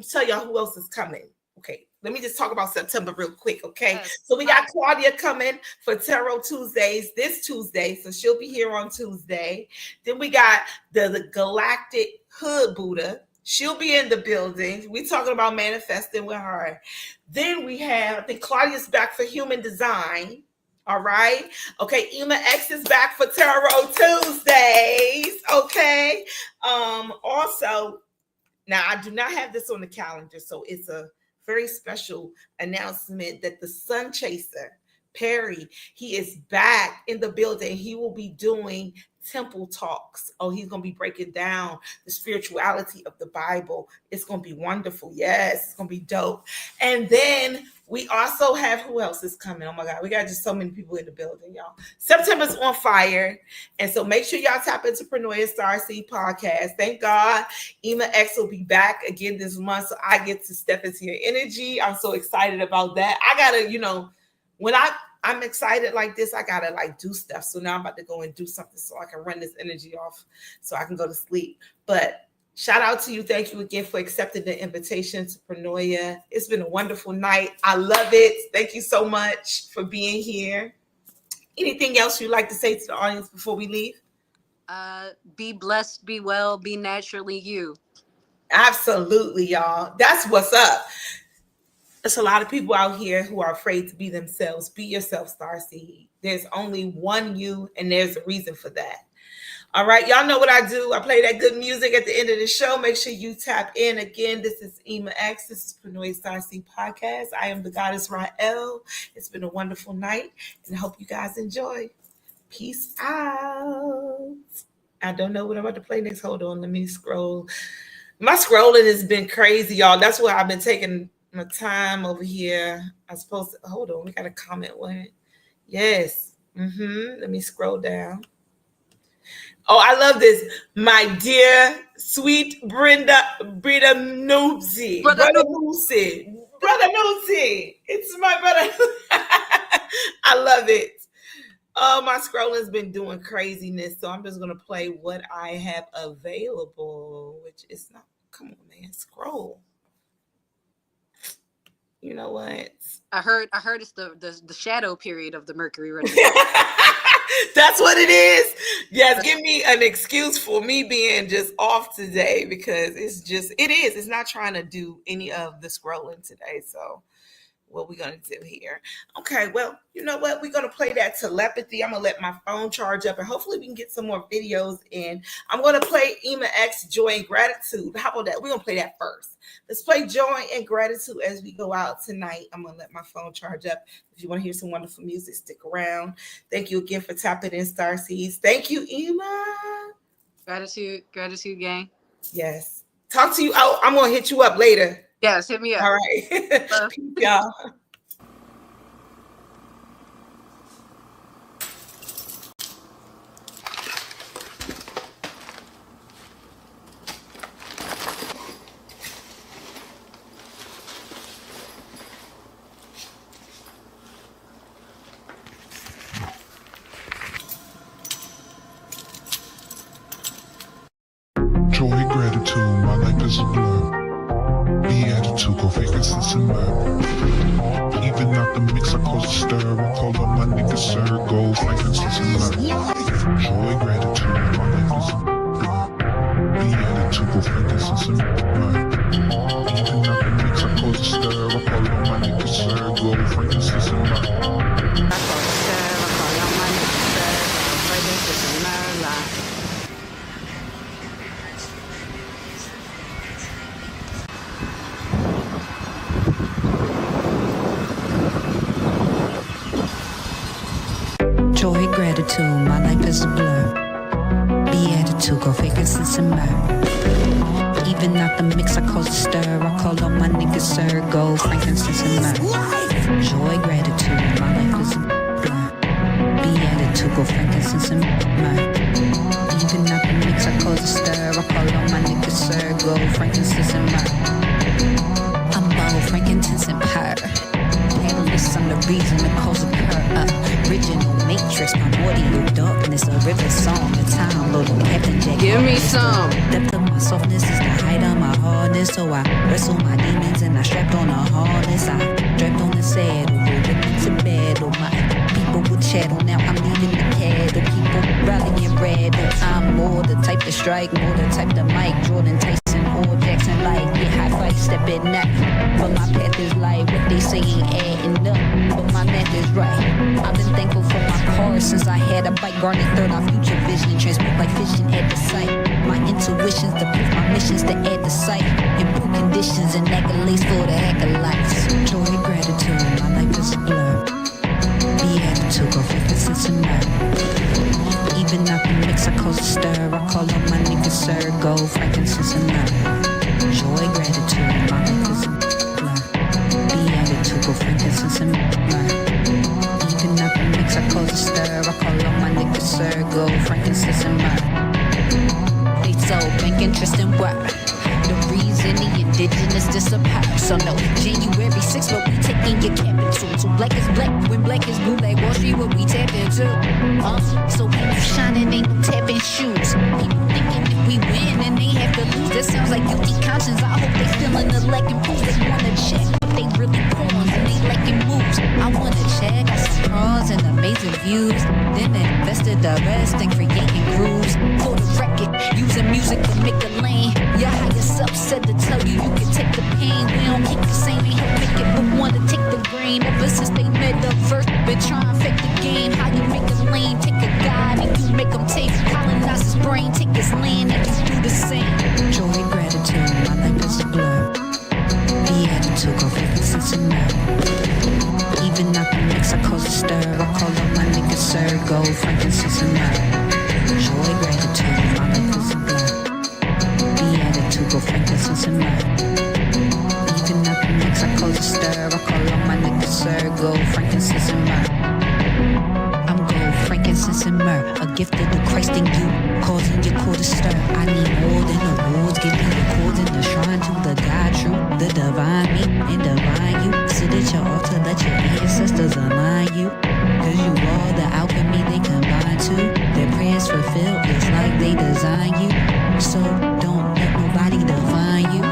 tell y'all who else is coming. Okay, let me just talk about September real quick, okay? Yes. So we got Claudia coming for Tarot Tuesdays this Tuesday, so she'll be here on Tuesday. Then we got the Galactic Hood Buddha. She'll be in the building. We're talking about manifesting with her. Then we have, I think Claudia's back for Human Design. All right. Okay. ImahX is back for Tarot Tuesdays. Okay. Also, now I do not have this on the calendar, so it's a very special announcement that the Sun Chaser, Perry, he is back in the building. He will be doing temple talks. Oh, he's going to be breaking down the spirituality of the Bible. It's going to be wonderful. Yes, it's going to be dope. And then we also have, who else is coming? Oh my God, we got just so many people in the building, y'all. September's on fire. And so make sure y'all tap into Pronoia Starseed podcast. Thank God ImahX will be back again this month, so I get to step into your energy. I'm so excited about that. I gotta, when I'm excited like this, I gotta do stuff. So now I'm about to go and do something so I can run this energy off so I can go to sleep. But Shout out to you. Thank you again for accepting the invitation to Pronoia. It's been a wonderful night. I love it. Thank you so much for being here. Anything else you'd like to say to the audience before we leave? Be blessed, be well, be naturally you. Absolutely, y'all. That's what's up. There's a lot of people out here who are afraid to be themselves. Be yourself, Starseed. There's only one you, and there's a reason for that. All right, y'all know what I do. I play that good music at the end of the show. Make sure you tap in. Again, this is ImahX. This is Pronoia Starseed Podcast. I am the goddess Rael. It's been a wonderful night, and I hope you guys enjoy. Peace out. I don't know what I'm about to play next. Hold on, let me scroll. My scrolling has been crazy, y'all. That's why I've been taking my time over here. I'm supposed to hold on. We got a comment one. Yes. Let me scroll down. Oh, I love this. My dear, sweet Brenda Noopsy. Brother Noopsy. It's my brother. I love it. Oh, my scrolling's been doing craziness. So I'm just going to play what I have available, which is not, come on, man, scroll. You know what? I heard it's the shadow period of the Mercury retrograde. That's what it is. Yes, give me an excuse for me being just off today because it's not trying to do any of the scrolling today. So what we're going to do here. Okay, well, you know what? We're going to play that telepathy. I'm going to let my phone charge up and hopefully we can get some more videos in. I'm going to play ImahX, Joy and Gratitude. How about that? We're going to play that first. Let's play Joy and Gratitude as we go out tonight. I'm going to let my phone charge up. If you want to hear some wonderful music, stick around. Thank you again for tapping in, Starseeds. Thank you, Ima. Gratitude, gang. Yes. Talk to you. Oh, I'm going to hit you up later. Yes, hit me up. All right. Peace, y'all. Joy, gratitude, my life is a blur. Beatitude, go vacancies in murder. Even out the mix, I cause a stir. I call up my niggas, sir. Gold, frankincense, and murder. Joy, gratitude, my life is a blur. Beatitude, go frankincense, and murder. Even out the mix, I cause a stir. I call up my niggas, sir. Gold, frankincense, and murder. I call it stir. I call y'all my niggas, sir. Frankincense and myrrh. Joy, gratitude, my life is a blur. Beatitude, go vacancies and myrrh. Even out the mix, I cause a stir. I call all my niggas, sir. Gold, frankincense, and myrrh. Joy, gratitude, my life is a blur. Beatitude, go frankincense and myrrh. Even out the mix, I cause a stir. I call all my niggas, sir. Gold, frankincense, and myrrh. I'm bold, frankincense, and myrrh. Panelists, I'm the reason the cause occur. Original matrix, primordial darkness, a river song, a time load of Captain Jack. Give me some. Depth of my softness is the height of my hardness, so I wrestle my demons and I strapped on a harness. I strapped on the saddle, rolling into battle. My people would chattel, now I'm leading the cattle. People rallying rattle. I'm more the type to strike, more the type to Mike Jordan, Tyson, or Jackson. Like get high fight, step at night. But my path is light, what they say ain't adding up, but my math is right. I've been thankful for my car since I had a bike. Garnet third, our future vision transmit like vision at the sight. My intuitions to prove my missions to add the sight. Improve conditions and accolades for the acolytes. Joy, gratitude, my life is a blur. Beatitude, go vacancies and myrrh. Even out the mix, I cause a stir. I call all my niggas, sir. Gold, frankincense, and myrrh. Joy, gratitude, my life is a blur. Beatitude, go frankincense and myrrh. Even out the mix, I cause a stir. I call all my niggas, sir. Gold, frankincense, and myrrh. They so bank interest and what? The reason the indigenous disappear. So no, January 6th, but we taking your capital. So black is black, when black is blue, like Wall Street, what we tap into. So when you shining, ain't no tapping shoes. People thinking if we win, then they have to lose. That sounds like guilty conscience. I hope they feeling the lacking proof. They wanna check, but they really pawns and they lacking moves. I wanna check straws and amazing views. Then invested the rest in creating grooves. For the record, using music to make a lane. Your higher self said to tell you you can take the pain. We don't keep the same, ain't help make it, but wanna take the grain. Ever since they met the first, been trying to fake the game. How you make a lane, take a guide and you make them taste. Colonize his brain, take his land and you do the same. Joy, gratitude, my life is a blur. The attitude, go frankincense and myrrh. Even out the mix, I cause a stir. I call up my niggas, sir, gold, frankincense and myrrh. Joy, gratitude, my life is a blur. The attitude, go frankincense and myrrh. Even out the mix, I cause a stir. I call up my niggas, sir, gold, frankincense and myrrh. I'm gold, frankincense and myrrh. A gift of the Christ in you, causing your core to stir. I need more than awards, give me the chords and the shrine to the God true, the divine me and divine you. Sit at your altar, let your ancestors align you. Cause you are the alchemy they combine to. Their prayers fulfilled, it's like they design you. So don't let nobody define you.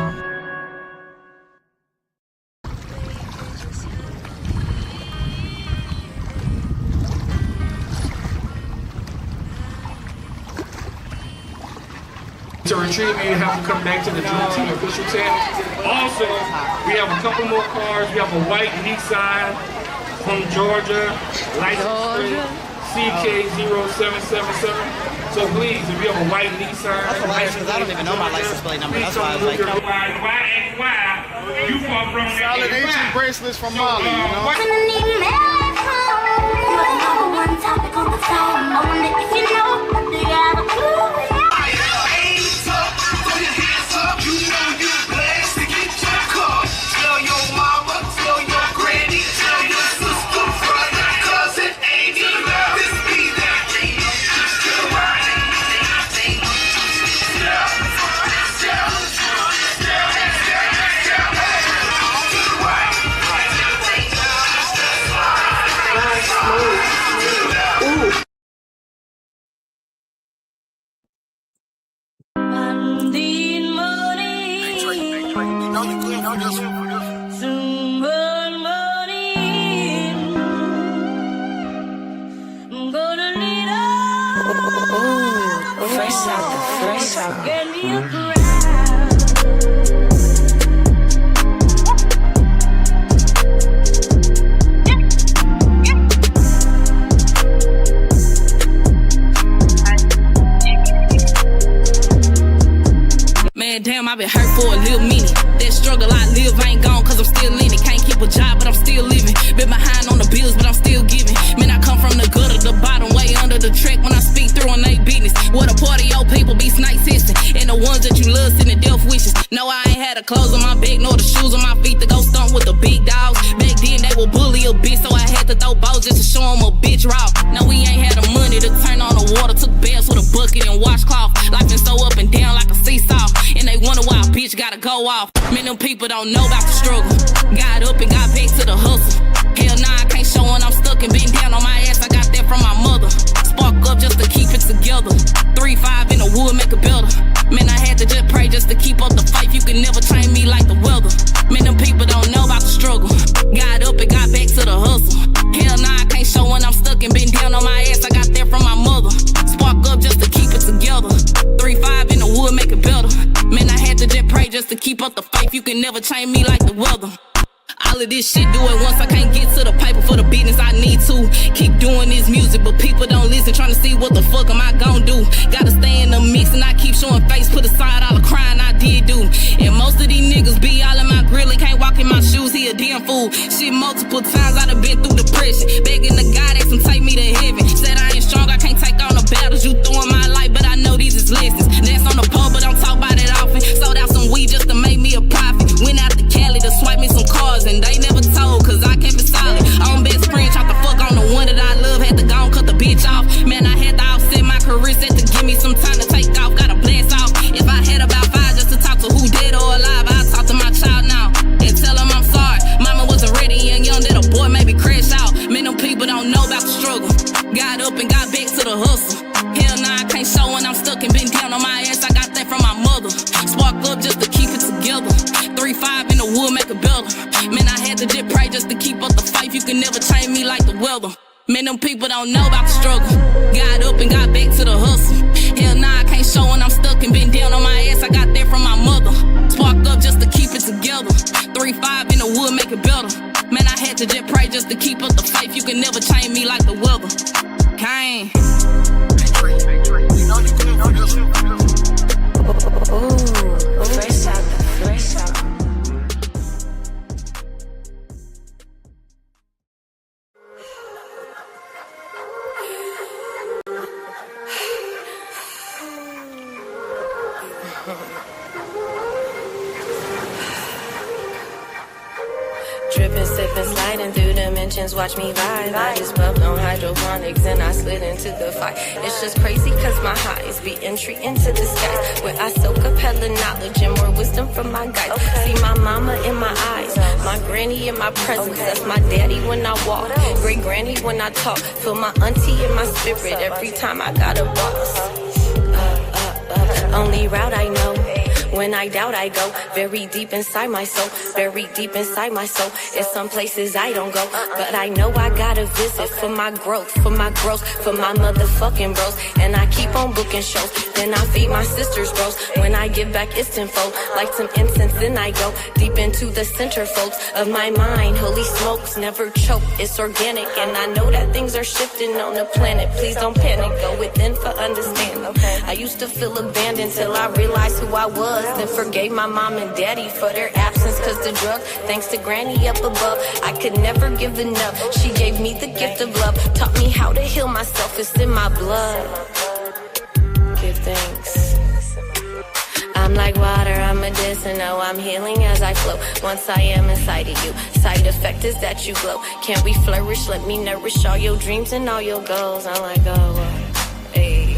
To retrieve me, you have to come back to the Dream Team official tent. Also, we have a couple more cars. We have a white Nissan from Georgia, license plate CK0777. So please, if you have a white Nissan, that's hilarious because I don't even know my license plate number. That's why I was like, you fall from solid ancient bracelets from Mali, you know? You're the number one topic on the phone. I wonder if you know, do you have a clue? You know you blessed to get your car. Tell your mama, tell your granny, tell your sister, brother, cousin, Amy, this be that thing. Just to ride it. Fresh out. Get me a crowd. Man, damn, I been hurt for a little minute. That struggle I live ain't gone cause I'm still in it. Can't keep a job, but I'm still living. Been behind on the bills, but I'm still giving. Man, I come from the gutter, the bottom, way under the track when I speak through on they business. What a part of your people be snake system. And the ones that you love sending death wishes. No, I ain't had the clothes on my back, nor the shoes on my feet to go stump with the big dogs. Back then, they would bully a bitch, so I had to throw balls just to show them a bitch raw. Now we ain't had the money to turn on the water. Took baths with a bucket and washcloth. Life been so up and down like a seesaw. And they wonder why a bitch gotta go off. Man, them people don't know about the struggle. Got up and got back to the hustle. Hell nah, I can't show when I'm stuck and been down on my ass. I got that from my mother. Spark up just to keep it together. 3-5 in the wood, make it better. Man, I had to just pray just to keep up the fight. You can never train me like the weather. Man, them people don't know about the struggle. Got up and got back to the hustle. Hell nah, I can't show when I'm stuck and been down on my ass. I got that from my mother. Spark up just to keep it together. 3-5 in the wood, make it better. Man, I had to just pray just to keep up the faith. You can never change me like the weather. All of this shit, do it once. I can't get to the paper for the business I need to. Keep doing this music, but people don't listen. Trying to see what the fuck am I gon' do. Gotta stay in the mix and I keep showing face. Put aside all the crying I did do. And most of these niggas be all in my grill and can't walk in my shoes. He a damn fool. Shit, multiple times I done been through depression. Begging the God that some take me to heaven. Said I ain't strong, I can't take on the battles you throw in my life, but I know these is lessons. Dance on the pole, but don't talk about it often. Sold out some weed just to make me a profit. Went out to Cali to swipe me some cars and they never told, cause I kept it solid. On best friend, tried to fuck on the one that I love. Had to go and cut the bitch off. Man, I had to offset my career, set to give me some time to take off. Gotta blast off. If I had about 5 just to talk to who dead or alive, I'd talk to my child now and tell him I'm sorry. Mama wasn't ready and young that a boy maybe crash out. Man, them people make it better. Man, I had to just pray just to keep up the fight. You can never change me like the weather. Man, them people don't know about the struggle. Got up and got back to the hustle. Hell nah, I can't show when I'm stuck and been down on my ass. I got that from my mother. Sparked up just to keep it together. 3-5 in the wood, make it better. Man, I had to just pray just to keep up the faith. You can never change me like the weather. Kane. Ooh, fresh out the fresh out. Drippin', sippin', sliding through dimensions, watch me vibe. I just bubbed on hydroponics and I slid into the fight. It's just crazy cause my highs be entry into the sky, where I soak up hella knowledge and more wisdom from my guides. See my mama in my eyes, my granny in my presence. That's my daddy when I walk, great granny when I talk. Feel my auntie in my spirit every time I got a boss. Only route I know. When I doubt, I go very deep inside my soul, very deep inside my soul. There's some places I don't go, but I know I gotta visit for my growth, for my growth, for my motherfucking bros. And I keep on booking shows, then I feed my sisters bros. When I give back, it's tenfold, like some incense, then I go deep into the centerfolds of my mind. Holy smokes, never choke, it's organic. And I know that things are shifting on the planet. Please don't panic, go within for understanding. I used to feel abandoned till I realized who I was. Then forgave my mom and daddy for their absence, cause the drug, thanks to granny up above, I could never give enough. She gave me the gift of love, taught me how to heal myself, it's in my blood. Give thanks. I'm like water, I'm medicinal, I'm healing as I flow. Once I am inside of you, side effect is that you glow. Can we flourish? Let me nourish all your dreams and all your goals. I'm like, oh, hey.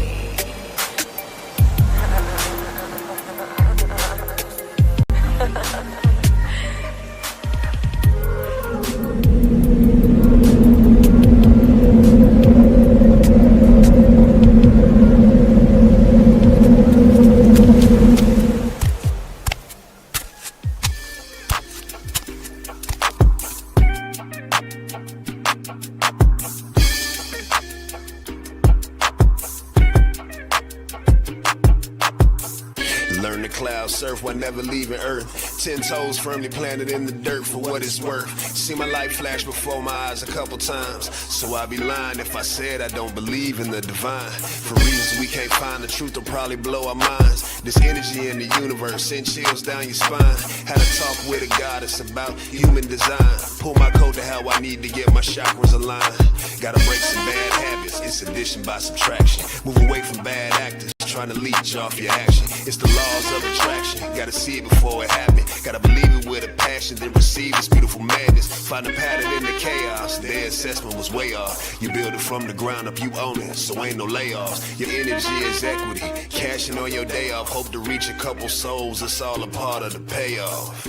Learn to cloud surf while never leaving Earth. 10 toes firmly planted in the dirt for what it's worth. See my life flash before my eyes a couple times, so I'd be lying if I said I don't believe in the divine. For reasons we can't find, the truth will probably blow our minds. This energy in the universe send chills down your spine. Had a talk with a goddess about human design. Pull my coat to how I need to get my chakras aligned. Gotta break some bad habits, it's addition by subtraction. Move away from bad actors trying to leech off your action. It's the laws of attraction, gotta see it before it happens. Gotta believe it with a passion, then receive this beautiful madness. Find a pattern in the chaos, their assessment was way off. You build it from the ground up, you own it, so ain't no layoffs. Your energy is equity, cashing on your day off. Hope to reach a couple souls, it's all a part of the payoff.